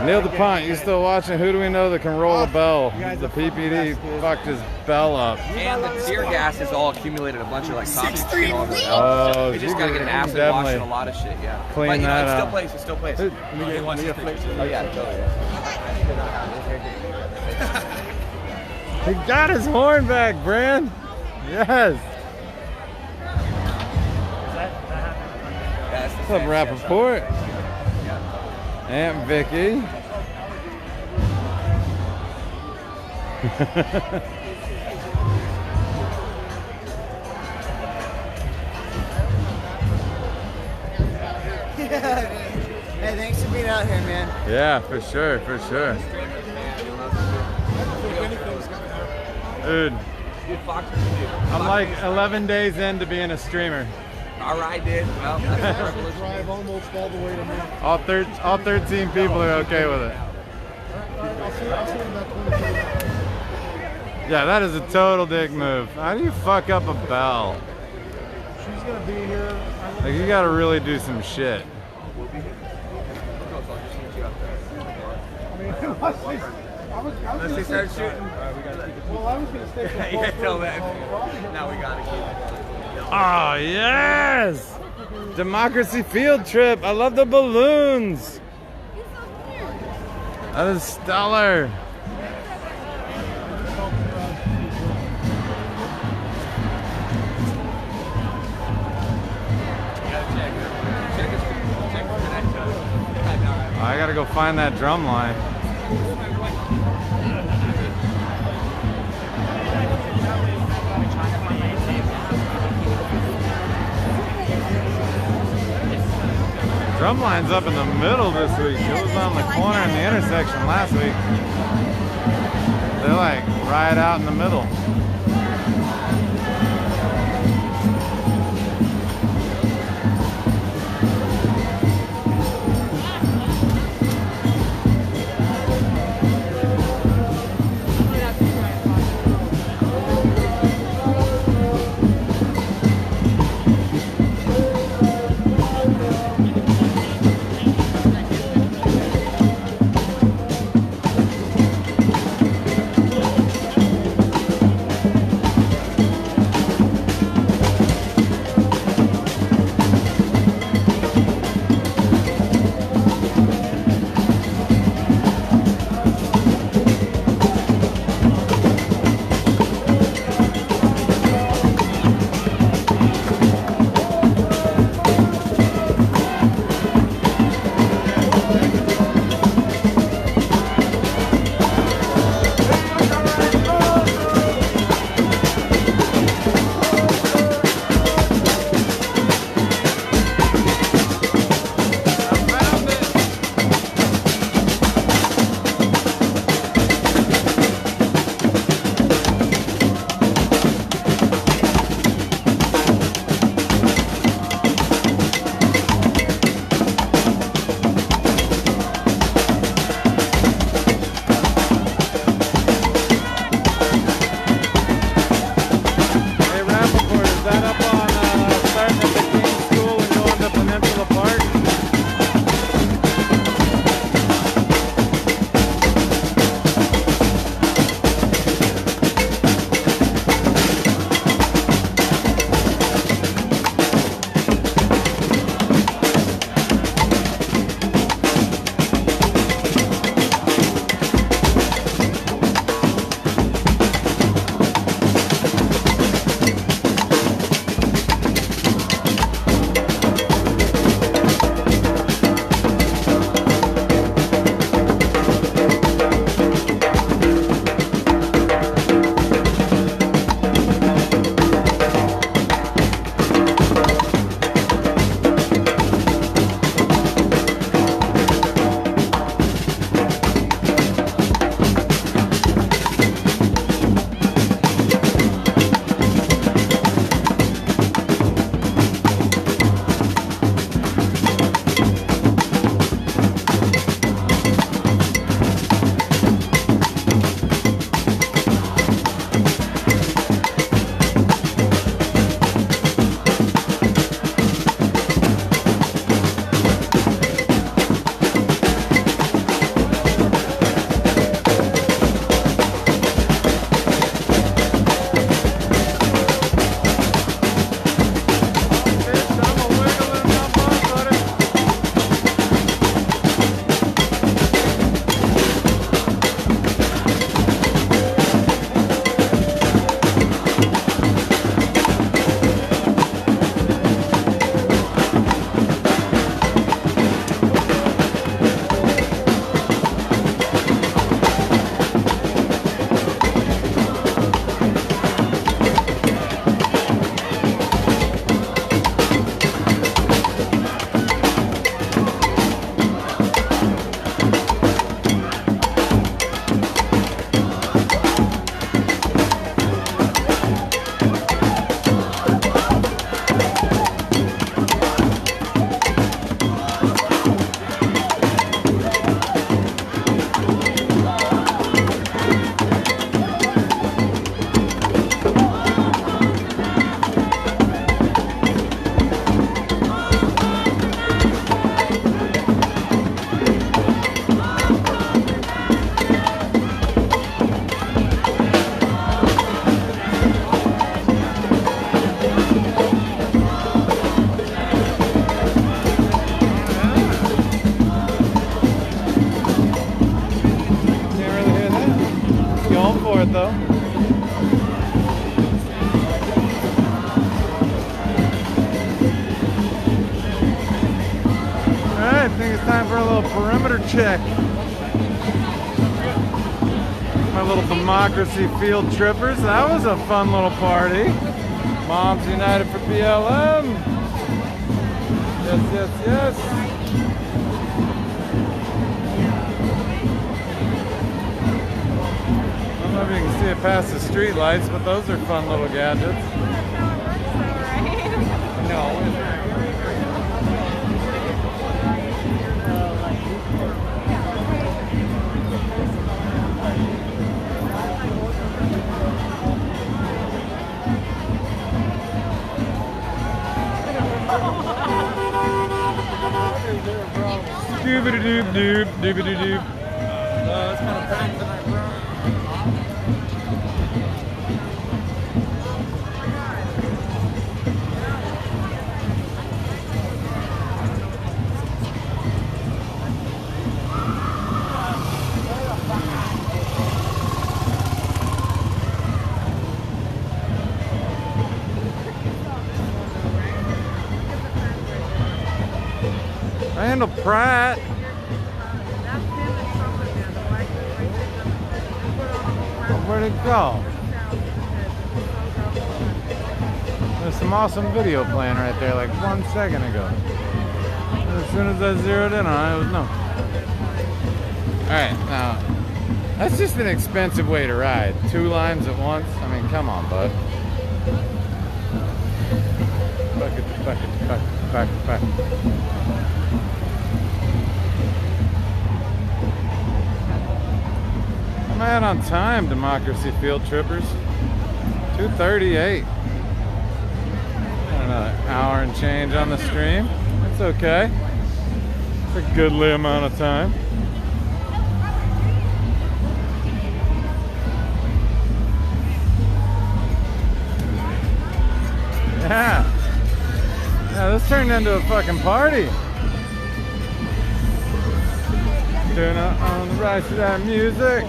S1: Neil DuPont, you still watching? Who do we know that can roll a bell? The PPD fucked his bell up.
S14: And the tear gas has all accumulated a bunch of like toxic shit all over the
S1: Oh,
S14: bell. You just gotta get an acid wash and a lot of shit, yeah.
S1: Clean
S14: but, you know,
S1: that
S14: it still
S1: up.
S14: plays, it still plays. Oh yeah, totally.
S1: He got his horn back, Bran. Yes. What's up, Rappaport? Aunt Vicky.
S2: Hey, thanks for being out here, man.
S1: Yeah, for sure, for sure. Dude, I'm like 11 days into being a streamer.
S14: All right, dude. Well, that's a
S2: drive almost all the way to me.
S1: All 13 people are okay with it.
S2: I'll see you in about 20 minutes.
S1: Yeah, that is a total dick move. How do you fuck up a bell?
S2: She's gonna be here.
S1: Like, you gotta really do some shit.
S2: I mean, unless they
S14: start shooting.
S2: Well, I was gonna stay for
S14: You can't tell that. Now we gotta keep it.
S1: Oh, yes! Democracy field trip. I love the balloons. That is stellar. I gotta go find that drum line. Drumline's up in the middle this week. It was on the corner in the intersection last week. They're like right out in the middle. check. My little democracy field trippers. That was a fun little party. Moms United for BLM. Yes, yes, yes. I don't know if you can see it past the street lights, but those are fun little gadgets. No. Doobity-doop doop, doobity-doop. It's kind of packed tonight, bro. Randall Pratt. Where'd it go? There's some awesome video playing right there like 1 second ago. As soon as I zeroed in on it, it was no. Alright, now, that's just an expensive way to ride. 2 lines at once? I mean, come on, bud. Bucket, bucket, bucket, bucket, bucket. I'm at on time, Democracy Field Trippers. 2:38. Another hour and change on the stream. That's okay. It's a goodly amount of time. Yeah. Yeah, this turned into a fucking party. Turn on the right to that music.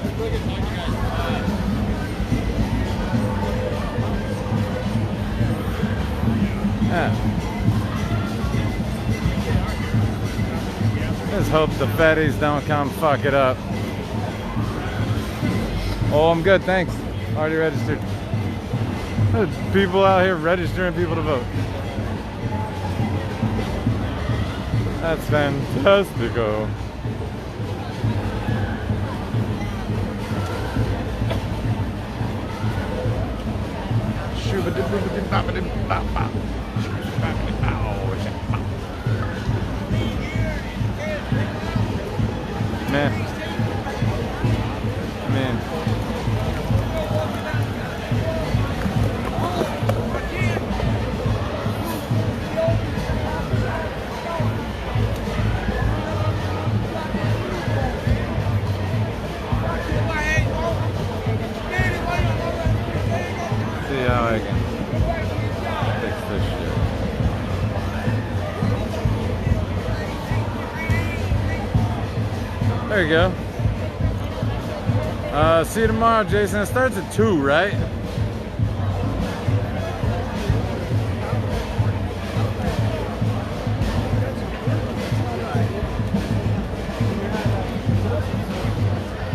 S1: Yeah. Just hope the fetties don't come fuck it up. Oh, I'm good, thanks. Already registered. There's people out here registering people to vote. That's fantastico. Man. Man. See how I can fix this shit. There you go. See you tomorrow, Jason. It starts at 2, right?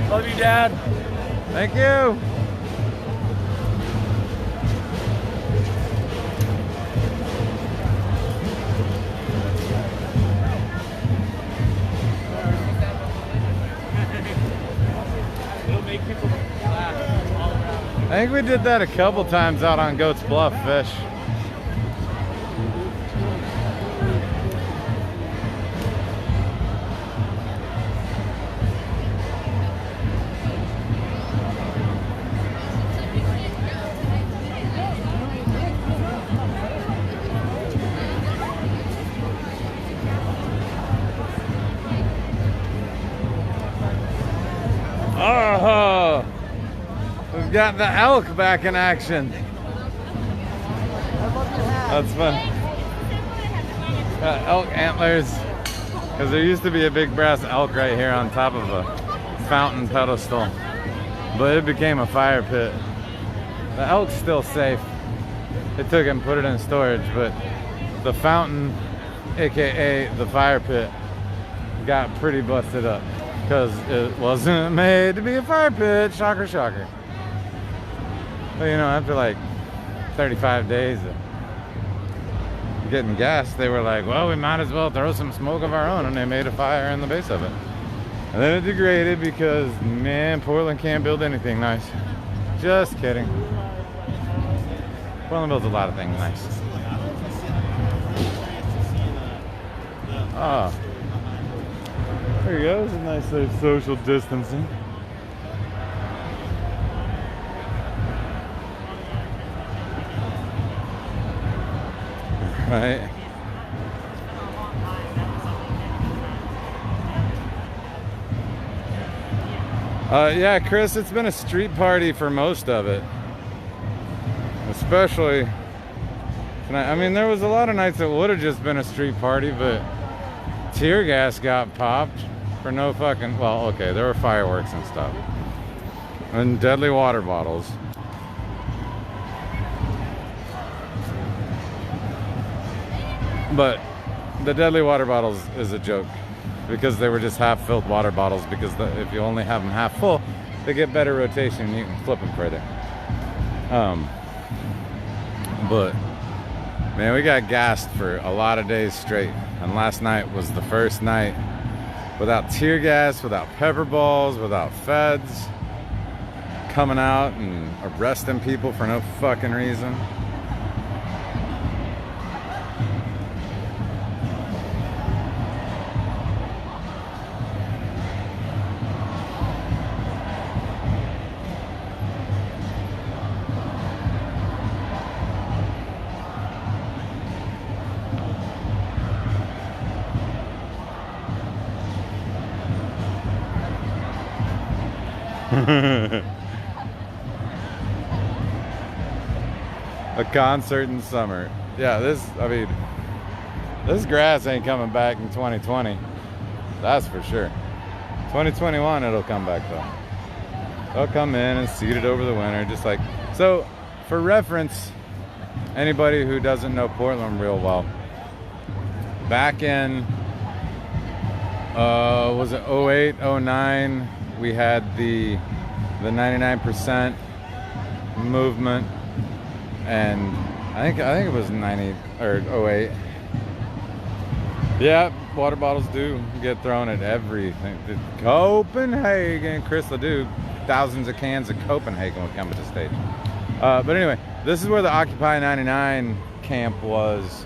S2: Love you, Dad.
S1: Thank you. I think we did that a couple times out on Goats Bluff Fish. Oh, we've got the elk back in action. That's fun. Got elk antlers, because there used to be a big brass elk right here on top of a fountain pedestal, but it became a fire pit. The elk's still safe. They took it and put it in storage, but the fountain, aka the fire pit, got pretty busted up because it wasn't made to be a fire pit. Shocker, shocker. But you know, after like 35 days of getting gas, they were like, well, we might as well throw some smoke of our own, and they made a fire in the base of it. And then it degraded because, man, Portland can't build anything nice. Just kidding. Portland builds a lot of things nice. Ah, there you go. It's a nice social distancing. Right. Yeah, Chris, it's been a street party for most of it. Especially tonight. I mean, there was a lot of nights that would have just been a street party, but tear gas got popped for no fucking... Well, okay, there were fireworks and stuff. And deadly water bottles. But the deadly water bottles is a joke. Because they were just half-filled water bottles, because if you only have them half full, they get better rotation and you can flip them further. But, man, we got gassed for a lot of days straight. And last night was the first night without tear gas, without pepper balls, without feds coming out and arresting people for no fucking reason. A concert in summer. Yeah, this grass ain't coming back in 2020. That's for sure. 2021 it'll come back though. They'll come in and seed it over the winter, just like... So, for reference, anybody who doesn't know Portland real well, back in, was it 08, 09, we had the 99% movement, and I think it was 90 or 08. Yeah, water bottles do get thrown at everything. Copenhagen, Chris Ledoux, thousands of cans of Copenhagen would come to the stage. But anyway, this is where the Occupy 99 camp was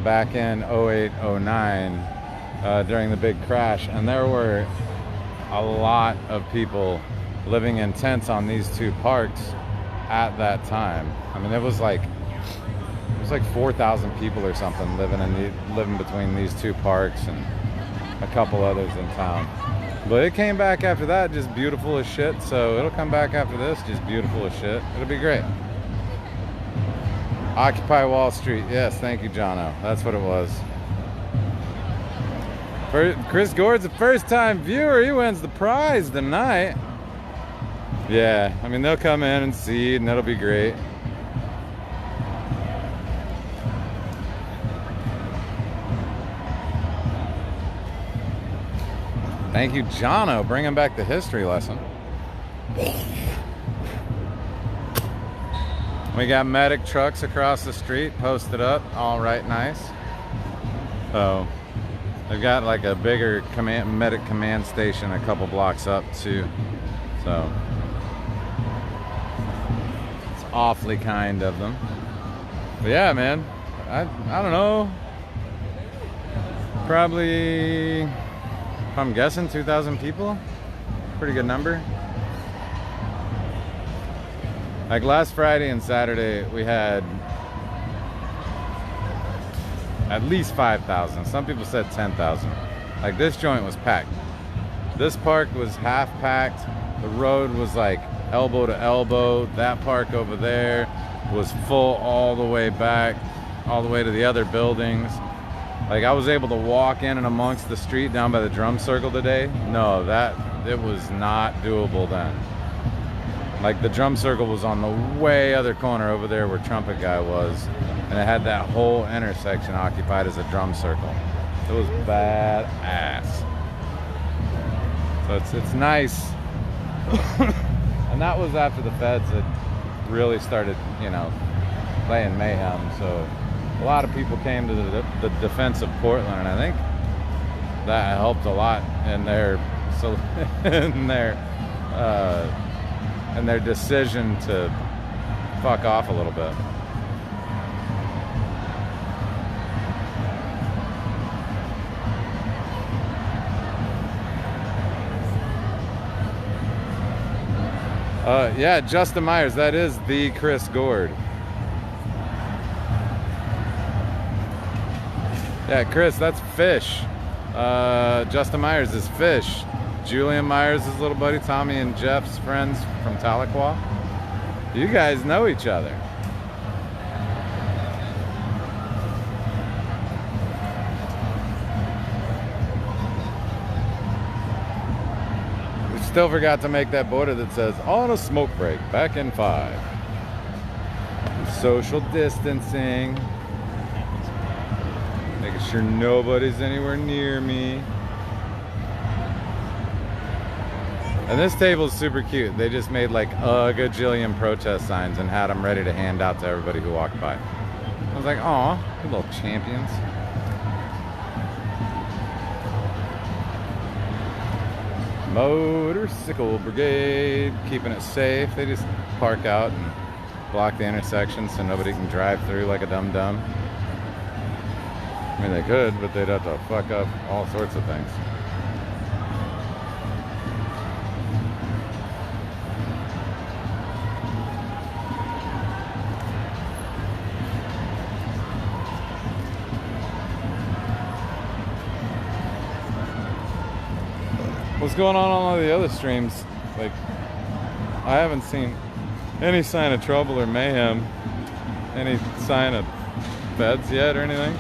S1: back in 08, 09 during the big crash, and there were a lot of people living in tents on these two parks at that time. I mean, it was like 4,000 people or something living between these two parks and a couple others in town. But it came back after that just beautiful as shit, so it'll come back after this just beautiful as shit. It'll be great. Occupy Wall Street. Yes, thank you, Jono. That's what it was. Chris Gord's a first-time viewer. He wins the prize tonight. Yeah, I mean, they'll come in and seed, and it'll be great. Thank you, Jono, bringing back the history lesson. We got medic trucks across the street posted up, all right, nice. So they've got like a bigger medic command station a couple blocks up too. So it's awfully kind of them. But yeah, man, I don't know. Probably, if I'm guessing, 2,000 people. Pretty good number. Like last Friday and Saturday, we had at least 5,000. Some people said 10,000. Like this joint was packed. This park was half packed. The road was like elbow to elbow. That park over there was full all the way back, all the way to the other buildings. Like I was able to walk in and amongst the street down by the drum circle today. No, it was not doable then. Like the drum circle was on the way other corner over there where Trumpet Guy was, and it had that whole intersection occupied as a drum circle. It was badass. So it's nice. And that was after the feds had really started, you know, laying mayhem. So a lot of people came to the defense of Portland, and I think that helped a lot in their in their decision to fuck off a little bit. Yeah, Justin Myers, that is the Chris Gord. Yeah, Chris, that's Fish. Justin Myers is Fish. Julian Myers, his little buddy. Tommy and Jeff's friends from Tahlequah. You guys know each other. We still forgot to make that border that says, on a smoke break, back in 5. Social distancing. Making sure nobody's anywhere near me. And this table is super cute. They just made like a gajillion protest signs and had them ready to hand out to everybody who walked by. I was like, aw, you little champions. Motorcycle Brigade, keeping it safe. They just park out and block the intersection so nobody can drive through like a dum-dum. I mean, they could, but they'd have to fuck up all sorts of things. What's going on all the other streams? Like, I haven't seen any sign of trouble or mayhem, any sign of feds yet or anything.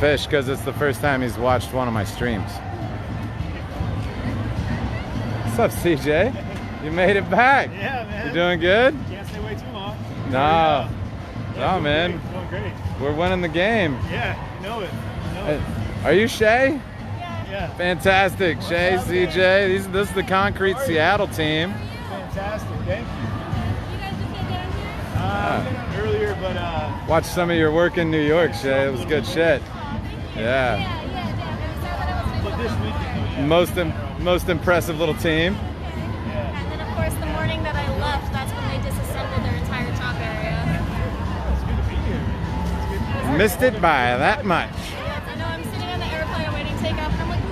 S1: Fish, because it's the first time he's watched one of my streams. What's up, CJ? You made it back.
S3: Yeah, man.
S1: You doing good?
S3: Can't stay away too long.
S1: No.
S3: Yeah,
S1: No, man.
S3: Going great.
S1: We're winning the game.
S3: Yeah, you know it. You know it.
S1: Are you Shay?
S3: Yeah.
S1: Fantastic.
S3: What's
S1: Shay,
S3: up,
S1: CJ. This is the Concrete Seattle team.
S3: Fantastic. Thank you. Earlier, but
S1: Watched some of your work in New York, Shay. It was good shit. Yeah.
S3: but this weekend,
S1: Most impressive little team.
S15: And then, of course, the morning that I left, that's when they disassembled their entire top area.
S3: It's good to be here. It's good.
S1: Missed it by that much.
S15: I know I'm sitting on the airplane waiting to take off, and I'm like,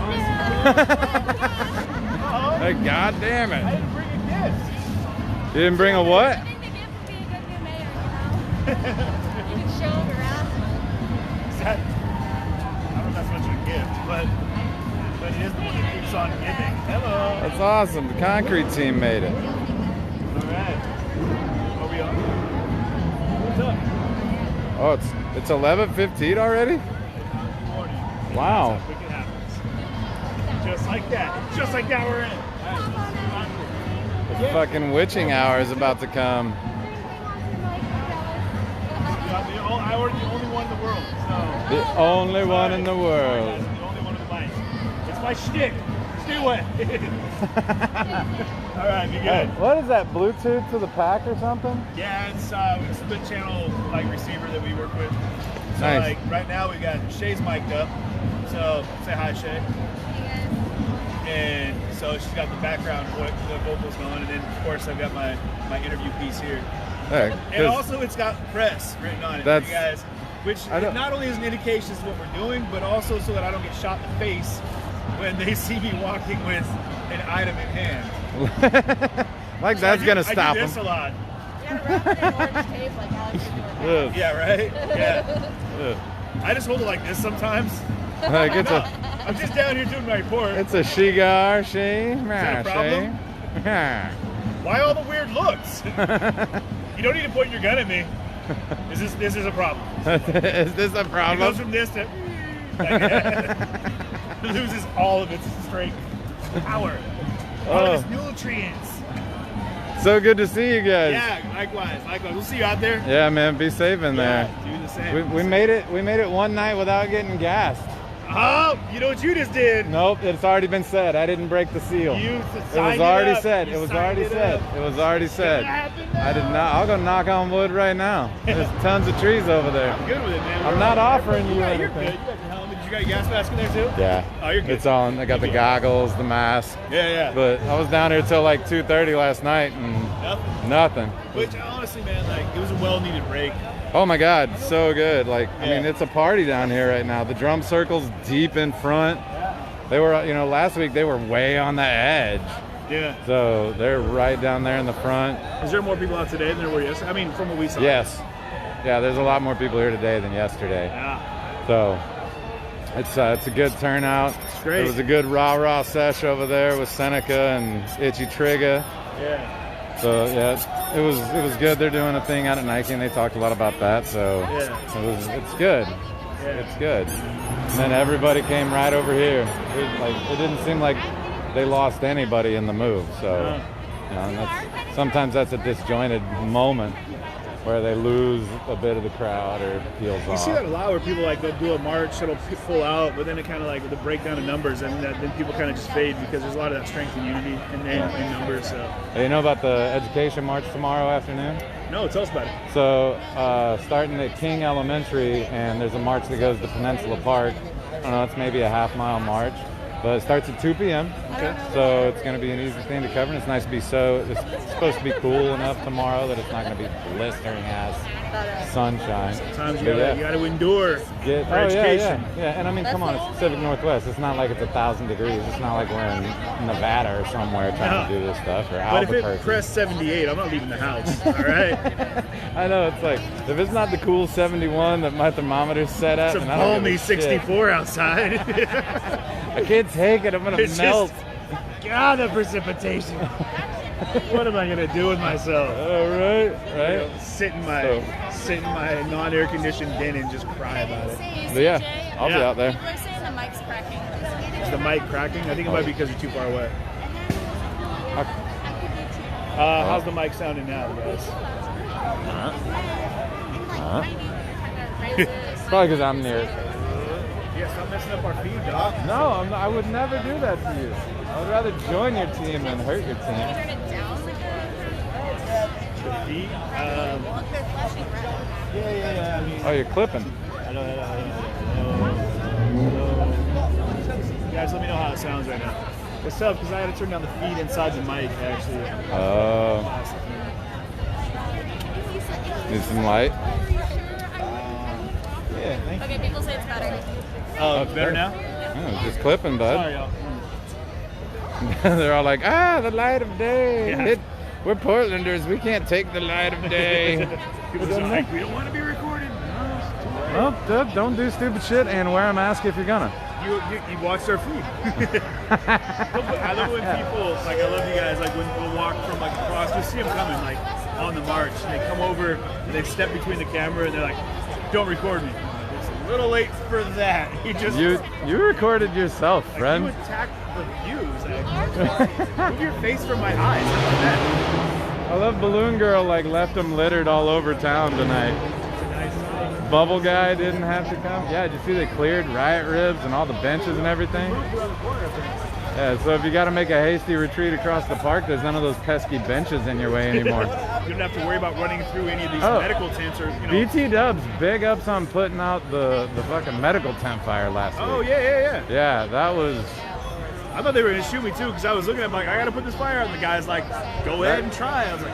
S15: no.
S1: Hey, God damn it.
S3: I didn't bring a gift.
S1: You didn't bring a what?
S15: I think the gift would be a good new mayor, you can show them around.
S3: I don't know if that's much of a gift, but it is the one that keeps on giving. Hello.
S1: That's awesome. The Concrete team made it.
S3: All right. Are we on? What's up?
S1: Oh, it's 11:15 already?
S3: Morning.
S1: Wow.
S3: That's how quick it happens. Just like that. Just like that, we're in.
S1: The fucking witching hour is about to come.
S3: I ordered the only one in the world. So.
S1: The only one in the world.
S3: The only one in the bike. It's my shtick. Stay away. All right, be good.
S1: What is that, Bluetooth to the pack or something?
S3: Yeah, it's a split channel like receiver that we work with. So
S1: Nice.
S3: like right now we got Shay's mic'd up. So say hi, Shay. And so she's got the background the vocals going, and then of course I've got my interview piece here.
S1: Hey,
S3: And also it's got press written on it for you guys, which not only is an indication as to what we're doing, but also so that I don't get shot in the face when they see me walking with an item in hand.
S1: Like that's gonna stop
S3: I do this
S1: them.
S3: a lot.
S1: Ugh.
S3: Yeah, right? Yeah.
S1: Ugh.
S3: I just hold it like this sometimes.
S1: Like it's
S3: I'm just down here doing my report.
S1: It's a she-gar, she.
S3: Is that a problem? Why all the weird looks? You don't need to point your gun at me. This is a problem.
S1: Is this a problem?
S3: It goes from this to loses all of its strength, power, all of its nutrients.
S1: So good to see you guys.
S3: Yeah, likewise. We'll see you out there.
S1: Yeah, man. Be safe in there.
S3: Do the same.
S1: We made it. We made it one night without getting gassed.
S3: Oh, you know what you just did?
S1: Nope, it's already been said. I didn't break the seal.
S3: It
S1: was already said. It was already said. It was already said. I did not. I'll go knock on wood right now. There's tons of trees over there.
S3: I'm good with it, man.
S1: I'm not offering you
S3: You're
S1: anything.
S3: good. You got your helmet. You got your gas mask in there too?
S1: Yeah.
S3: Oh, you're good.
S1: It's on. I got the goggles, the mask.
S3: Yeah.
S1: But I was down here till like 2:30 last night and nothing.
S3: Which honestly, man, like it was a well-needed break.
S1: Oh my God, so good. Like, I mean, it's a party down here right now. The drum circle's deep in front. They were, you know, last week they were way on the edge.
S3: Yeah.
S1: So they're right down there in the front.
S3: Is there more people out today than there were yesterday? I mean, from what we saw.
S1: Yes. Yeah, there's a lot more people here today than yesterday.
S3: Yeah.
S1: So it's a good turnout.
S3: It's great.
S1: It was a good rah-rah sesh over there with Seneca and Itchy Trigga.
S3: Yeah.
S1: So yeah, it was good. They're doing a thing out at Nike, and they talked a lot about that. So it's good. It's good. And then everybody came right over here. It didn't seem like they lost anybody in the move. So you know, and sometimes that's a disjointed moment where they lose a bit of the crowd or peels off.
S3: You see that a lot where people like they'll do a march that'll pull out, but then it kind of like with the breakdown of numbers, and then people kind of just fade because there's a lot of that strength and unity in numbers. So.
S1: Hey, you know about the education march tomorrow afternoon?
S3: No, tell us about it.
S1: So starting at King Elementary, and there's a march that goes to Peninsula Park. I don't know, it's maybe a half-mile march. But it starts at 2 p.m.
S3: Okay.
S1: So it's going to be an easy thing to cover. And it's nice to be it's supposed to be cool enough tomorrow that it's not going to be blistering ass sunshine.
S3: Sometimes you gotta endure for education.
S1: Yeah, and I mean, come on, it's Pacific Northwest. It's not like it's 1,000 degrees. It's not like we're in Nevada or somewhere trying to do this stuff, or Albuquerque.
S3: But if it pressed 78, I'm not leaving the house, all right?
S1: I know, it's like, if it's not the cool 71 that my thermometer's set at,
S3: it's a balmy 64 outside.
S1: I can't take it. I'm gonna melt.
S3: God, the precipitation. What am I gonna do with myself?
S1: Right.
S3: You know, sit in my non-air conditioned den and just cry about it.
S1: But yeah, I'll be out there.
S15: People are saying the mic's cracking.
S3: Is the mic cracking? I think it might be because you're too far away. How's the mic sounding now, guys?
S1: Probably because I'm near.
S3: Yeah, stop messing up our feed, dog.
S1: No, I would never do that to you. I would rather join your team than hurt your team.
S15: Turn it down like
S3: The feed? Yeah. I mean,
S1: oh, you're clipping.
S3: Hello. Guys, let me know how it sounds right now. It's tough because I had to turn down the feed inside the mic, actually.
S1: Oh. Need some light?
S3: Yeah, thank you.
S15: Okay, people say it's better.
S3: Oh, it's better now?
S1: Yeah, just clipping, bud.
S3: Sorry, y'all.
S1: They're all like, the light of day.
S3: Yeah.
S1: We're Portlanders. We can't take the light of day.
S3: People are like, we don't want to be recorded.
S1: Well, don't do stupid shit and wear a mask if you're gonna.
S3: You watch their feed. I love when people, like, I love you guys, like, when people walk from, like, across, you see them coming, like, on the march, and they come over, and they step between the camera, and they're like, don't record me. It's a little late for that.
S1: You recorded yourself, friend.
S3: You attacked the views. Like, move your face from my eyes. How about that?
S1: I love Balloon Girl, like, left them littered all over town tonight. Bubble Guy didn't have to come. Yeah, did you see they cleared Riot Ribs and all the benches and everything? Yeah, so if you got to make a hasty retreat across the park, there's none of those pesky benches in your way anymore.
S3: You don't have to worry about running through any of these medical tents or,
S1: BT Dubs, big ups on putting out the fucking medical tent fire last week.
S3: Oh, yeah.
S1: Yeah, that was...
S3: I thought they were going to shoot me, too, because I was looking at them like, I got to put this fire out, and the guy's like, go ahead and try. I was like,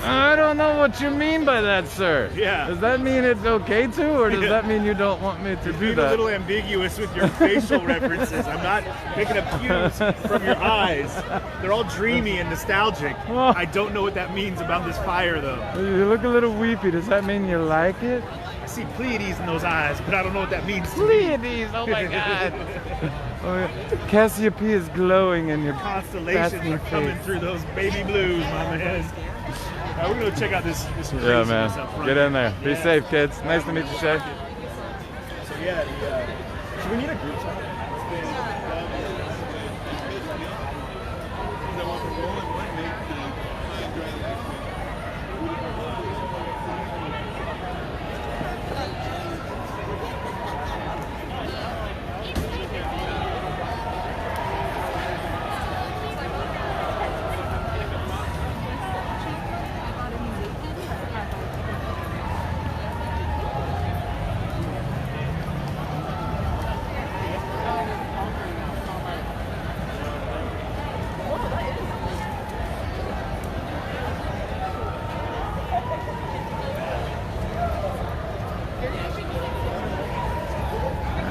S1: I don't know what you mean by that, sir.
S3: Yeah.
S1: Does that mean it's okay to, or does that mean you don't want me to do
S3: being
S1: that?
S3: a little ambiguous with your facial references. I'm not picking up cues from your eyes. They're all dreamy and nostalgic. I don't know what that means about this fire, though.
S1: You look a little weepy. Does that mean you like it?
S3: I see Pleiades in those eyes, but I don't know what that means to
S1: Pleiades, oh my God. Cassiopeia is glowing in your
S3: constellations are coming through those baby blues, my man. Right, we're gonna check out this
S1: yeah, man.
S3: Up front.
S1: Get in there. Be safe, kids. Nice to meet you, Shay.
S3: So yeah, so we need a group chat.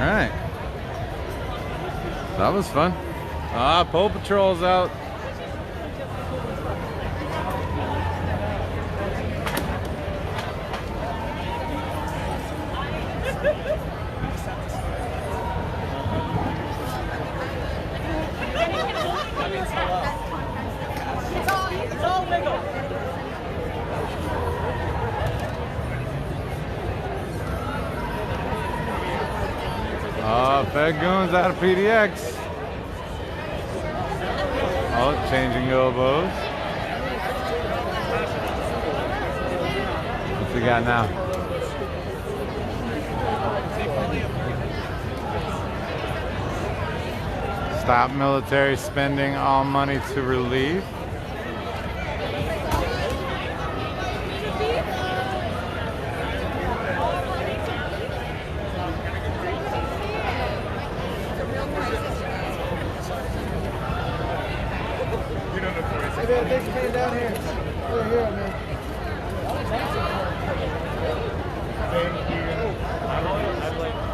S1: Alright. That was fun. Paw Patrol's out.
S2: It's all wiggle.
S1: Fed Goons out of PDX. Oh, changing elbows. What's he got now? Stop military spending all money to relieve.
S2: Thanks for being down here. We're here, man.
S3: Thank you. I'd like.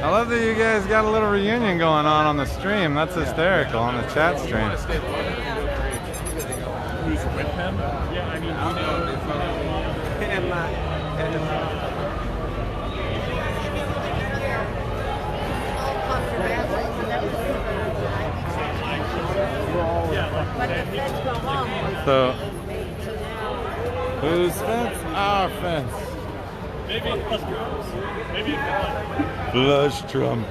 S1: I love that you guys got a little reunion going on the stream. That's hysterical on the chat stream.
S3: Who's with him? Yeah, I mean,
S1: So, whose fence? Our fence.
S3: maybe a plus drums. Maybe a
S1: Flush drum.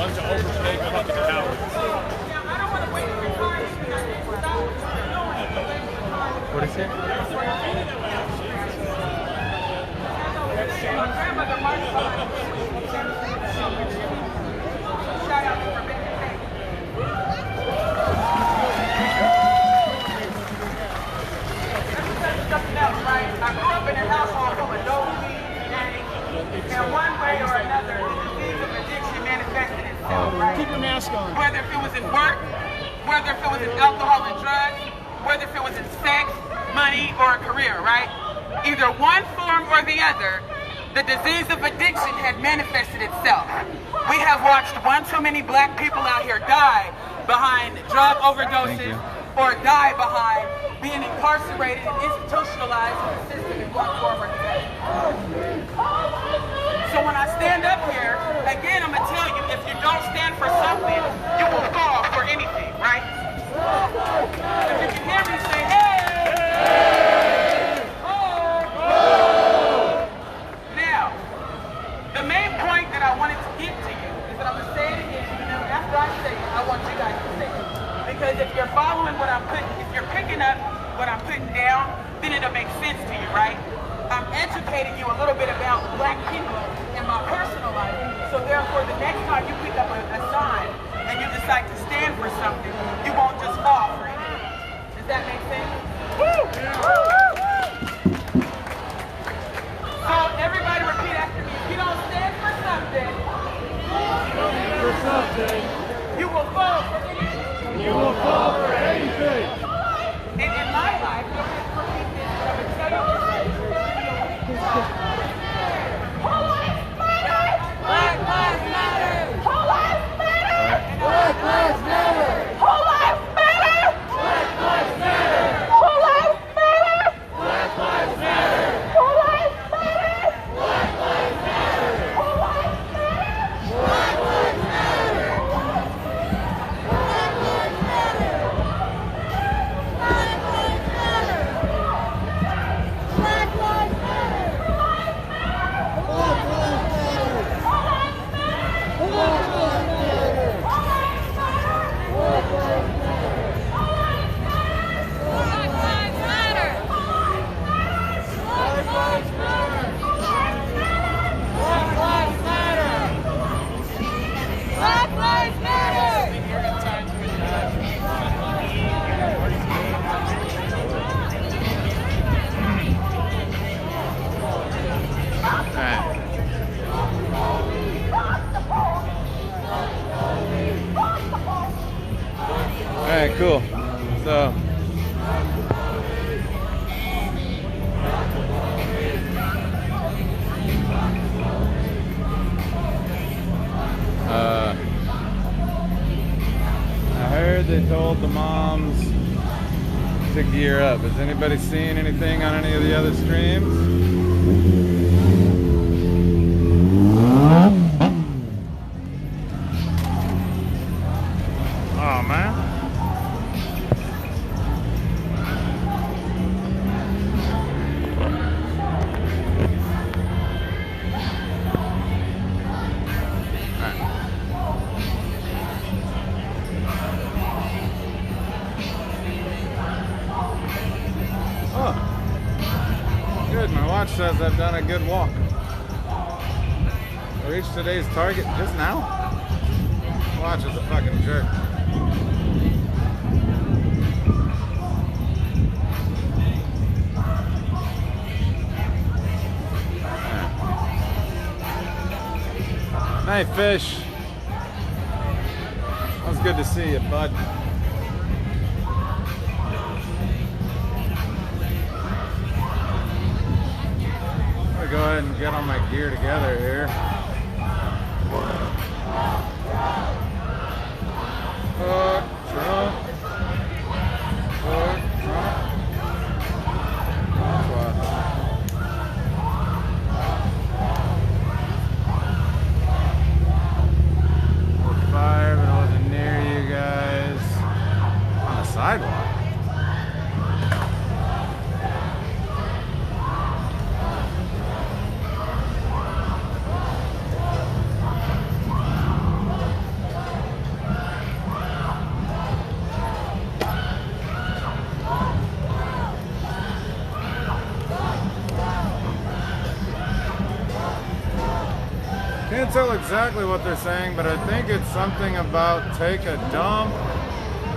S3: bunch of overpaid fucking cowards.
S1: What is it?
S16: I grew up in a household full of dope, and one way or another, the disease of addiction manifested itself, right?
S2: Keep your mask on.
S16: Whether if it was in work, whether if it was in alcohol and drugs, whether if it was in sex, money, or a career, right? Either one form or the other, the disease of addiction had manifested itself. We have watched one too many black people out here die behind drug overdoses or die behind being incarcerated and institutionalized in the system in one form or the other. So when I stand up here, again, I'm going to tell you, if you don't stand for something, you will fall for anything, right? If you can hear me say, hey! Oh! Now, the main point that I wanted to get to you is that I'm going to say it again, and then after I say it, I want you guys to say it. Because if you're following what I'm putting, if you're picking up what I'm putting down, then it'll make sense to you, right? I'm educating you a little bit about black people in my personal life. So therefore, the next time you pick up a sign and you decide to stand for something, you won't just fall for it. Does that make sense? Woo! So everybody repeat after me. If you don't stand for something, you will fall for anything.
S2: You will fall for anything.
S16: And in my life, you'll have to repeat this, but I'm going to tell you this. Black Lives Matter!
S1: the moms to gear up. Is anybody seeing anything on any of the other streams? Oh man. Oh, good. My watch says I've done a good walk. I reached today's target just now. Watch is a fucking jerk. Night, fish. That was good to see you, bud. I'm gonna go ahead and get all my gear together here. Trump. Fire, but I wasn't near you guys. On the sidewalk. Can't tell exactly what they're saying, but I think it's something about take a dump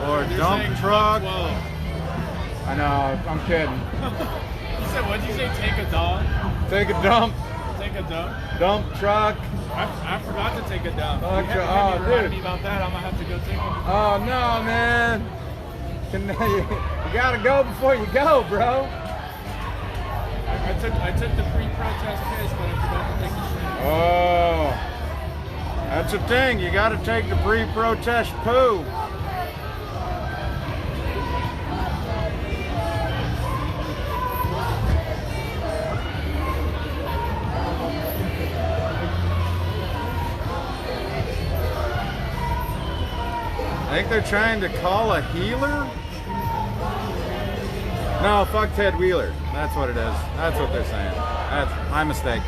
S1: or dump truck. I know, I'm kidding.
S3: You said, what did you say? Take a dog?
S1: Take a dump.
S3: Take a dump?
S1: Dump truck.
S3: I forgot to take a dump.
S1: Oh,
S3: You have to remind me about that. I'm going to have to go take one.
S1: Oh, no, man. You gotta go before you go, bro.
S3: I took the pre-protest piss, but I forgot to take the shit.
S1: Oh, that's the thing. You got to take the pre-protest poo. I think they're trying to call a healer. No, fuck Ted Wheeler. That's what it is. That's what they're saying. That's my mistake.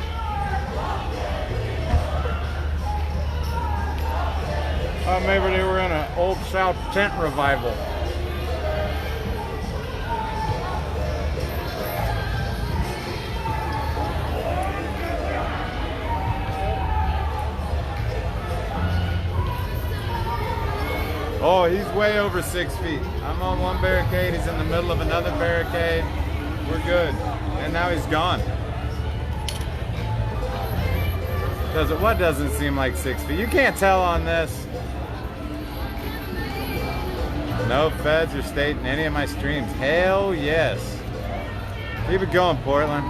S1: Maybe they were in an Old South tent revival. Oh, he's way over 6 feet. I'm on one barricade, he's in the middle of another barricade. We're good. And now he's gone. What doesn't seem like 6 feet? You can't tell on this. No feds or state in any of my streams. Hell yes. Keep it going, Portland.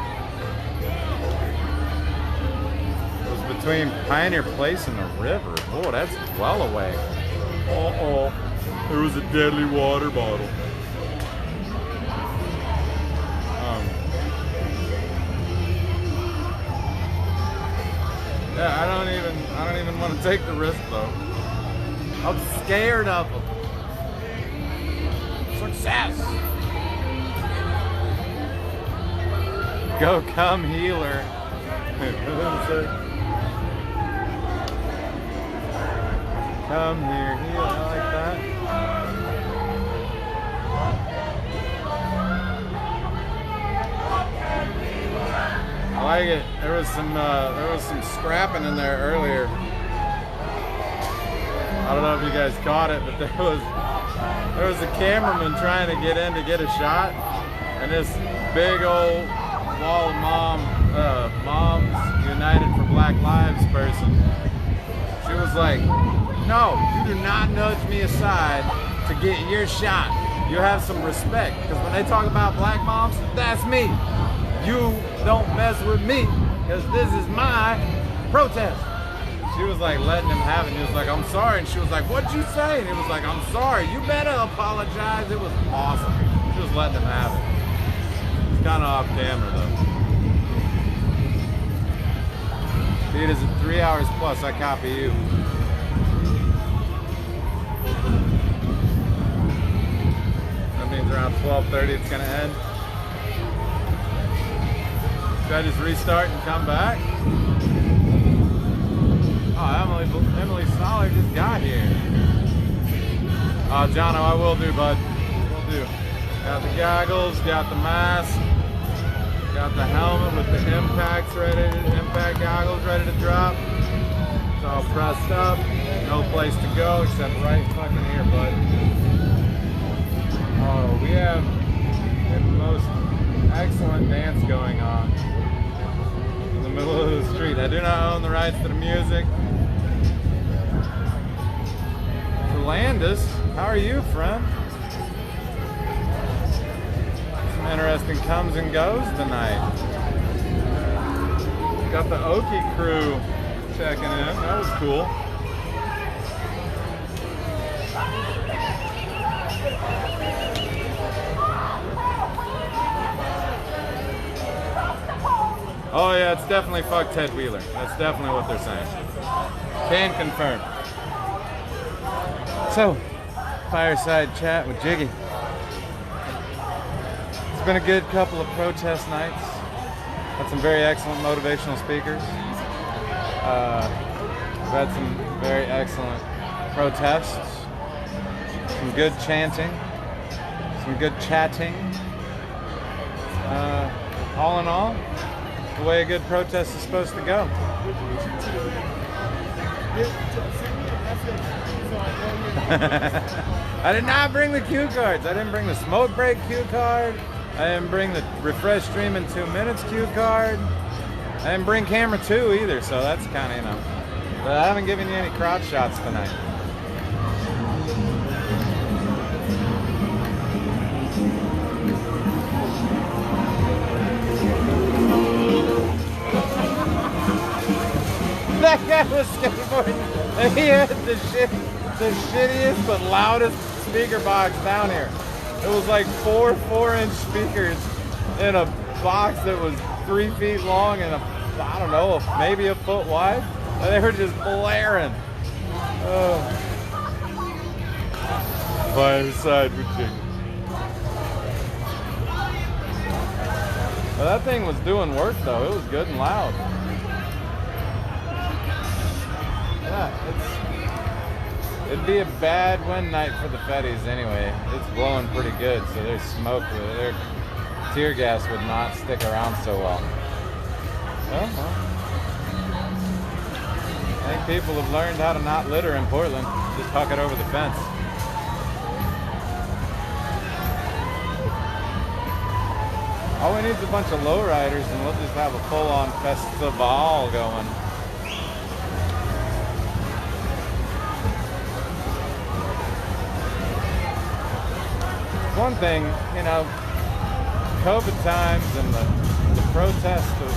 S1: It was between Pioneer Place and the river. Oh, that's well away. Uh-oh. There was a deadly water bottle. Yeah, I don't even want to take the risk though. I'm scared of them. Success. Go come healer. Come here, heal. I like that. I like it. There was some scrapping in there earlier. I don't know if you guys caught it, but there was a cameraman trying to get in to get a shot, and this big old wall of Moms United for Black Lives person. She was like, "No, you do not nudge me aside to get your shot. You have some respect, because when they talk about black moms, that's me. You don't mess with me, because this is my protest." she was like letting him have it. And he was like, I'm sorry. And she was like, what'd you say? And he was like, I'm sorry. You better apologize. It was awesome. She was letting him have it. It's kind of off camera though. Dude, is it 3 hours plus? I copy you. That means around 12:30 it's gonna end. Should I just restart and come back? Oh, Emily Soller just got here. Oh, Jono, I will do, bud. Will do. Got the goggles, got the mask, got the helmet with the impact goggles ready to drop. It's all pressed up. No place to go except right fucking here, bud. Oh, we have the most excellent dance going on in the middle of the street. I do not own the rights to the music. Landis, how are you, friend? Some interesting comes and goes tonight. Got the Okie crew checking in. That was cool. Oh yeah, it's definitely fuck Ted Wheeler. That's definitely what they're saying. Can confirm. So, fireside chat with Jiggy. It's been a good couple of protest nights. Had some very excellent motivational speakers. We've had some very excellent protests. Some good chanting. Some good chatting. All in all, the way a good protest is supposed to go. I did not bring the cue cards. I didn't bring the smoke break cue card. I didn't bring the refresh stream in 2 minutes cue card. I didn't bring camera 2 either, so that's kind of, you know. But I haven't given you any crotch shots tonight. That guy was skateboarding and he had the shittiest but loudest speaker box down here. It was like 4 4-inch speakers in a box that was 3 feet long and I don't know, maybe a foot wide. And they were just blaring. Fireside with Jiggy. Well, that thing was doing work though. It was good and loud. Yeah, it'd be a bad wind night for the Fetties anyway. It's blowing pretty good, so there's smoke with it. Their tear gas would not stick around so well. Well, I think people have learned how to not litter in Portland. Just huck it over the fence. All we need is a bunch of lowriders and we'll just have a full-on festival going. One thing, you know, COVID times and the protest of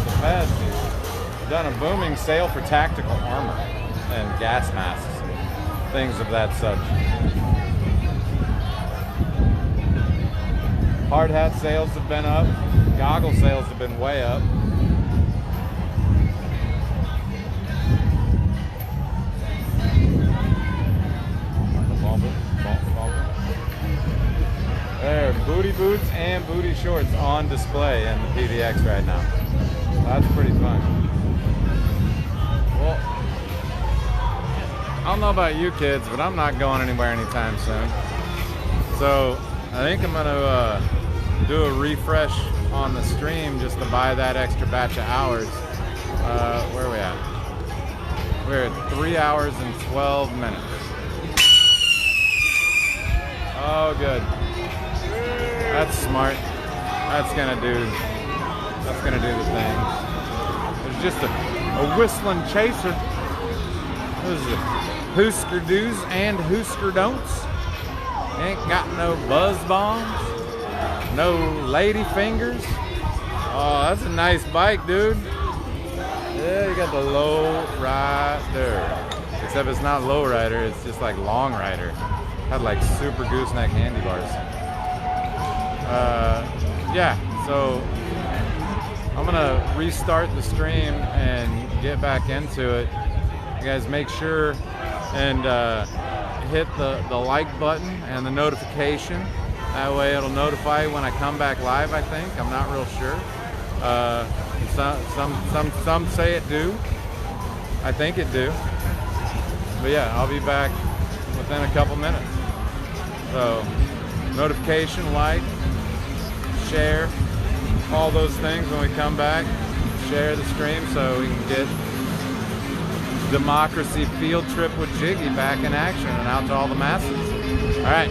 S1: the feds have done a booming sale for tactical armor and gas masks and things of that such. Hard hat sales have been up, goggle sales have been way up. There, booty boots and booty shorts on display in the PDX right now. That's pretty fun. Well, I don't know about you kids, but I'm not going anywhere anytime soon. So I think I'm gonna do a refresh on the stream just to buy that extra batch of hours. Where are we at? We're at 3 hours and 12 minutes. Oh, good. That's smart. That's gonna do the thing. There's just a whistling chaser. What is it? Hoosker do's and hoosker don'ts. Ain't got no buzz bombs. No lady fingers. Oh, that's a nice bike, dude. Yeah, you got the low rider. Except it's not low rider, it's just like long rider. Had like super gooseneck handlebars. Yeah, so I'm gonna restart the stream and get back into it. You guys make sure and hit the like button and the notification. That way it'll notify you when I come back live, I think. I'm not real sure. Some say it do. I think it do. But yeah, I'll be back within a couple minutes. So notification, like, share, all those things when we come back. Share the stream so we can get Democracy Field Trip with Jiggy back in action and out to all the masses. All right.